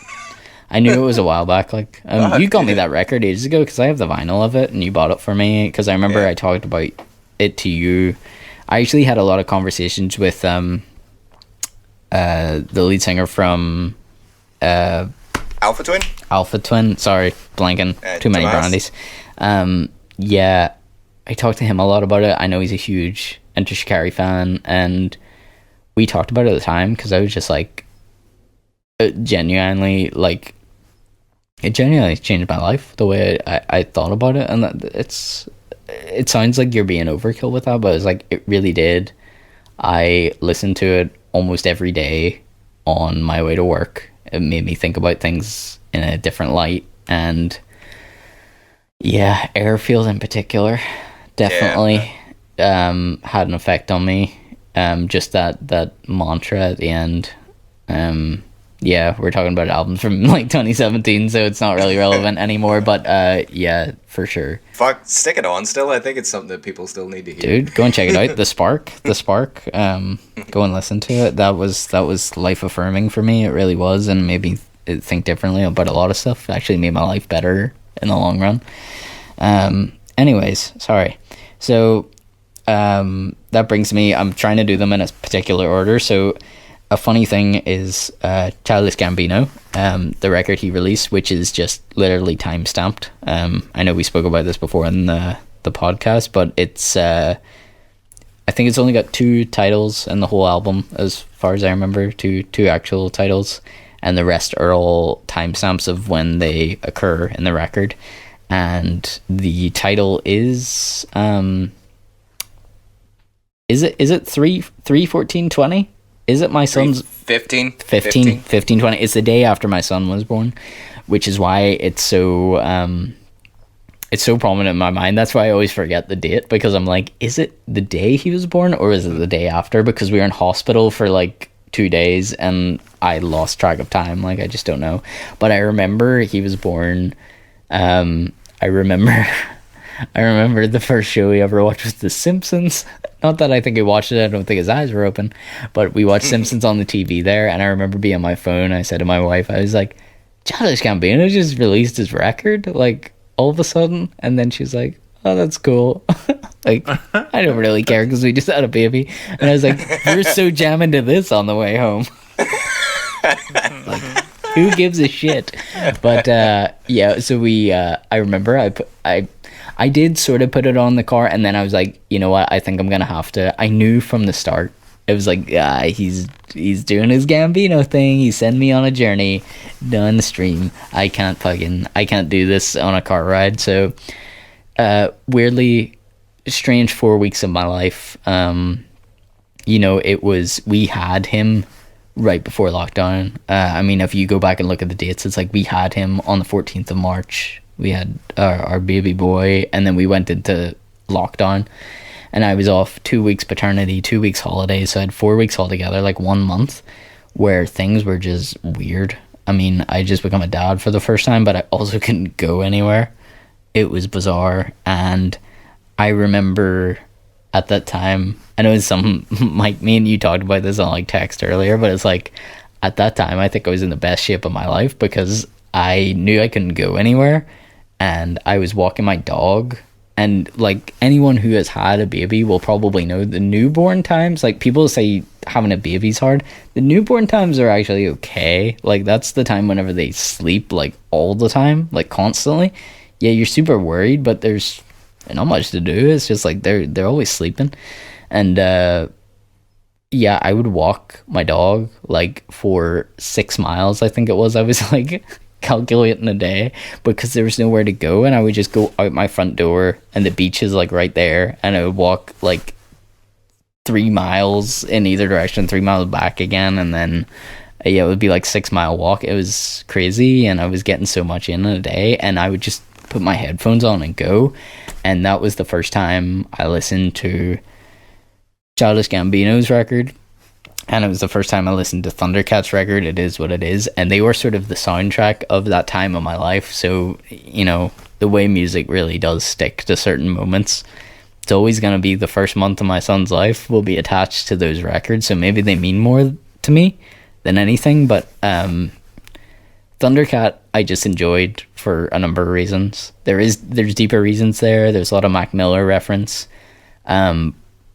I knew it was a while back. Like you got me that record ages ago because I have the vinyl of it, and you bought it for me because I remember I talked about it to you. I actually had a lot of conversations with the lead singer from Alpha Twin. Sorry, blanking. Too many brandies. Yeah, I talked to him a lot about it. I know he's a huge Enter Shikari fan, and we talked about it at the time because I was just like, it genuinely changed my life the way I thought about it, and it sounds like you're being overkill with that, but it's like it really did. I listened to it almost every day on my way to work. It made me think about things in a different light, and yeah, Airfield in particular definitely had an effect on me. Just that mantra at the end. Yeah, we're talking about albums from like 2017, so it's not really relevant anymore, but yeah, for sure. Fuck, stick it on still. I think it's something that people still need to hear. Dude, go and check it out. The Spark. Go and listen to it. That was life affirming for me. It really was, and made me think differently about a lot of stuff. It actually made my life better in the long run. Anyways, sorry. So that brings me, I'm trying to do them in a particular order. So a funny thing is Childish Gambino, the record he released, which is just literally time stamped. I know we spoke about this before in the podcast, but it's I think it's only got 2 titles in the whole album, as far as I remember, two actual titles, and the rest are all timestamps of when they occur in the record. And the title is it 3/14/20? Is it my son's 15 20? It's the day after my son was born, which is why it's so prominent in my mind. That's why I always forget the date, because I'm like, is it the day he was born or is it the day after? Because we were in hospital for like 2 days and I lost track of time. Like, I just don't know. But I remember he was born. I remember the first show we ever watched was The Simpsons. Not that I think he watched it, I don't think his eyes were open, but we watched Simpsons on the TV there, and I remember being on my phone, I said to my wife, I was like, Childish Gambino just released his record, like, all of a sudden, and then she's like, oh, that's cool. Like, I don't really care because we just had a baby, and I was like, we're so jamming to this on the way home. Like, who gives a shit? But yeah, so we I remember I did sort of put it on the car, and then I was like, you know what, I think I'm gonna have to. I knew from the start It was like, he's doing his Gambino thing. He's sending me on a journey down the stream. I can't do this on a car ride. So, weirdly strange 4 weeks of my life. We had him right before lockdown. I mean, if you go back and look at the dates, it's like we had him on the 14th of March. We had our baby boy, and then we went into lockdown. And I was off 2 weeks paternity, 2 weeks holidays, so I had 4 weeks altogether, like 1 month, where things were just weird. I mean, I just become a dad for the first time, but I also couldn't go anywhere. It was bizarre, and I remember at that time, I know some, like, me and you talked about this on, like, text earlier, but it's like, at that time, I think I was in the best shape of my life, because I knew I couldn't go anywhere, and I was walking my dog. And, like, anyone who has had a baby will probably know the newborn times. Like, people say having a baby's hard. The newborn times are actually okay. Like, that's the time whenever they sleep, like, all the time, like, constantly. Yeah, you're super worried, but there's not much to do. It's just, like, they're always sleeping. And, yeah, I would walk my dog, like, for 6 miles, I think it was. I was, like... calculating a day, because there was nowhere to go, and I would just go out my front door, and the beach is like right there, and I would walk like 3 miles in either direction, 3 miles back again, and then it would be like 6 mile walk. It was crazy, and I was getting so much in a day, and I would just put my headphones on and go. And that was the first time I listened to Childish Gambino's record. And it was the first time I listened to Thundercat's record, It Is What It Is. And they were sort of the soundtrack of that time of my life. So, the way music really does stick to certain moments. It's always going to be the first month of my son's life will be attached to those records. So maybe they mean more to me than anything. But Thundercat, I just enjoyed for a number of reasons. There's deeper reasons there. There's a lot of Mac Miller reference.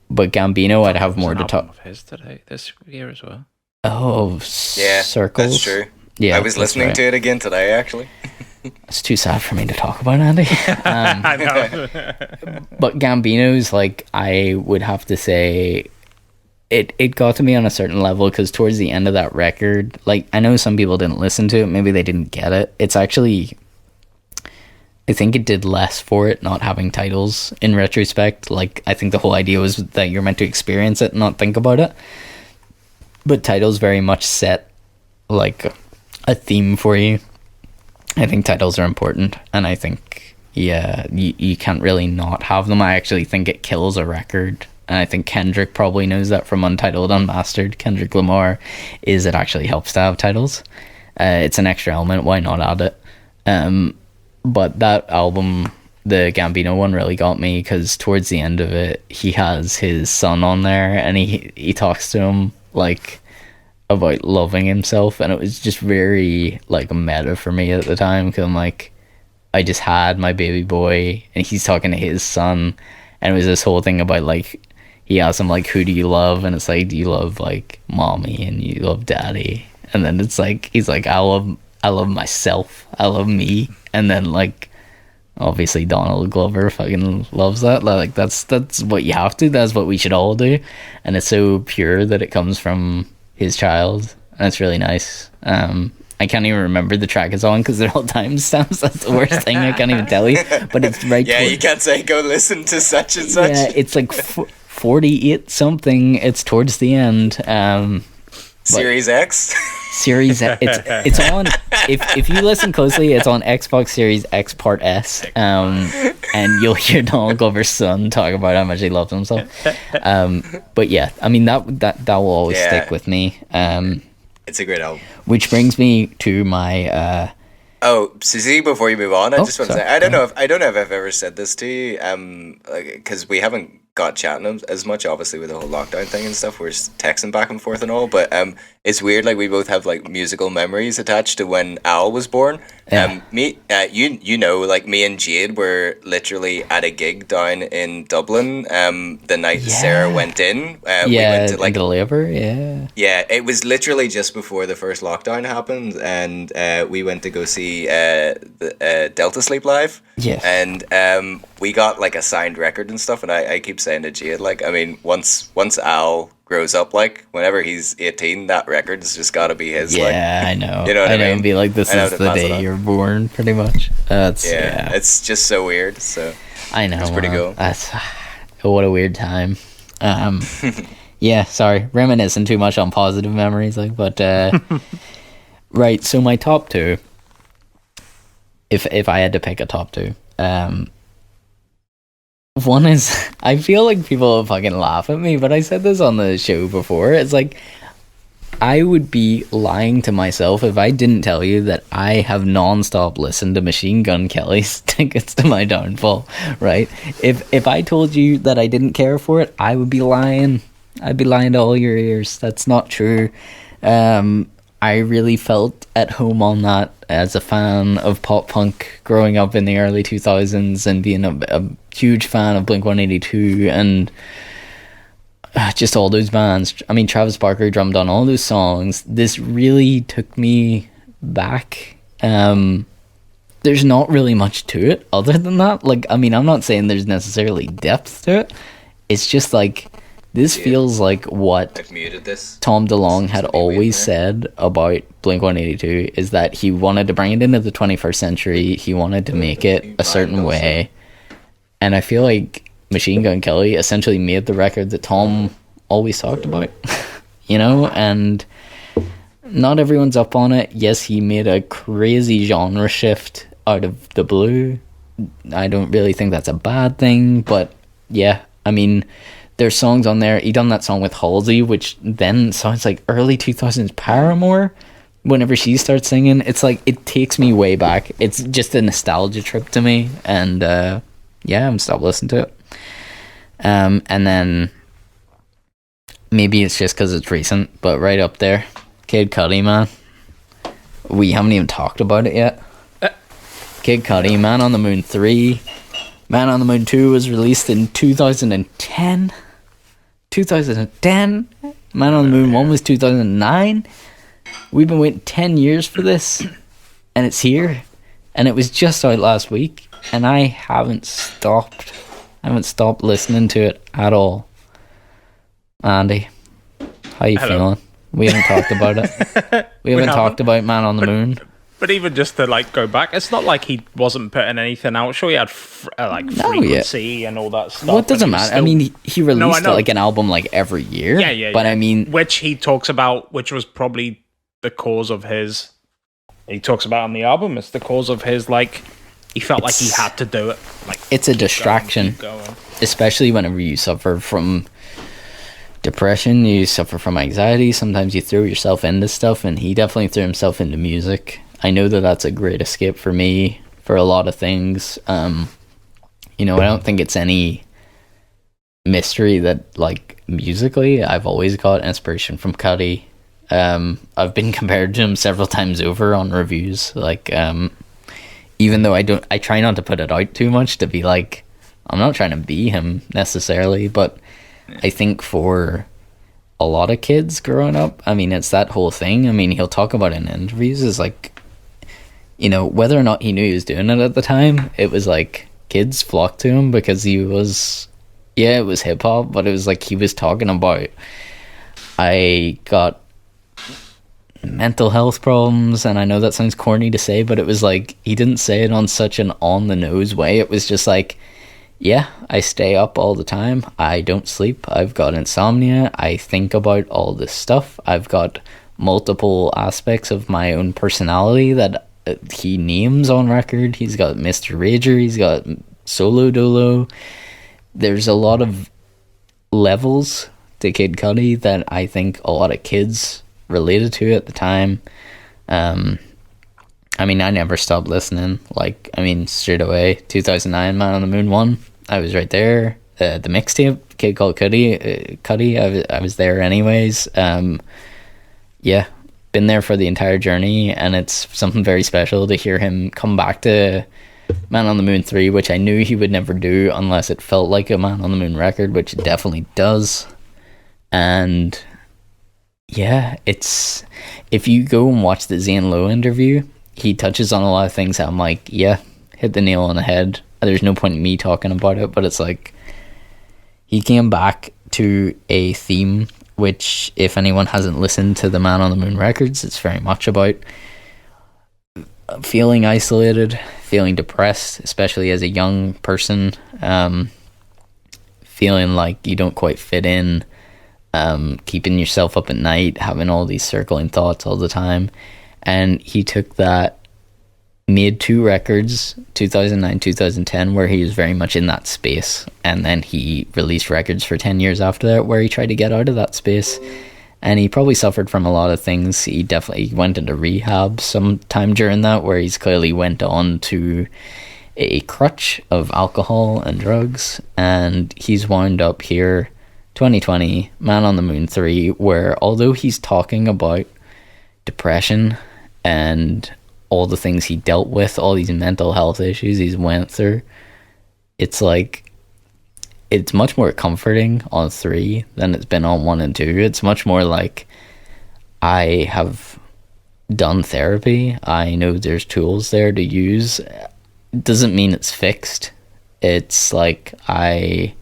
But Gambino, I'd have more to talk. Of his today, this year as well. Oh, yeah, Circles. That's true. Yeah, I was listening to it again today, actually. It's too sad for me to talk about, Andy. I know. But Gambino's, like, I would have to say, it got to me on a certain level, because towards the end of that record, like, I know some people didn't listen to it, maybe they didn't get it. It's actually... I think it did less for it not having titles in retrospect. Like, I think the whole idea was that you're meant to experience it and not think about it. But titles very much set, like, a theme for you. I think titles are important. And I think, yeah, you can't really not have them. I actually think it kills a record. And I think Kendrick probably knows that from Untitled Unmastered. Kendrick Lamar it actually helps to have titles. It's an extra element. Why not add it? But that album, the Gambino one, really got me, because towards the end of it, he has his son on there, and he talks to him, like, about loving himself, and it was just very, like, meta for me at the time, because I'm like, I just had my baby boy, and he's talking to his son, and it was this whole thing about, like, he asked him, like, who do you love? And it's like, do you love, like, mommy, and you love daddy? And then it's like, he's like, I love myself, I love me. And then, like, obviously Donald Glover fucking loves that. Like, that's what you have to. That's what we should all do. And it's so pure that it comes from his child. And it's really nice. I can't even remember the track it's on, because they're all timestamps. That's the worst thing. I can't even tell you. But it's right. Yeah, you can't say go listen to such and such. Yeah, it's like 48 something. It's towards the end. Series X. Series it's on, if you listen closely, it's on Xbox Series X Part S, and you'll hear Donald Glover's son talk about how much he loves himself. But yeah, I mean, that will always stick with me. It's a great album. Which brings me to my see, before you move on, I just want to say, I don't know if I've ever said this to you, because we haven't got chatting as much, obviously, with the whole lockdown thing and stuff. We're just texting back and forth and all, but it's weird, like, we both have, like, musical memories attached to when Al was born. Me, like, me and Jade were literally at a gig down in Dublin the night Sarah went in. We went to, like, into labor. Yeah, it was literally just before the first lockdown happened, and we went to go see the Delta Sleep live. Yes. And we got, like, a signed record and stuff, and I keep saying to Jade, like, I mean, once Al grows up, like, whenever he's 18, that record's just got to be his. Yeah, like, I know. You know what I mean? Be like, this is the day you're born, pretty much. It's just so weird. So I know. It's pretty cool. That's what a weird time. Yeah, sorry, reminiscing too much on positive memories, like, but right. So my top two, if I had to pick a top two, one is, I feel like people will fucking laugh at me, but I said this on the show before. It's like, I would be lying to myself if I didn't tell you that I have non-stop listened to Machine Gun Kelly's Tickets to My Downfall, right? If I told you that I didn't care for it, I would be lying. I'd be lying to all your ears. That's not true. I really felt at home on that as a fan of pop punk growing up in the early 2000s and being a huge fan of Blink-182 and just all those bands. I mean, Travis Barker drummed on all those songs. This really took me back. There's not really much to it other than that. Like, I mean, I'm not saying there's necessarily depth to it. It's just like, this feels like what Tom DeLonge had always said about Blink-182, is that he wanted to bring it into the 21st century. He wanted to make it a certain way. And I feel like Machine Gun Kelly essentially made the record that Tom always talked about, you know, and not everyone's up on it. Yes, he made a crazy genre shift out of the blue. I don't really think that's a bad thing, but yeah, I mean, there's songs on there. He done that song with Halsey, which then sounds like early 2000s Paramore. Whenever she starts singing, it's like, it takes me way back. It's just a nostalgia trip to me, and yeah, I'm stopped listening to it. And then maybe it's just because it's recent, but right up there, Kid Cudi, man. We haven't even talked about it yet. Kid Cudi, Man on the Moon 3. Man on the Moon 2 was released in 2010. 2010. Man on the Moon 1 was 2009. We've been waiting 10 years for this, and it's here. And it was just out last week, and I haven't stopped listening to it at all. Andy, how you feeling? We haven't talked about it. We haven't talked about Man on the Moon. But even just to like go back, it's not like he wasn't putting anything out. Sure, he had Frequency and all that stuff. Well, it doesn't matter. I mean, he released like an album like every year. Yeah. But I mean, which he talks about, which was probably the cause of his. He talks about on the album. It's the cause of his, like, he felt like he had to do it. Like, it's a distraction, especially whenever you suffer from depression, you suffer from anxiety. Sometimes you throw yourself into stuff, and he definitely threw himself into music. I know that that's a great escape for me for a lot of things. You know, I don't think it's any mystery that, like, musically, I've always got inspiration from Cudi. I've been compared to him several times over on reviews. Like, even though I try not to put it out too much to be like, I'm not trying to be him necessarily, but I think for a lot of kids growing up, I mean, it's that whole thing. I mean, he'll talk about it in interviews, is like, you know, whether or not he knew he was doing it at the time, it was like kids flocked to him because he was, yeah, it was hip hop, but it was like he was talking about, I got mental health problems, and I know that sounds corny to say, but it was like, he didn't say it on such an on the nose way. It was just like, yeah, I stay up all the time, I don't sleep, I've got insomnia, I think about all this stuff, I've got multiple aspects of my own personality that he names on record. He's got Mr. Rager, he's got Solo Dolo. There's a lot of levels to Kid Cudi that I think a lot of kids related to at the time. I mean, I never stopped listening. Like, I mean, straight away, 2009 Man on the Moon 1, I was right there. The mixtape, Kid Called Cudi, I was there anyways. Yeah, been there for the entire journey, and it's something very special to hear him come back to Man on the Moon 3, which I knew he would never do unless it felt like a Man on the Moon record, which it definitely does. And yeah, it's, if you go and watch the Zane Lowe interview, he touches on a lot of things that I'm like, yeah, hit the nail on the head. There's no point in me talking about it, but it's like, he came back to a theme which, if anyone hasn't listened to the Man on the Moon records, it's very much about feeling isolated, feeling depressed, especially as a young person, feeling like you don't quite fit in, keeping yourself up at night, having all these circling thoughts all the time. And he took that, made 2 records, 2009, 2010, where he was very much in that space. And then he released records for 10 years after that, where he tried to get out of that space. And he probably suffered from a lot of things. He definitely went into rehab sometime during that, where he's clearly went on to a crutch of alcohol and drugs. And he's wound up here, 2020, Man on the Moon 3, where although he's talking about depression and all the things he dealt with, all these mental health issues he's went through, it's like, it's much more comforting on 3 than it's been on 1 and 2. It's much more like, I have done therapy. I know there's tools there to use. It doesn't mean it's fixed. It's like, I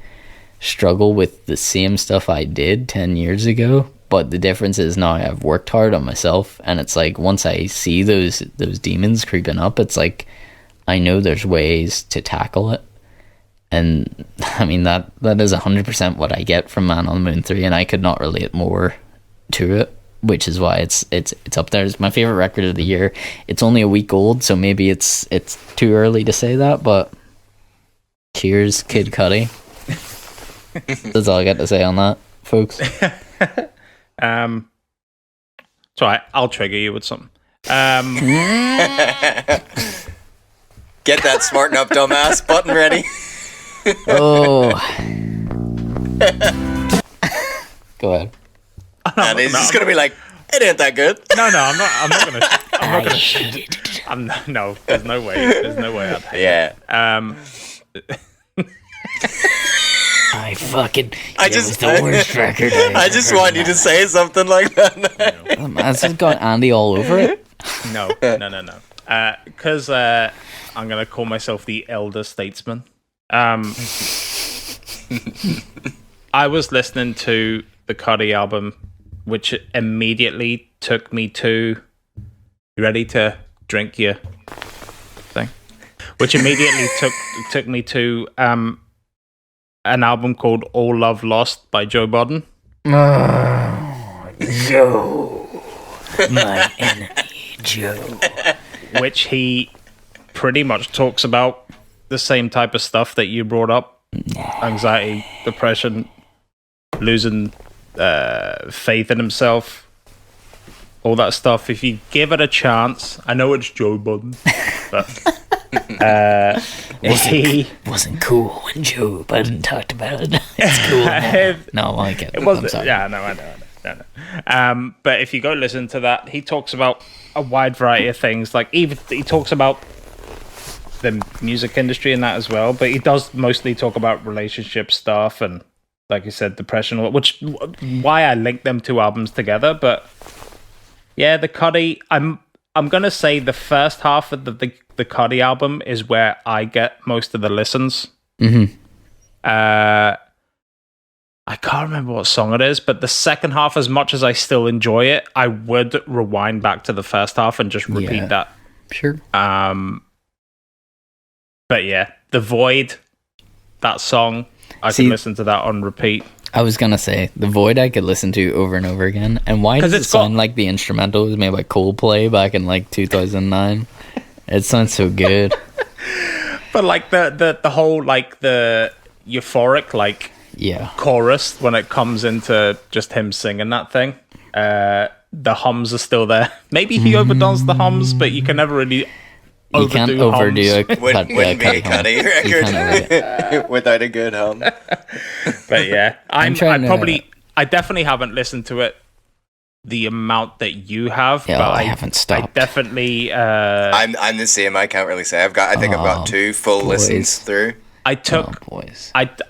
struggle with the same stuff I did 10 years ago, but the difference is now I've worked hard on myself, and it's like, once I see those demons creeping up, it's like, I know there's ways to tackle it. And I mean, that is 100% what I get from Man on the Moon 3, and I could not relate more to it, which is why it's up there. It's my favorite record of the year. It's only a week old, so maybe it's too early to say that, but cheers, Kid Cudi. That's all I got to say on that, folks. So I'll trigger you with something. Get that smarten up dumbass button ready. Oh. Go ahead. And he's just gonna be like, it ain't that good. No, I'm not gonna. No, there's no way. I'd hate it. It was the worst record. I just want you to say something like that. That's just got Andy all over it. No. Because I'm gonna call myself the elder statesman. I was listening to the Cudi album, which immediately took me to, you ready to drink your thing? Which immediately took me to an album called All Love Lost by Joe Budden. Oh, Joe, my enemy, Joe. Which he pretty much talks about the same type of stuff that you brought up. Anxiety, depression, losing faith in himself, all that stuff. If you give it a chance, I know it's Joe Budden, but he wasn't cool when Joe Budden talked about it. It's cool now. No, I get it. It wasn't. Yeah, no, I know. But if you go listen to that, he talks about a wide variety of things. Like, even he talks about the music industry and that as well, but he does mostly talk about relationship stuff and, like you said, depression, which why I link them 2 albums together. But yeah, the Cudi, I'm gonna say the first half of the Cudi album is where I get most of the listens. I can't remember what song it is, but the second half, as much as I still enjoy it, I would rewind back to the first half and just repeat that. Sure. But yeah, The Void, that song, I can listen to that on repeat. I was gonna say, The Void I could listen to over and over again. And why does it sound like the instrumental was made by Coldplay back in like 2009? It sounds so good. But like the whole, like, the euphoric, like, chorus when it comes into just him singing that thing, the hums are still there. Maybe he overdoes the hums, but you can never really you can't overdo it. Wouldn't be a Cudi record without a good hum. But yeah, I definitely haven't listened to it the amount that you have. Yeah, but I haven't stopped. I definitely. I'm the same. I can't really say. I think I've got 2 full listens through. I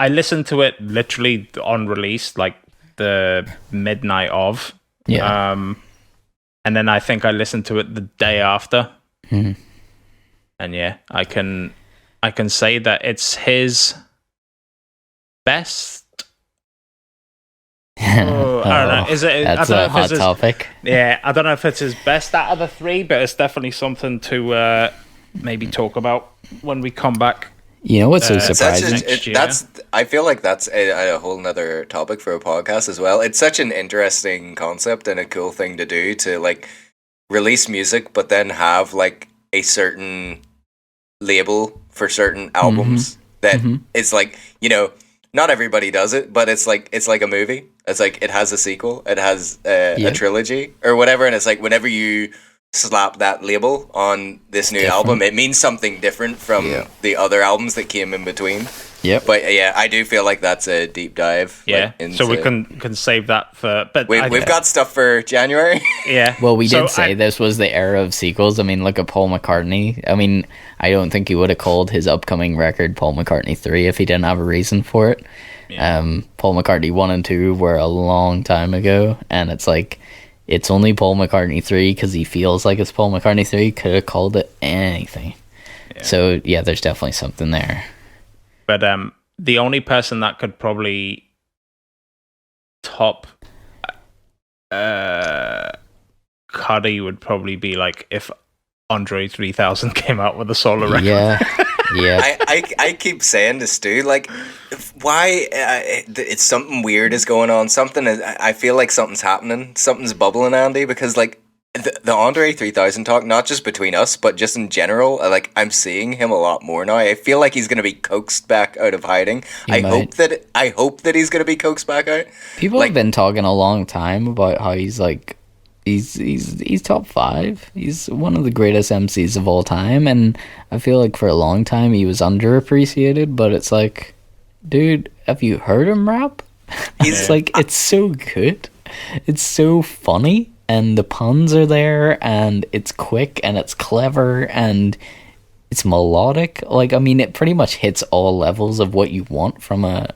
listened to it literally on release, like the midnight of. Yeah. And then I think I listened to it the day after. Mm-hmm. And yeah, I can say that it's his best Oh, I don't know. Is it? That's I don't a know if hot it's his, topic. Yeah, I don't know if it's his best out of the three, but it's definitely something to maybe talk about when we come back. You know what's so surprising? I feel like that's a whole nother topic for a podcast as well. It's such an interesting concept and a cool thing to do, to like release music, but then have like a certain label for certain albums that is like, you know, not everybody does it, but it's like a movie. It's like it has a sequel, it has a trilogy or whatever, and it's like whenever you slap that label on this new album, it means something different from the other albums that came in between. Yep. But yeah, I do feel like that's a deep dive. Yeah. Like, so we can save that for. But we've got stuff for January. Yeah. Well, we did say this was the era of sequels. I mean, look at Paul McCartney. I mean, I don't think he would have called his upcoming record Paul McCartney 3 if he didn't have a reason for it. Yeah. Paul McCartney 1 and 2 were a long time ago, and it's like, it's only Paul McCartney 3 because he feels like it's Paul McCartney 3. Could have called it anything. Yeah. So yeah, there's definitely something there. But the only person that could probably top Cuddy would probably be like if Andre 3000 came out with a solo record. Yeah. I keep saying this, dude. Like, why? It's something weird is going on. I feel like something's happening. Something's bubbling, Andy. Because like the Andre 3000 talk, not just between us, but just in general. Like, I'm seeing him a lot more now. I feel like he's gonna be coaxed back out of hiding. I hope that he's gonna be coaxed back out. People have been talking a long time about how he's like. He's top 5. He's one of the greatest MCs of all time, and I feel like for a long time he was underappreciated. But it's like, dude, have you heard him rap? It's like, it's so good, it's so funny, and the puns are there, and it's quick, and it's clever, and it's melodic. Like, I mean, it pretty much hits all levels of what you want from a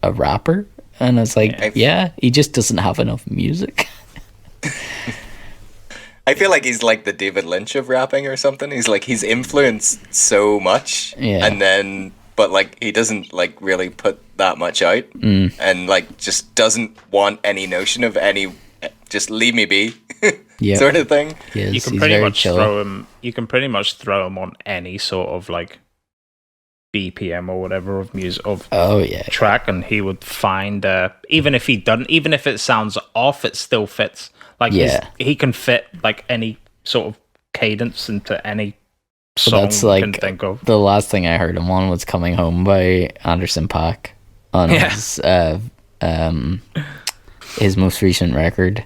rapper, and it's like, he just doesn't have enough music. I feel like he's like the David Lynch of rapping or something. He's influenced so much, but like he doesn't like really put that much out, and like just doesn't want any notion of any. Just leave me be, sort of thing. You can pretty much throw him. You can pretty much throw him on any sort of like BPM or whatever of music track, and he would find even if it sounds off, it still fits. Like he can fit like any sort of cadence into any song that's like, you can think of. The last thing I heard him on was "Coming Home" by Anderson .Paak on his most recent record.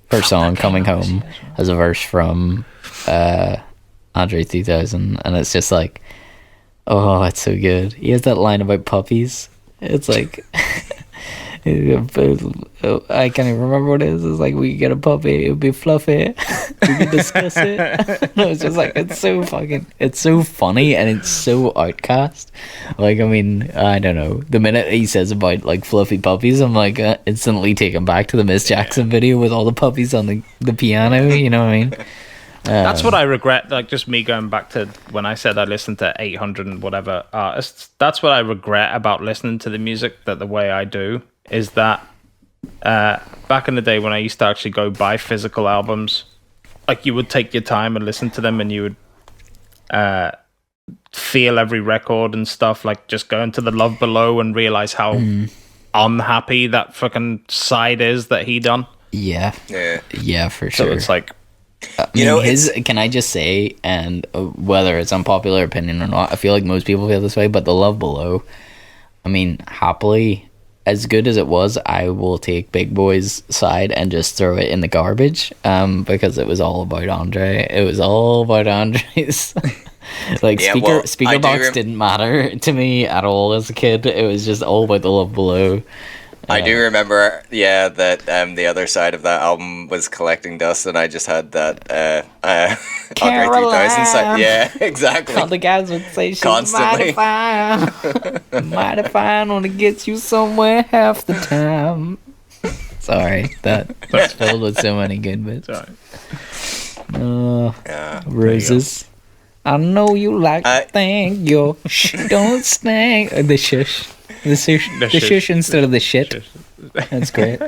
First song, "Coming Home," has a verse from Andre 3000, and it's just like, oh, it's so good. He has that line about puppies. It's like, I can't even remember what it is. It's like, we could get a puppy, it would be fluffy, we could discuss it. No, it's just like, it's so funny, and it's so outcast. Like, I mean, I don't know. The minute he says about like fluffy puppies, I'm like instantly taken back to the Miss Jackson video with all the puppies on the piano. You know what I mean? That's what I regret, like just me going back to when I said I listened to 800 and whatever artists. That's what I regret about listening to the music that the way I do, is that back in the day when I used to actually go buy physical albums, like you would take your time and listen to them, and you would feel every record and stuff, like just going to the Love Below and realize how unhappy that fucking side is that he done. Yeah, for sure. So it's like, can I just say, and whether it's unpopular opinion or not, I feel like most people feel this way, but the Love Below, I mean, happily, as good as it was, I will take Big Boy's side and just throw it in the garbage, because it was all about Andre. It was all about Andre's. Like, speaker box didn't matter to me at all as a kid. It was just all about the Love Below. I do remember, that the other side of that album was Collecting Dust, and I just had that Andre 3000 side. Yeah, exactly. All the guys would say she's constantly mighty fine when it gets you somewhere half the time. Sorry, that's filled with so many good bits. Roses. I know you like to think your don't stink. The shush. The shush instead of the shit. That's great.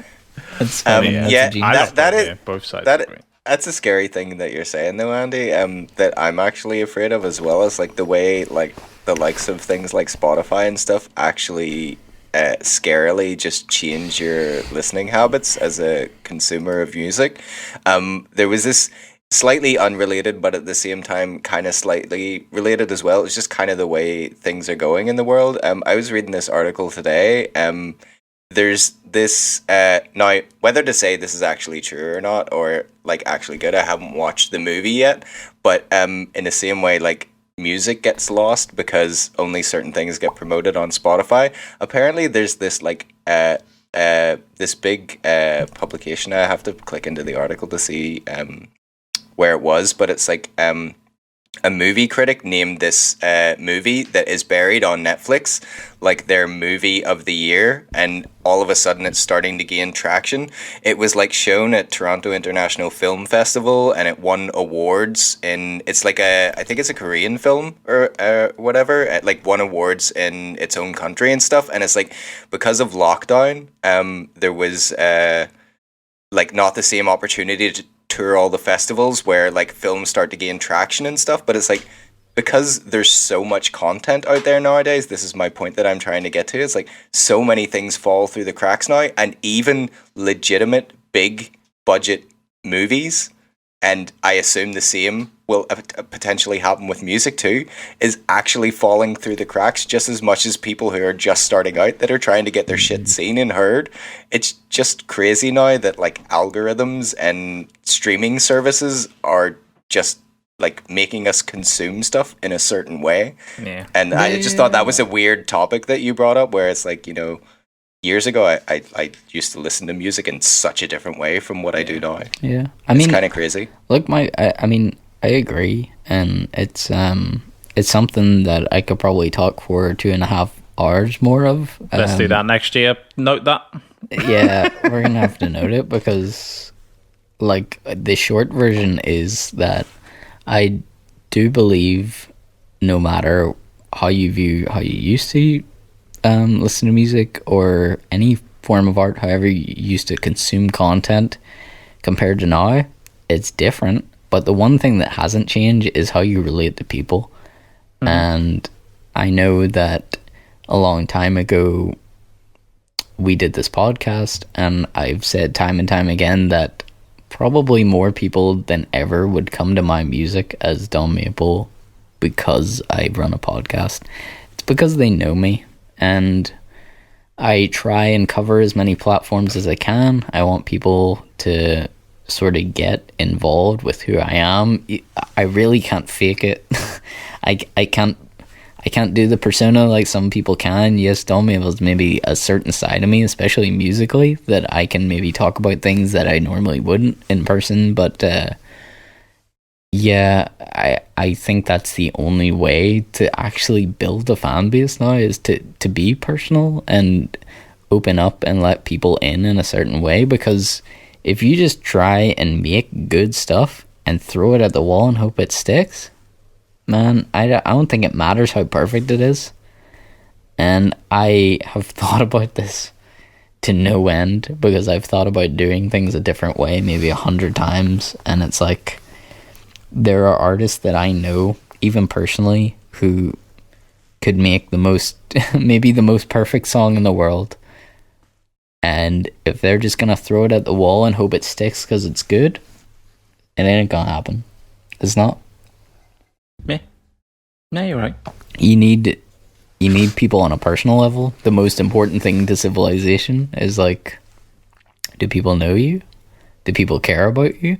That's funny. Both sides. That's a scary thing that you're saying, though, Andy. That I'm actually afraid of as well, as like the way like the likes of things like Spotify and stuff actually scarily just change your listening habits as a consumer of music. There was this slightly unrelated, but at the same time kind of slightly related as well. It's just kind of the way things are going in the world. I was reading this article today. There's this now, whether to say this is actually true or not, or like actually good, I haven't watched the movie yet, but in the same way like music gets lost because only certain things get promoted on Spotify. Apparently there's this like this big publication. I have to click into the article to see where it was, but it's like a movie critic named this movie that is buried on Netflix like their movie of the year, and all of a sudden it's starting to gain traction. It was like shown at Toronto International Film Festival, and it won awards it's like I think it's a Korean film or whatever. It like won awards in its own country and stuff, and it's like because of lockdown, there was like not the same opportunity to tour all the festivals where like films start to gain traction and stuff. But it's like because there's so much content out there nowadays, this is my point that I'm trying to get to. It's like so many things fall through the cracks now, and even legitimate big budget movies, and I assume the same will potentially happen with music too, is actually falling through the cracks just as much as people who are just starting out that are trying to get their shit seen and heard. It's just crazy now that like algorithms and streaming services are just like making us consume stuff in a certain way. Yeah. And I just thought that was a weird topic that you brought up, where it's like, you know, years ago I used to listen to music in such a different way from what I do now. Yeah. It's kind of crazy. Look, I mean, I agree, and it's something that I could probably talk for 2.5 hours more of. Let's do that next year. Note that. Yeah, we're gonna have to note it, because like the short version is that I do believe no matter how you used to listen to music or any form of art, however you used to consume content compared to now, it's different. But the one thing that hasn't changed is how you relate to people. Mm-hmm. And I know that a long time ago we did this podcast, and I've said time and time again that probably more people than ever would come to my music as Don Maple because I run a podcast. It's because they know me, and I try and cover as many platforms as I can. I want people to sort of get involved with who I am. I really can't fake it. I can't do the persona like some people can. Yes, Don Mabel's maybe a certain side of me, especially musically, that I can maybe talk about things that I normally wouldn't in person. But yeah, I think that's the only way to actually build a fan base now, is to be personal and open up and let people in a certain way. Because if you just try and make good stuff and throw it at the wall and hope it sticks, man, I don't think it matters how perfect it is. And I have thought about this to no end, because I've thought about doing things a different way maybe 100 times, and it's like there are artists that I know, even personally, who could make the most maybe the most perfect song in the world, and if they're just gonna throw it at the wall and hope it sticks because it's good, it ain't gonna happen. It's not. Yeah. No, you're right. You need people on a personal level. The most important thing to civilization is like, do people know you? Do people care about you?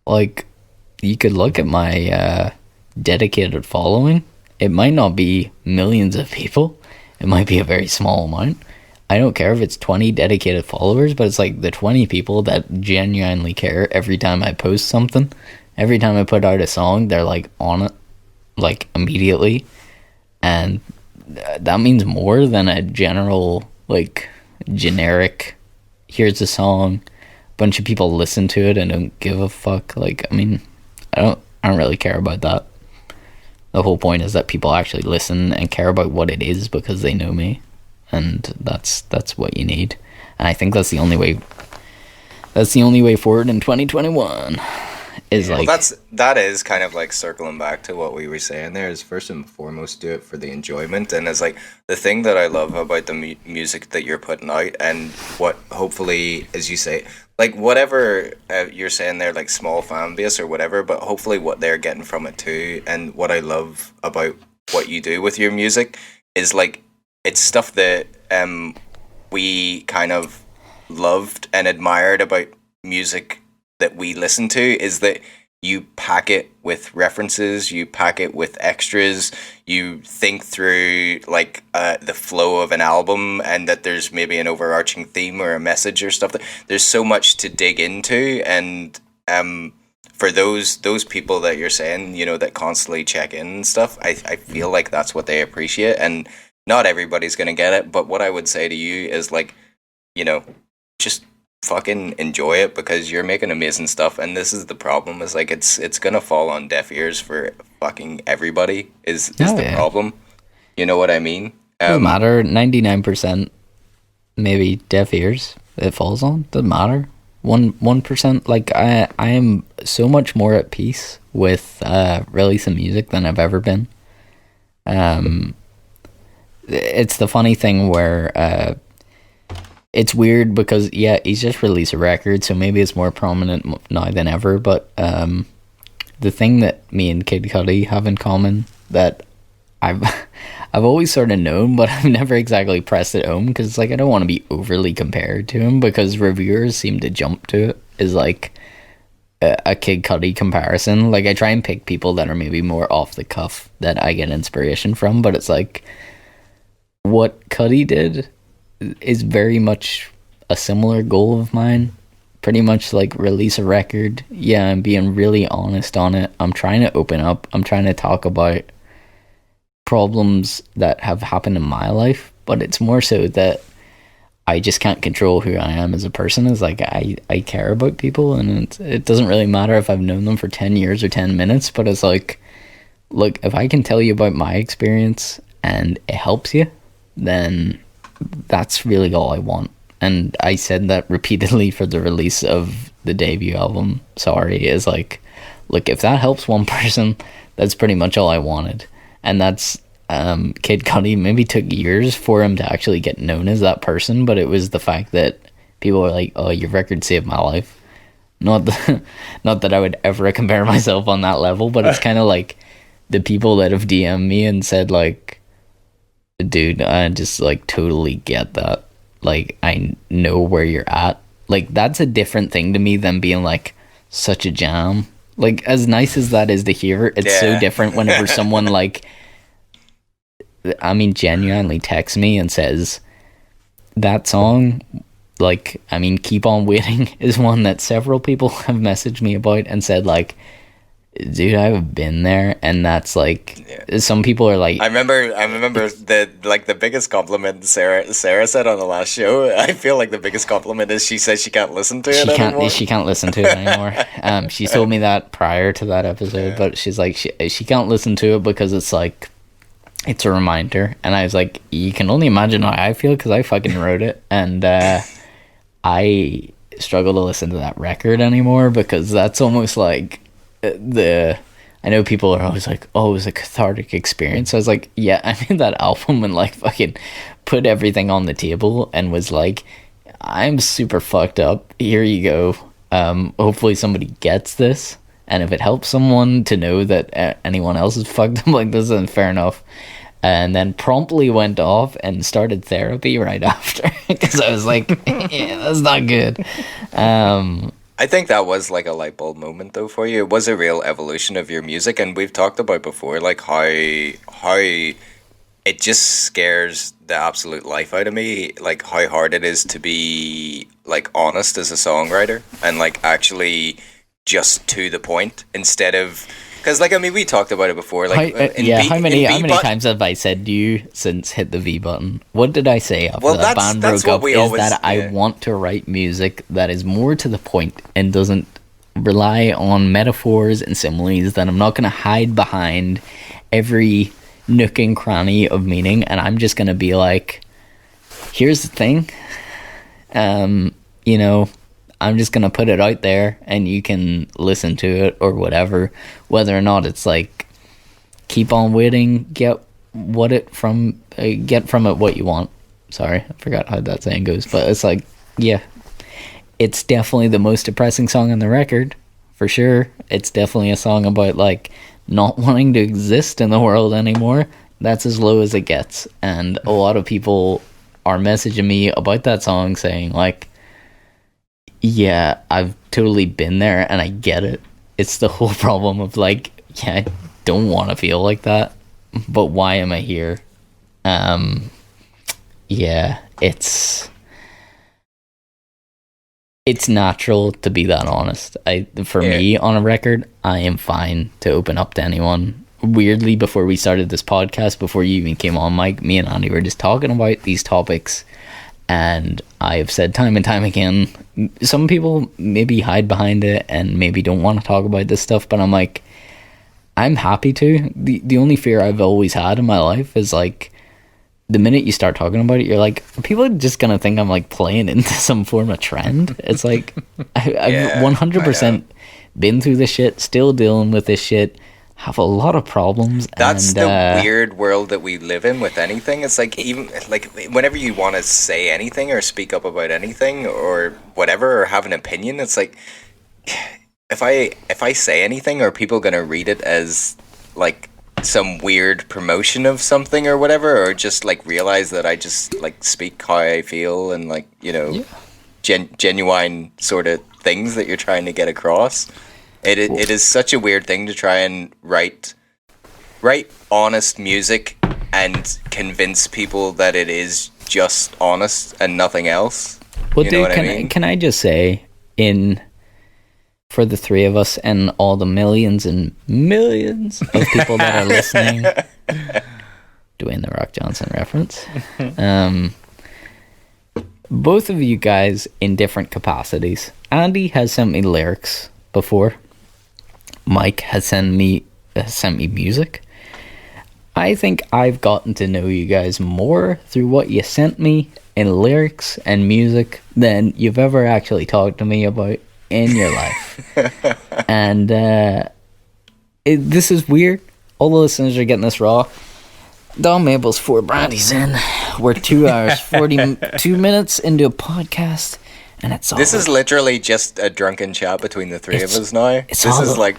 Like, you could look at my dedicated following. It might not be millions of people. It might be a very small amount. I don't care if it's 20 dedicated followers, but it's like the 20 people that genuinely care every time I post something. Every time I put out a song, they're like on it, like immediately. And that means more than a general, like, generic, here's a song, bunch of people listen to it and don't give a fuck. Like, I mean, I don't really care about that. The whole point is that people actually listen and care about what it is because they know me. And that's what you need. And I think that's the only way That's the only way forward in 2021. Is like, well, that is kind of like circling back to what we were saying there. Is first and foremost do it for the enjoyment, and it's like the thing that I love about the music that you're putting out, and what hopefully, as you say, like whatever you're saying there, like small fan base or whatever, but hopefully what they're getting from it too, and what I love about what you do with your music is like it's stuff that we kind of loved and admired about music that we listen to, is that you pack it with references, you pack it with extras, you think through like the flow of an album, and that there's maybe an overarching theme or a message or stuff. There's so much to dig into, and for those people that you're saying, you know, that constantly check in and stuff, I feel like that's what they appreciate, and not everybody's gonna get it, but what I would say to you is like, you know, just fucking enjoy it, because you're making amazing stuff, and this is the problem, is like it's gonna fall on deaf ears for fucking everybody is the problem. You know what I mean? Doesn't matter. 99% maybe deaf ears it falls on. Doesn't matter. 1%. Like I am so much more at peace with releasing music than I've ever been. It's the funny thing where it's weird because, yeah, he's just released a record, so maybe it's more prominent now than ever, but the thing that me and Kid Cudi have in common that I've always sort of known, but I've never exactly pressed it home, because like I don't want to be overly compared to him, because reviewers seem to jump to it, is like a Kid Cudi comparison. Like I try and pick people that are maybe more off the cuff that I get inspiration from, but it's like what Cudi did is very much a similar goal of mine. Pretty much like release a record. Yeah, I'm being really honest on it. I'm trying to open up. I'm trying to talk about problems that have happened in my life, but it's more so that I just can't control who I am as a person. It's like I care about people, and it doesn't really matter if I've known them for 10 years or 10 minutes, but it's like, look, if I can tell you about my experience and it helps you, then that's really all I want. And I said that repeatedly for the release of the debut album, Sorry, is like, look, if that helps one person, that's pretty much all I wanted. And that's Kid Cudi. Maybe took years for him to actually get known as that person, but it was the fact that people were like, oh, your record saved my life. Not that I would ever compare myself on that level, but it's kind of like the people that have DM'd me and said like, dude, I just like totally get that. Like, I know where you're at. Like, that's a different thing to me than being like such a jam. Like, as nice as that is to hear, it's so different whenever someone like, I mean, genuinely texts me and says that song, like, I mean, Keep On Waiting is one that several people have messaged me about and said like, dude, I've been there, and that's like, some people are like, I remember the biggest compliment Sarah said on the last show. I feel like the biggest compliment is she says she can't listen to it anymore. She can't listen to it anymore. She told me that prior to that episode, but she's like, she can't listen to it because it's like, it's a reminder. And I was like, you can only imagine how I feel, because I fucking wrote it, and I struggle to listen to that record anymore, because that's almost like I know people are always like, oh, it was a cathartic experience. I was like, yeah, I made that album and like fucking put everything on the table and was like, I'm super fucked up, here you go. Hopefully somebody gets this, and if it helps someone to know that anyone else is fucked up like this, then fair enough. And then promptly went off and started therapy right after, because I was like, yeah, that's not good. I think that was like a light bulb moment though for you. It was a real evolution of your music, and we've talked about before like how it just scares the absolute life out of me, like how hard it is to be like honest as a songwriter and like actually just to the point, instead of, because like, I mean, we talked about it before, like how many times have I said to you since Hit the V Button? What did I say after that band broke up? I want to write music that is more to the point and doesn't rely on metaphors and similes, that I'm not going to hide behind every nook and cranny of meaning, and I'm just going to be like, here's the thing, you know, I'm just gonna put it out there and you can listen to it or whatever, whether or not it's like keep on waiting, get from it what you want. Sorry, I forgot how that saying goes, but it's like, yeah, it's definitely the most depressing song on the record, for sure. It's definitely a song about like not wanting to exist in the world anymore. That's as low as it gets, and a lot of people are messaging me about that song saying like, yeah, I've totally been there and I get it. It's the whole problem of like, yeah, I don't want to feel like that, but why am I here? Yeah, it's natural to be that honest. Me on a record, I am fine to open up to anyone. Weirdly, before we started this podcast, before you even came on, Mike, me and Andy were just talking about these topics, and I have said time and time again, some people maybe hide behind it and maybe don't want to talk about this stuff, but I'm like, I'm happy to. The only fear I've always had in my life is like, the minute you start talking about it, you're like, are people just gonna think I'm like playing into some form of trend? It's like, I've 100% been through this shit, still dealing with this shit, have a lot of problems. That's the weird world that we live in with anything. It's like, even like whenever you want to say anything or speak up about anything or whatever or have an opinion, it's like, if I say anything, are people gonna read it as like some weird promotion of something or whatever, or just like realize that I just like speak how I feel and like, you know, genuine sort of things that you're trying to get across. It is such a weird thing to try and write honest music and convince people that it is just honest and nothing else. Well, dude, can I just say, for the three of us and all the millions and millions of people that are listening, Dwayne The Rock Johnson reference, both of you guys in different capacities. Andy has sent me lyrics before. Mike has sent me music. I think I've gotten to know you guys more through what you sent me in lyrics and music than you've ever actually talked to me about in your life. And this is weird. All the listeners are getting this raw. Don Mabel's 4 brandies in. We're 2 hours 42 minutes into a podcast, and it's all this is literally just a drunken chat between the three of us now. This is like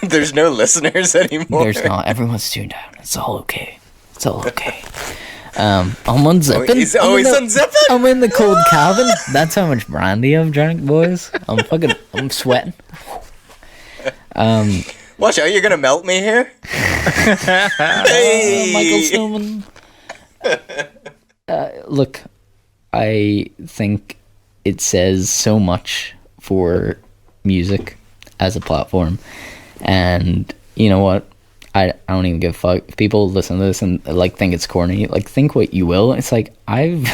there's no listeners anymore. There's not. Everyone's tuned out. It's all okay. It's all okay. I'm unzipping. He's unzipping? I'm in the cold cabin. That's how much brandy I've drank, boys. I'm sweating. Watch out, you're gonna melt me here. Hey! Michael Snowman. Look, I think it says so much for music as a platform, and you know what? I don't even give a fuck if people listen to this and like think it's corny. Like, think what you will. It's like I've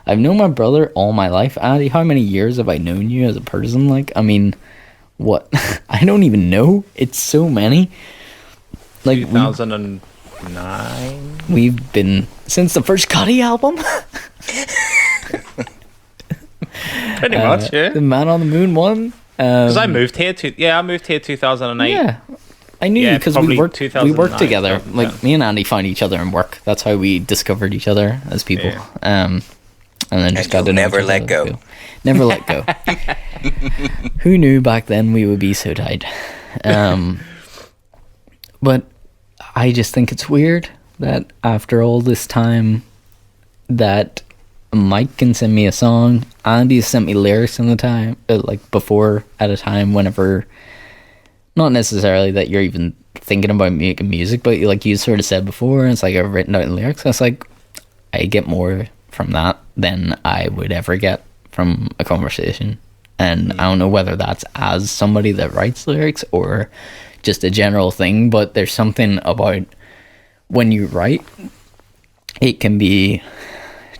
known my brother all my life. Andy, how many years have I known you as a person? Like, I mean, what? I don't even know. It's so many. Like 2009. We've been since the first Cuddy album. Pretty much, yeah. The Man on the Moon one. Because I moved here 2008. Yeah. I knew you because we worked together. Like, me and Andy found each other in work. That's how we discovered each other as people. Yeah. And then just got to know never let go. Never let go. Who knew back then we would be so tight? But I just think it's weird that after all this time that Mike can send me a song, Andy sent me lyrics in the time, like before, at a time whenever, not necessarily that you're even thinking about making music, but like you sort of said before, it's like I've written out lyrics. It's like I get more from that than I would ever get from a conversation. And I don't know whether that's as somebody that writes lyrics or just a general thing, but there's something about when you write, it can be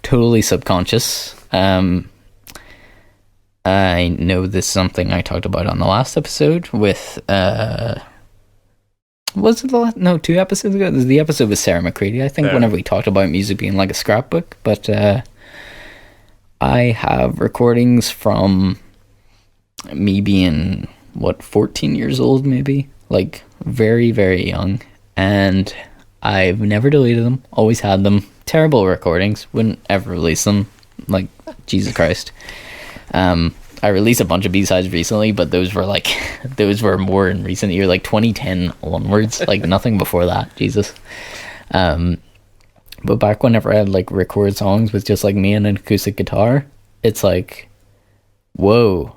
totally subconscious. I know this is something I talked about on the last episode with was it the 2 episodes ago? This is the episode with Sarah McCready, I think, whenever we talked about music being like a scrapbook. But I have recordings from me being, 14 years old maybe? Like, very, very young. And I've never deleted them, always had them. Terrible recordings, wouldn't ever release them. Like, Jesus Christ. I released a bunch of B-sides recently, but those were more in recent years, like 2010 onwards, like nothing before that, Jesus. But back whenever I had like record songs with just like me and an acoustic guitar, it's like, whoa,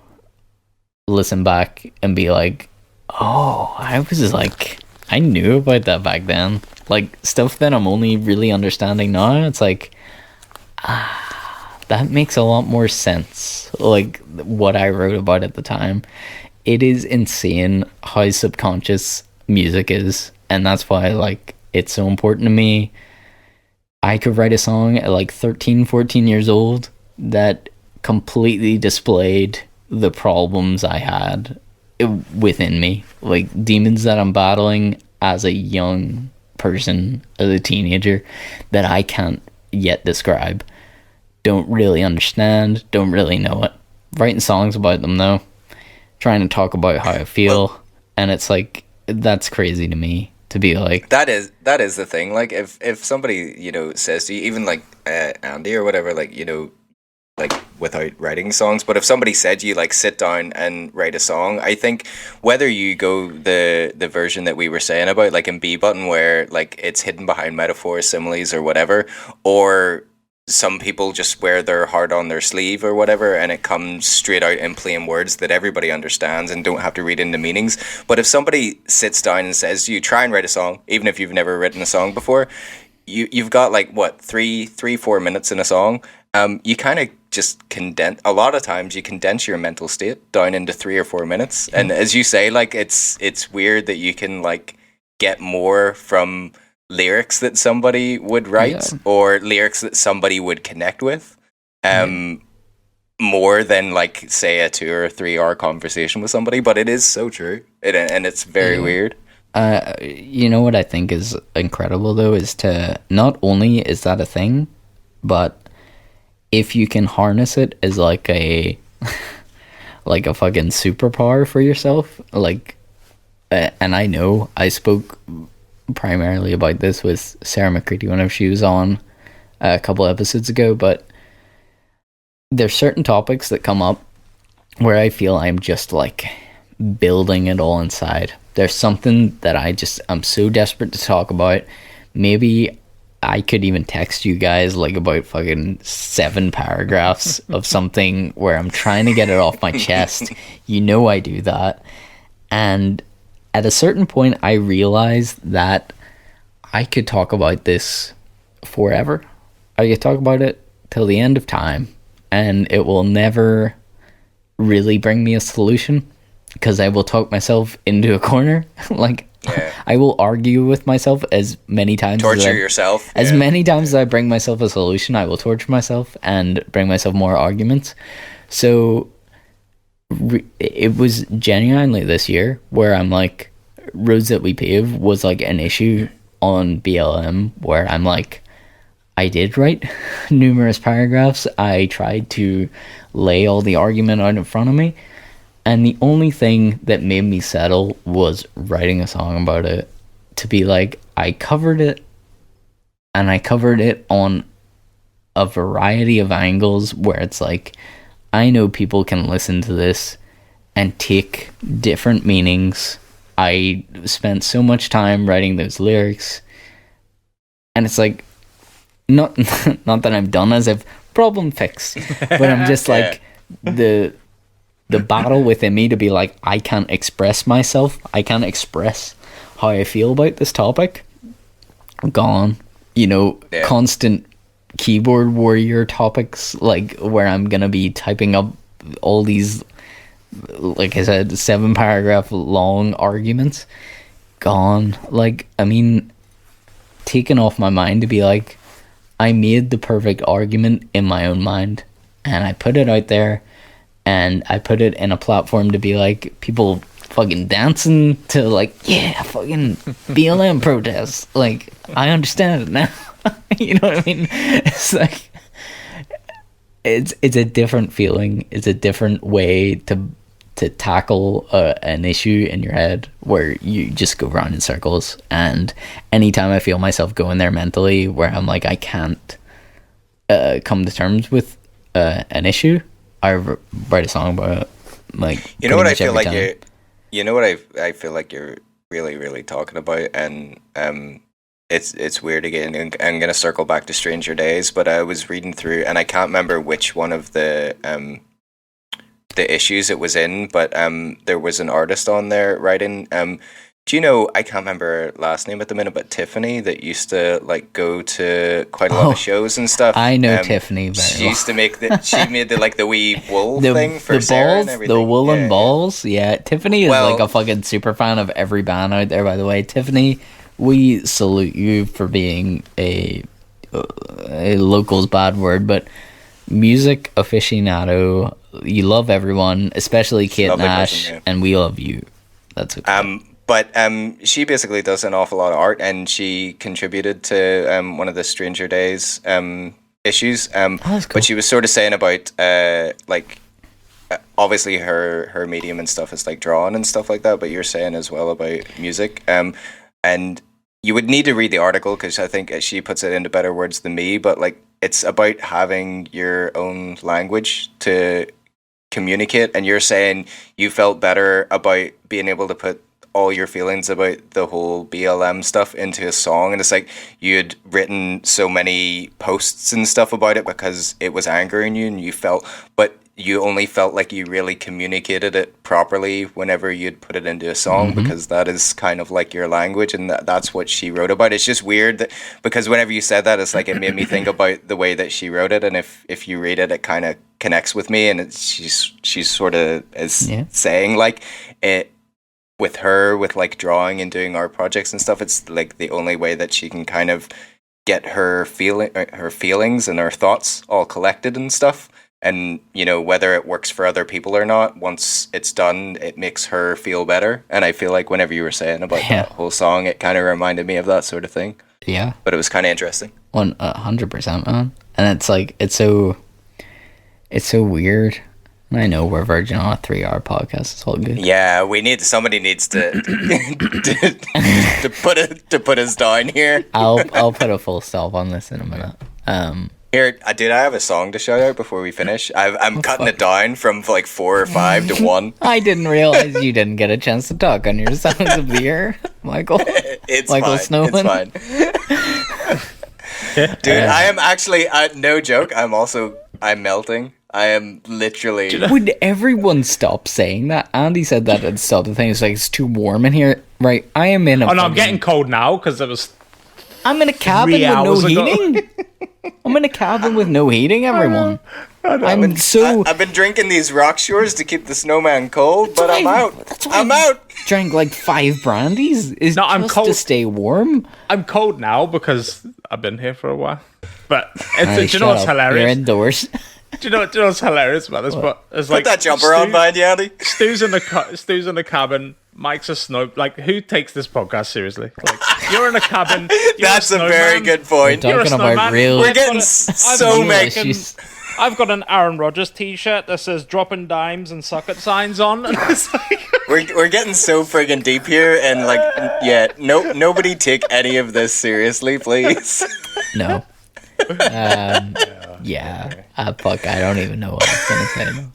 listen back and be like, oh, I knew about that back then. Like, stuff that I'm only really understanding now, it's like, that makes a lot more sense, like what I wrote about at the time. It is insane how subconscious music is, and that's why like it's so important to me. I could write a song at like 13, 14 years old that completely displayed the problems I had within me, like demons that I'm battling as a young person, as a teenager, that I can't yet describe. Don't really understand, don't really know it. Writing songs about them though, trying to talk about how I feel, and it's like, that's crazy to me to be like. That is the thing. Like if somebody, you know, says to you, even like Andy or whatever, like, you know, like without writing songs, but if somebody said to you like sit down and write a song, I think whether you go the version that we were saying about like in B Button where like it's hidden behind metaphors, similes or whatever, or some people just wear their heart on their sleeve or whatever, and it comes straight out in plain words that everybody understands and don't have to read into meanings. But if somebody sits down and says to you, try and write a song, even if you've never written a song before, you've got like what 3-4 minutes in a song. You kind of just condense. A lot of times you condense your mental state down into 3 or 4 minutes, and as you say, like it's weird that you can like get more from lyrics that somebody would write or lyrics that somebody would connect with more than like say a 2 or 3 hour conversation with somebody. But it is so true, and it's very weird. You know what I think is incredible though is to not only is that a thing, but if you can harness it as like a like a fucking superpower for yourself, like and I know I spoke primarily about this with Sarah McCready whenever she was on a couple episodes ago, but there's certain topics that come up where I feel I'm just like building it all inside. There's something that I'm so desperate to talk about. Maybe I could even text you guys like about fucking 7 paragraphs of something where I'm trying to get it off my chest. You know I do that. And at a certain point, I realized that I could talk about this forever. I could talk about it till the end of time, and it will never really bring me a solution because I will talk myself into a corner. Like, I will argue with myself as many times as many times as I bring myself a solution. I will torture myself and bring myself more arguments. So it was genuinely this year where I'm like, Roads That We Pave was like an issue on BLM where I'm like, I did write numerous paragraphs. I tried to lay all the argument out in front of me, and the only thing that made me settle was writing a song about it, to be like, I covered it, and I covered it on a variety of angles where it's like, I know people can listen to this and take different meanings. I spent so much time writing those lyrics, and it's like, not that I'm done as if problem fixed, but I'm just like, the battle within me to be like, I can't express myself, I can't express how I feel about this topic, gone. You know, constant keyboard warrior topics, like where I'm gonna be typing up all these, like I said, 7 paragraph long arguments, gone. Like, I mean, taken off my mind to be like, I made the perfect argument in my own mind, and I put it out there, and I put it in a platform to be like, people fucking dancing to like, yeah, fucking BLM protests. Like, I understand it now. You know what I mean? It's like, it's a different feeling. It's a different way to tackle an issue in your head where you just go round in circles. And anytime I feel myself going there mentally, where I'm like, I can't come to terms with an issue, I write a song about it. Like, you know what I feel like you, you know what I feel like you're really, really talking about, and it's weird again. I'm gonna circle back to Stranger Dais, but I was reading through, and I can't remember which one of the issues it was in, but there was an artist on there writing. Do you know, I can't remember her last name at the minute, but Tiffany, that used to like go to quite a lot of shows and stuff. I know Tiffany very She well. used to make she made the wee wool thing for the Sarah balls, and everything. the woolen Yeah, balls. Yeah, Tiffany is like a fucking super fan of every band out there. By the way, Tiffany, we salute you for being a local's bad word, but music aficionado. You love everyone, especially Kate Nash, person, yeah. and we love you. That's okay. But she basically does an awful lot of art, and she contributed to one of the Stranger Dais issues. That's cool. But she was sort of saying about obviously her medium and stuff is like drawing and stuff like that. But you're saying as well about music, and you would need to read the article because I think she puts it into better words than me. But like, it's about having your own language to communicate, and you're saying you felt better about being able to put all your feelings about the whole BLM stuff into a song, and it's like you'd written so many posts and stuff about it because it was angering you, and you felt, but you only felt like you really communicated it properly whenever you'd put it into a song, because that is kind of like your language, and that's what she wrote about. It's just weird that, because whenever you said that, it's like it made me think about the way that she wrote it, and if you read it, it kind of connects with me, and she's sort of is saying like it. With her, with like drawing and doing art projects and stuff, it's like the only way that she can kind of get her feelings and her thoughts all collected and stuff. And you know, whether it works for other people or not, once it's done, it makes her feel better. And I feel like whenever you were saying about that whole song, it kind of reminded me of that sort of thing. Yeah, but it was kind of interesting. 100%, man. And it's like it's so weird. I know we're virgin on a 3-hour podcast. It's all good. Yeah, somebody needs to to put us down here. I'll put a full stop on this in a minute. Here, I have a song to shout out before we finish. I'm cutting it down from like 4 or 5 to 1. I didn't realize you didn't get a chance to talk on your songs of the year, Michael. It's Michael fine. Snowman. It's fine. Dude, I am actually no joke. I'm melting. I am literally. Would everyone stop saying that? Andy said that at the start of the thing. It's like, it's too warm in here. Right, I am in a... Oh no, I'm getting cold now because it was... I'm in a cabin with no heating. I'm in a cabin with no heating, everyone. I've been drinking these rock shores to keep the snowman cold, but I'm out. I'm out. Drank like 5 brandies. I'm cold to stay warm. I'm cold now because I've been here for a while. But do you know what's hilarious? You're indoors. Do you know what's hilarious about this? But it's like, put that jumper on, behind you, Andy. Stu's in the cabin. Mike's a snow. Like, who takes this podcast seriously? Like, you're in a cabin. That's a very good point. We're talking about real. We're getting so many. I've got an Aaron Rodgers t-shirt that says "dropping dimes" and "suck it" signs on, and it's like we're getting so friggin' deep here, and like, yeah, nobody take any of this seriously, please. No. Yeah. Fuck, I don't even know what I was gonna say. No.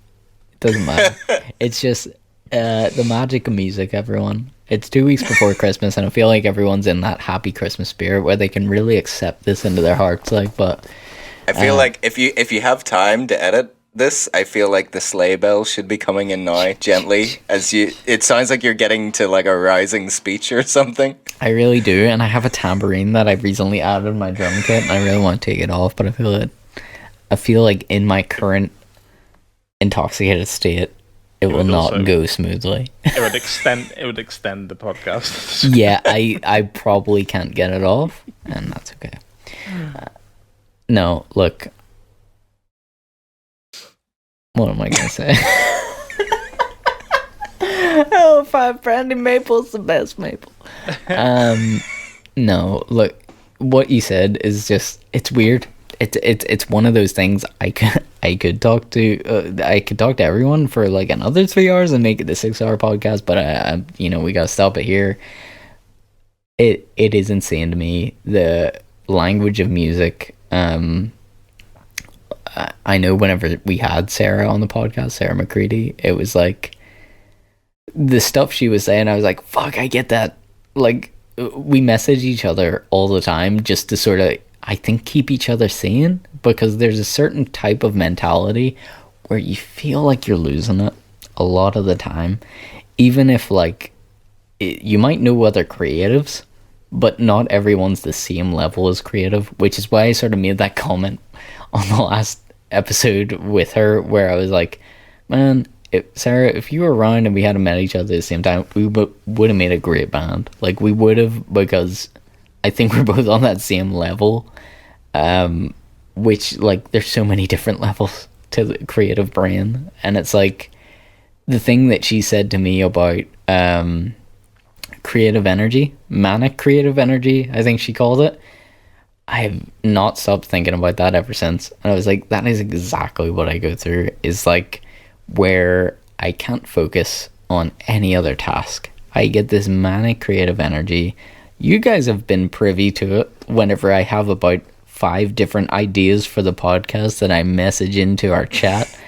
It doesn't matter. It's just the magic of music, everyone. It's 2 weeks before Christmas, and I feel like everyone's in that happy Christmas spirit where they can really accept this into their hearts. Like, but I feel like if you have time to edit this, I feel like the sleigh bells should be coming in now, gently, it sounds like you're getting to like a rising speech or something. I really do, and I have a tambourine that I've recently added in my drum kit, and I really want to take it off, but I feel like in my current intoxicated state, it will not go smoothly. It would extend the podcast. Yeah, I probably can't get it off, and that's okay. No, look. What am I gonna say? Oh, 5 brandy maple's the best maple. No, look, what you said is just, it's weird. it's one of those things I could talk to everyone for like another 3 hours and make it a 6-hour podcast, but I we gotta stop it here. It is insane to me, the language of music. I know whenever we had Sarah on the podcast, Sarah McCready, it was like the stuff she was saying, I was like, fuck, I get that. Like, we message each other all the time just to sort of, I think, keep each other sane, because there's a certain type of mentality where you feel like you're losing it a lot of the time, even if like you might know other creatives, but not everyone's the same level as creative, which is why I sort of made that comment on the last episode with her, where I was like, man, Sarah, if you were around and we hadn't met each other at the same time, we would have made a great band. Like, we would have, because I think we're both on that same level, which, like, there's so many different levels to the creative brain, and it's like, the thing that she said to me about creative energy, manic creative energy, I think she called it, I have not stopped thinking about that ever since. And I was like, that is exactly what I go through, is like where I can't focus on any other task. I get this manic creative energy. You guys have been privy to it whenever I have about 5 different ideas for the podcast that I message into our chat.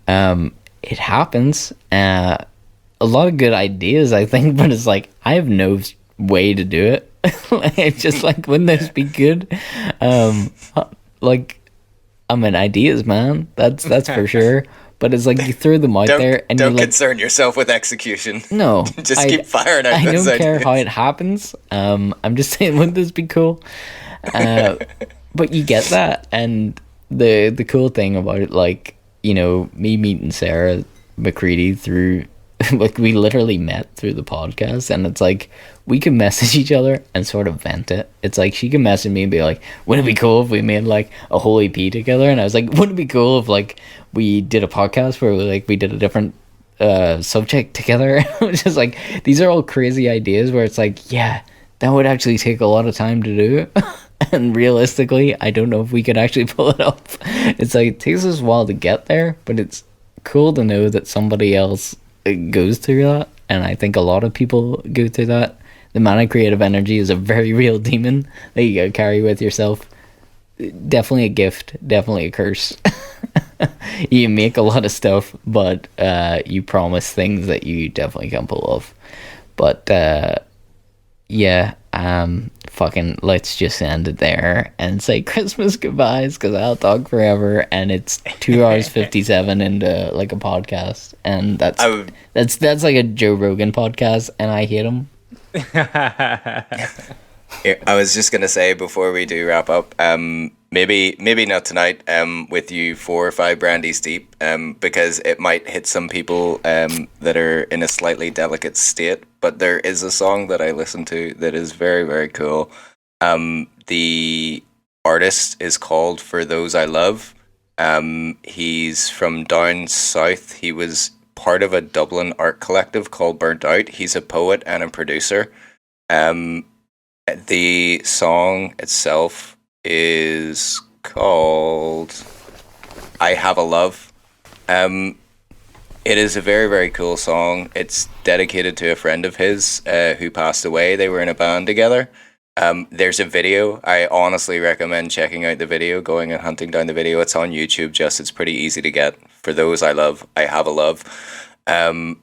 It happens. A lot of good ideas, I think, but it's like, I have no way to do it. It's just like, wouldn't this be good? Like, I mean, ideas, man, that's for sure, but it's like, you throw them out there and don't like, concern yourself with execution. No, just keep firing out those don't care ideas. how it happens. I'm just saying, wouldn't this be cool? But you get that, and the cool thing about it, like, me meeting Sarah McCready through like, we literally met through the podcast, and it's like, we can message each other and sort of vent it. It's like, she can message me and be like, wouldn't it be cool if we made like a whole EP together? And I was like, wouldn't it be cool if like we did a podcast where we did a different subject together? Which is like, these are all crazy ideas where it's like, yeah, that would actually take a lot of time to do. And realistically, I don't know if we could actually pull it off. It's like, it takes us a while to get there, but it's cool to know that somebody else goes through that, and I think a lot of people go through that. The manic creative energy is a very real demon that you gotta carry with yourself. Definitely a gift, definitely a curse. You make a lot of stuff, but you promise things that you definitely can't pull off. But yeah, fucking let's just end it there and say Christmas goodbyes, because I'll talk forever, and it's 2 hours 57 into like a podcast, and that's like a Joe Rogan podcast, and I hate him. I was just gonna say, before we do wrap up, maybe not tonight, with you 4 or 5 brandies deep, because it might hit some people that are in a slightly delicate state. But there is a song that I listen to that is very, very cool. The artist is called For Those I Love. He's from down south. He was part of a Dublin art collective called Burnt Out. He's a poet and a producer. The song itself is called I Have a Love. It is a very, very cool song. It's dedicated to a friend of his who passed away. They were in a band together. There's a video. I honestly recommend checking out the video, going and hunting down the video. It's on YouTube, it's pretty easy to get. For Those I Love, I Have a Love. And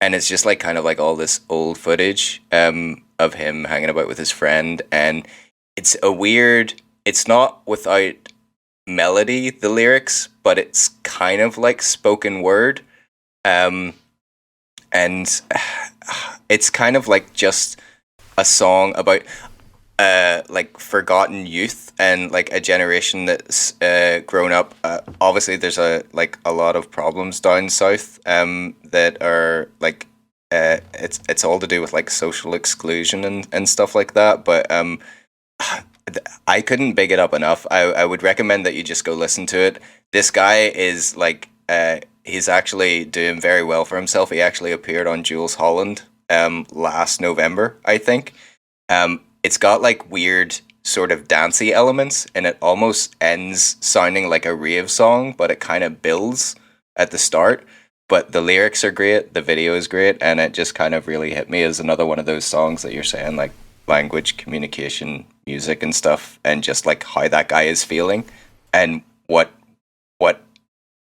it's just like kind of like all this old footage of him hanging about with his friend. And it's it's not without melody, the lyrics, but it's kind of like spoken word. And it's kind of like just a song about like forgotten youth and like a generation that's grown up. Obviously there's a lot of problems down south that are like it's all to do with like social exclusion and stuff like that, but I couldn't big it up enough. I would recommend that you just go listen to it. This guy is like he's actually doing very well for himself. He actually appeared on Jules Holland last November, I think. It's got like weird sort of dancey elements, and it almost ends sounding like a rave song, but it kind of builds at the start. But the lyrics are great, the video is great, and it just kind of really hit me as another one of those songs that you're saying, like language, communication, music and stuff, and just like how that guy is feeling and what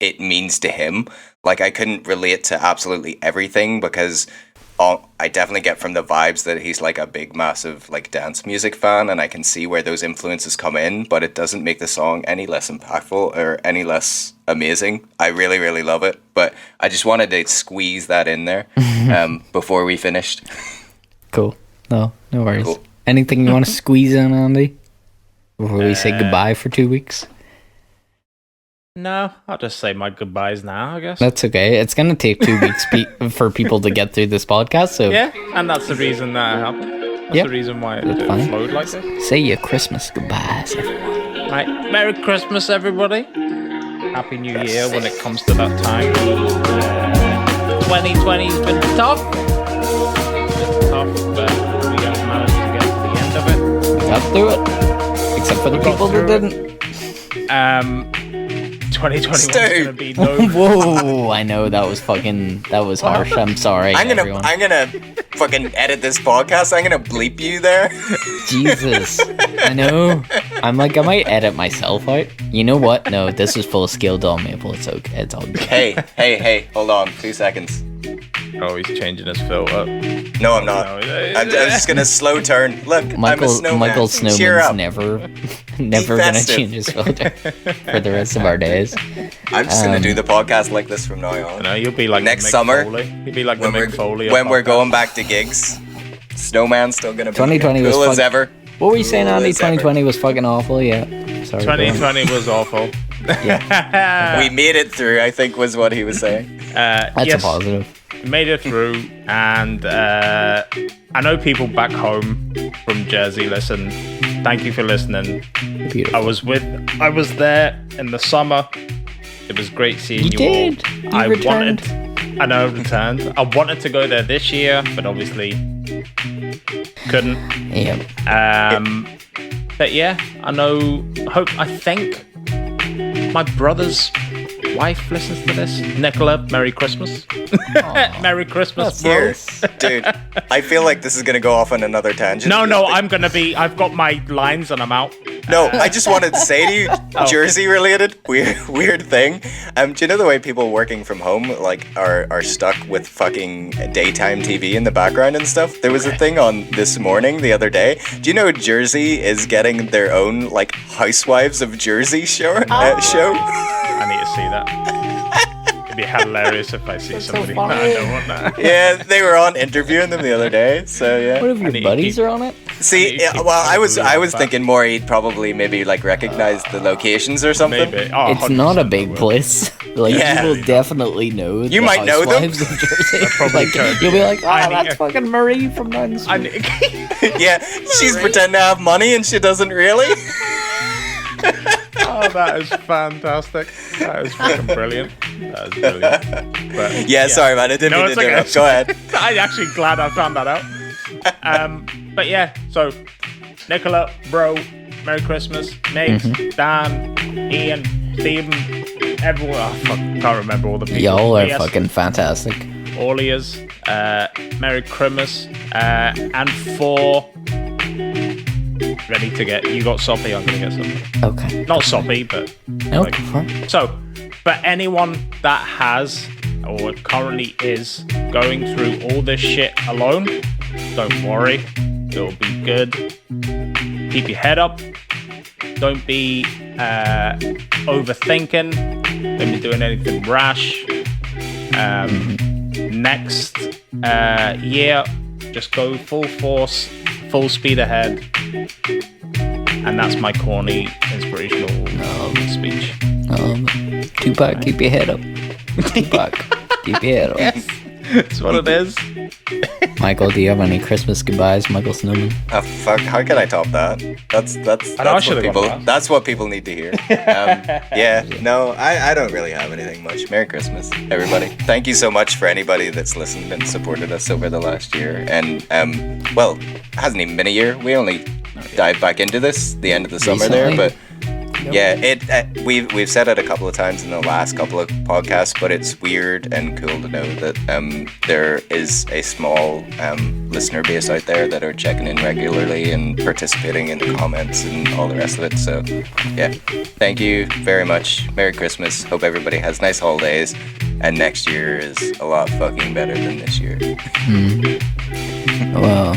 it means to him. Like, I couldn't relate to absolutely everything, because I definitely get from the vibes that he's like a big, massive like dance music fan, and I can see where those influences come in, but it doesn't make the song any less impactful or any less amazing. I really, really love it, but I just wanted to squeeze that in there before we finished. Cool. No worries. Cool. Anything you want to squeeze in, Andy, before we say goodbye for 2 weeks? No, I'll just say my goodbyes now, I guess. That's okay. It's going to take 2 weeks for people to get through this podcast. So yeah, and that's the reason that happened. That's the reason why it flowed like this. Say your Christmas goodbyes, everyone. Right, Merry Christmas, everybody. Happy New Year when it comes to that time. 2020's been tough. But we have managed to get to the end of it. We got through it. Except for the people that didn't. 2021 is gonna be no. Whoa! I know that was harsh. I'm sorry. I'm gonna fucking edit this podcast. I'm gonna bleep you there. Jesus, I know. I'm like, I might edit myself out. You know what? No, this is full scale Don Maple. It's okay. It's all good. Hey! Hold on, 2 seconds. Oh, he's changing his filter. No, I'm not. I'm just gonna slow turn. Look, I'm a snowman. Michael Snowman's never gonna change his filter for the rest of our days. I'm just gonna do the podcast like this from now on. No, you'll be like next Mick summer. Foley. You'll be like the Mick Foley. When we're going back to gigs, Snowman's still gonna be 2020 cool was as ever. What were you saying, Andy? 2020 was fucking awful. Yeah. Sorry. 2020 was awful. Yeah. We made it through, I think, was what he was saying. That's a positive. Made it through, and I know people back home from Jersey listen. Thank you for listening. Beautiful. I was there in the summer. It was great seeing you all. You returned. I know I returned. I wanted to go there this year, but obviously couldn't. Yeah. But yeah, I think my brother's wife listens to this. Nicola, Merry Christmas. Merry Christmas, bro. Cheers. Dude, I feel like this is going to go off on another tangent. No, I've got my lines and I'm out. No, I just wanted to say to you, Jersey related, weird thing. Do you know the way people working from home like are stuck with fucking daytime TV in the background and stuff? There was a thing on This Morning the other day. Do you know Jersey is getting their own like Housewives of Jersey show? I need to see that. It'd be hilarious if I see somebody. So I don't want that. Yeah, they were on interviewing them the other day. So yeah. What if your buddies are on it? See, I was thinking more he'd probably maybe like recognize the locations or something. Maybe. Oh, It's not a big place. Like you will definitely know. You might know them. Housewives of Jersey. probably Like, could. you'll be like, I need that's a- fucking Marie from down the street. Yeah, she's pretending to have money and she doesn't really. Oh, that is fantastic. That is fucking brilliant. That is brilliant. But, Yeah, sorry man, I didn't mean to do it. Go ahead. I'm actually glad I found that out. But yeah, so Nicola, bro, Merry Christmas, Nate, Dan, Ian, Stephen, everyone. Oh, fuck, can't remember all the people. Y'all are Yes, fucking fantastic. all ears. Merry Christmas, and for ready to get. You got soppy. I'm gonna get soppy. Okay. Not soppy, but No, like- go for it. so, for anyone that has or currently is going through all this shit alone, don't worry, it'll be good. Keep your head up. Don't be overthinking. Don't be doing anything rash. Next year, just go full force, full speed ahead. And that's my corny, inspirational speech. Tupac, keep your head up. Tupac, keep your head up. Yes, that's what it is. Michael, do you have any Christmas goodbyes, Michael Snowman? Fuck, how can I top that? That's what people need to hear. Yeah, no, I don't really have anything much. Merry Christmas, everybody. Thank you so much for anybody that's listened and supported us over the last year. And well, it hasn't even been a year. We only dive back into this the end of the summer there, but yeah, we've said it a couple of times in the last couple of podcasts, but it's weird and cool to know that there is a small listener base out there that are checking in regularly and participating in the comments and all the rest of it. So yeah, thank you very much. Merry Christmas. Hope everybody has nice holidays, and next year is a lot fucking better than this year. Well,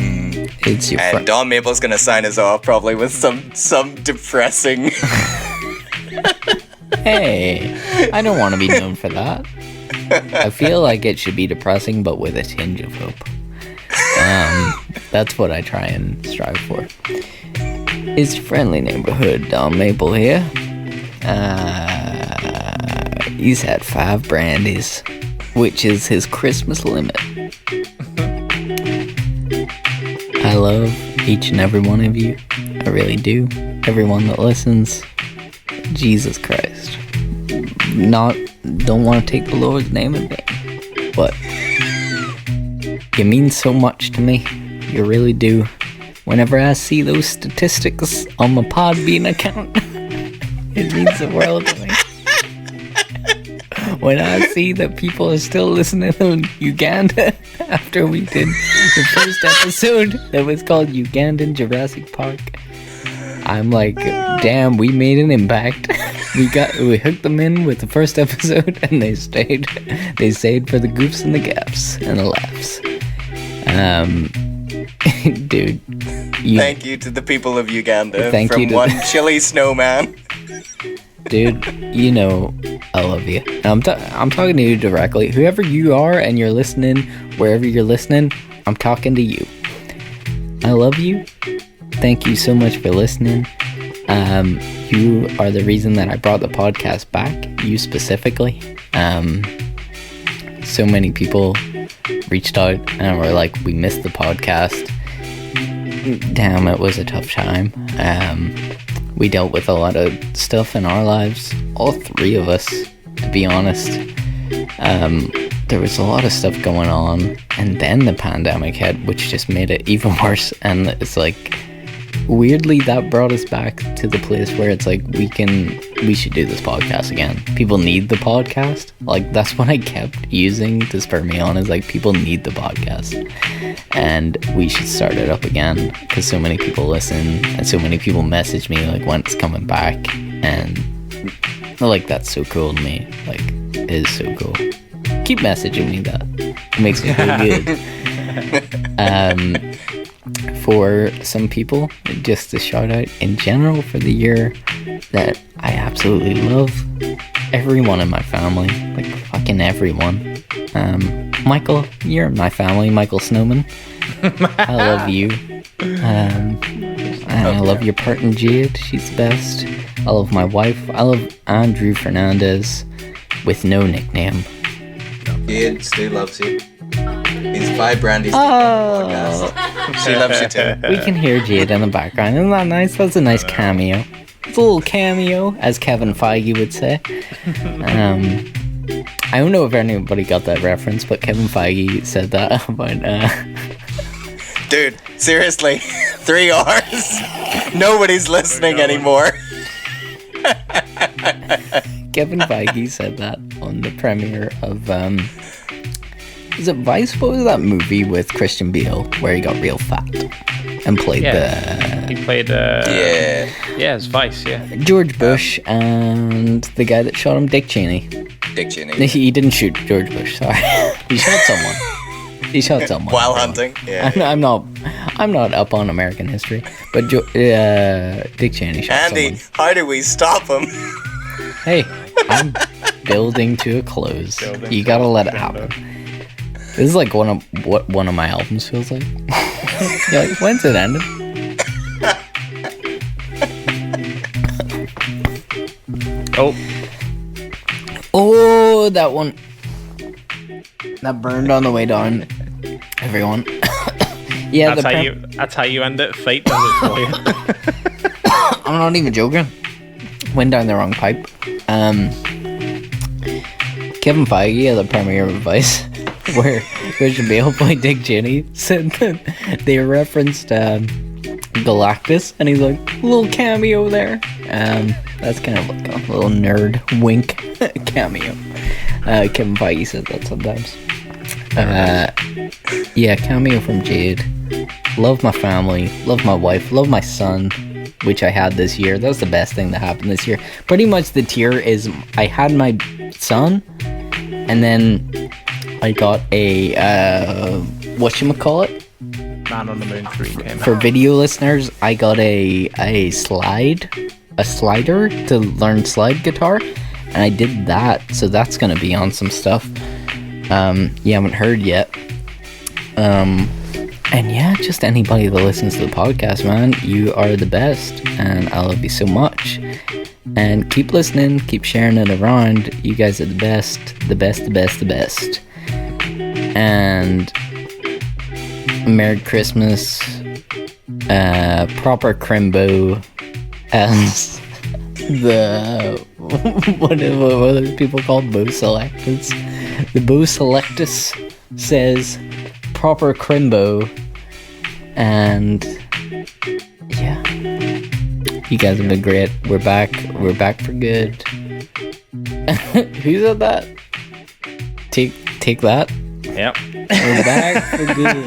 it's your and Don Maple's gonna sign us off probably with some depressing. Hey, I don't want to be known for that. I feel like it should be depressing, but with a tinge of hope. That's what I try and strive for. It's your friendly neighborhood Don Maple here. He's had 5 brandies, which is his Christmas limit. I love each and every one of you. I really do. Everyone that listens. Jesus Christ. Don't want to take the Lord's name in vain, but you mean so much to me. You really do. Whenever I see those statistics on my Podbean account, it means the world to me. When I see that people are still listening in Uganda after we did the first episode that was called Ugandan Jurassic Park, I'm like, damn, we made an impact. We hooked them in with the first episode, and they stayed. They stayed for the goofs and the gaps and the laughs. Dude. Thank you to the people of Uganda Thank from you to one chilly snowman. Dude, you know I love you. I'm talking to you directly. Whoever you are and you're listening, wherever you're listening, I'm talking to you. I love you. Thank you so much for listening. You are the reason that I brought the podcast back. You specifically. So many people reached out and were like, we missed the podcast. Damn, it was a tough time. We dealt with a lot of stuff in our lives, all 3 of us, to be honest. There was a lot of stuff going on, and then the pandemic hit, which just made it even worse. And it's like, weirdly, that brought us back to the place where it's like, we should do this podcast again. People need the podcast. Like, that's what I kept using to spur me on, is like, people need the podcast. And we should start it up again, because so many people listen, and so many people message me, like, when it's coming back. And, like, that's so cool to me. Like, it is so cool. Keep messaging me that. It makes me feel good. For some people, just a shout out in general for the year that I absolutely love. Everyone in my family, like fucking everyone. Michael, you're in my family. Michael Snowman, I love you. I love your partner Jade, she's the best. I love my wife. I love Andrew Fernandez with no nickname. Jade still loves you. He's 5 brandies. Oh, she loves you too. We can hear Jade in the background. Isn't that nice? That's a nice cameo. It's a little cameo, as Kevin Feige would say. I don't know if anybody got that reference, but Kevin Feige said that about. Dude, seriously, 3 hours. Nobody's listening anymore. Kevin Feige said that on the premiere of. Is it Vice? What was that movie with Christian Bale where he got real fat and played He played. Yeah, it's Vice. Yeah. George Bush and the guy that shot him, Dick Cheney. Dick Cheney. He didn't shoot George Bush. Sorry, he shot someone. He shot someone while hunting. Yeah. I'm not up on American history, but Dick Cheney shot Andy, someone. how do we stop him? Hey, I'm building to a close. You gotta let it happen. This is like what one of my albums feels like. You're like, when's it ending? Oh, that one. That burned on the way down. Everyone. Yeah, that's how you end it. Fate does it for you. I'm not even joking. Went down the wrong pipe. Kevin Feige at the premiere of Vice, where Christian Bale played Dick Cheney, said that they referenced Galactus, and he's like, little cameo there. That's kind of like a little nerd wink cameo. Kevin Feige says that sometimes. Yeah, cameo from Jade. Love my family, love my wife, love my son, which I had this year. That was the best thing that happened this year. Pretty much the tier is I had my son, and then I got a whatchamacallit? Man on the Moon 3 came For out. video listeners, I got a slider to learn slide guitar, and I did that, so that's gonna be on some stuff. You haven't heard yet. And yeah, just anybody that listens to the podcast, man, you are the best, and I love you so much. And keep listening, keep sharing it around. You guys are the best, the best, the best, the best. And Merry Christmas, proper crimbo, as the what are people called? Bo Selectus. The Bo Selectus says proper crimbo, and yeah, you guys have been great. We're back for good. Who said that? Take that. Yep. We're back for good.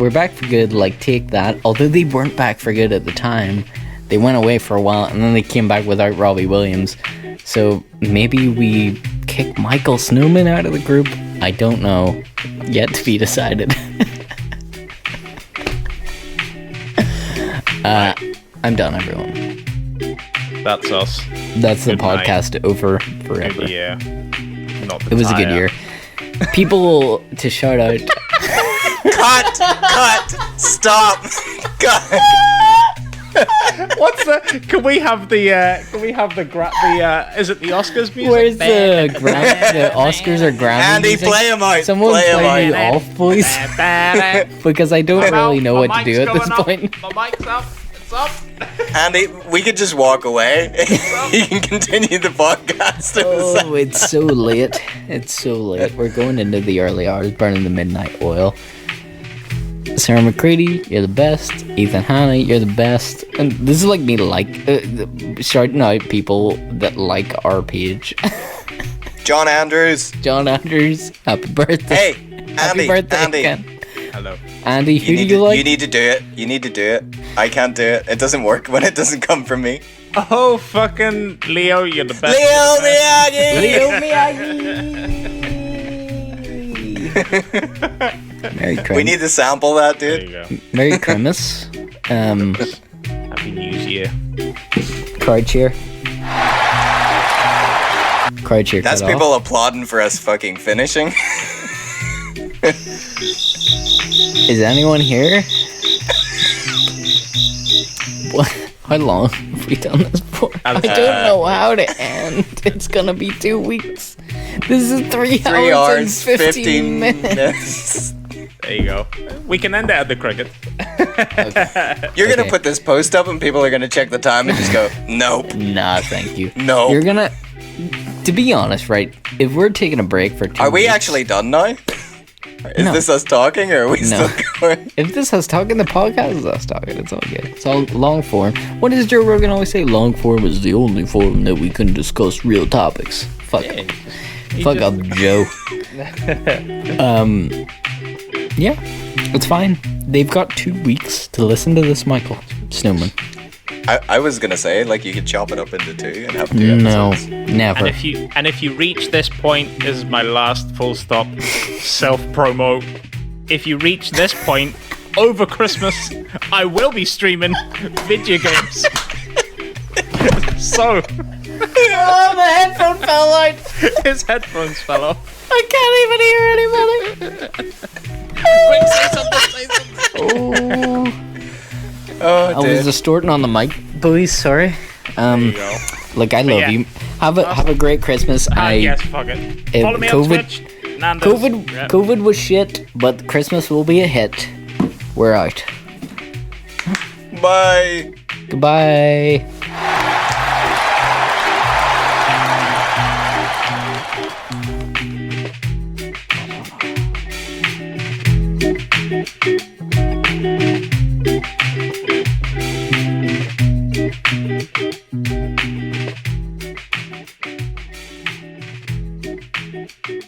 We're back for good, like take that. Although they weren't back for good at the time. They went away for a while and then they came back without Robbie Williams. So maybe we kick Michael Snowman out of the group. I don't know. Yet to be decided. I'm done, everyone. That's us. That's the Good night. podcast over forever. Good year. Not the It was a good tire. year. People to shout out. Cut! Stop! Cut! What's the? Can we have the? Is it the Oscars music? Where's the Oscars or Grammy Andy, music? play him out. Someone play him play me out. off, please. Because I don't really know what to do at this point. My mic's up. It's up. Andy, we could just walk away. You can continue the podcast. Oh, it's so late. It's so late. We're going into the early hours, burning the midnight oil. Sarah McCready, you're the best. Ethan Hanna, you're the best. And this is like me shouting out people that like our page. John Andrews. John Andrews, happy birthday. Hey, Happy Andy. birthday Andy. again. Hello. Andy, who do you like? You need to do it. You need to do it. I can't do it. It doesn't work when it doesn't come from me. Oh, fucking Leo, you're the best. Leo Miyagi! Leo Miyagi! Merry Christmas. We need to sample that, There dude. you go. Merry Christmas. Happy New Year. Crowd cheer. Crowd cheer. That's cut off. people applauding for us fucking finishing. Is anyone here? What? How long have we done this for? I don't know how to end. It's gonna be 2 weeks. This is 3 3 hours and hours, 15 minutes. There you go. We can end it at the cricket. You're gonna Okay. put this post up and people are gonna check the time and just go, nope, Nah, thank you. no. You're gonna. To be honest, right? If we're taking a break for 2 Are we weeks, actually done now? Is No. this us talking or are we No. still going? If this has talking, the podcast is us talking. It's all good. It's all long form. What does Joe Rogan always say? Long form is the only form that we can discuss real topics. Fuck up. Fuck up, Joe. Yeah, it's fine. They've got 2 weeks to listen to this, Michael Snowman. I was gonna say, like, you could chop it up into 2 and have 2 No, episodes. never. And if you reach this point, this is my last full stop self promo. If you reach this point over Christmas, I will be streaming video games. So Oh, the headphone fell out. his headphones fell off. I can't even hear anybody. Quick, say something. Oh, Oh, I was dude. distorting on the mic, boys. Sorry. There you go. Like I love yeah. you. Have a great Christmas. Yes, fuck it. Follow me on COVID Twitch. Nando's. COVID Yeah. COVID was shit, but Christmas will be a hit. We're out. Bye. Goodbye. Bye.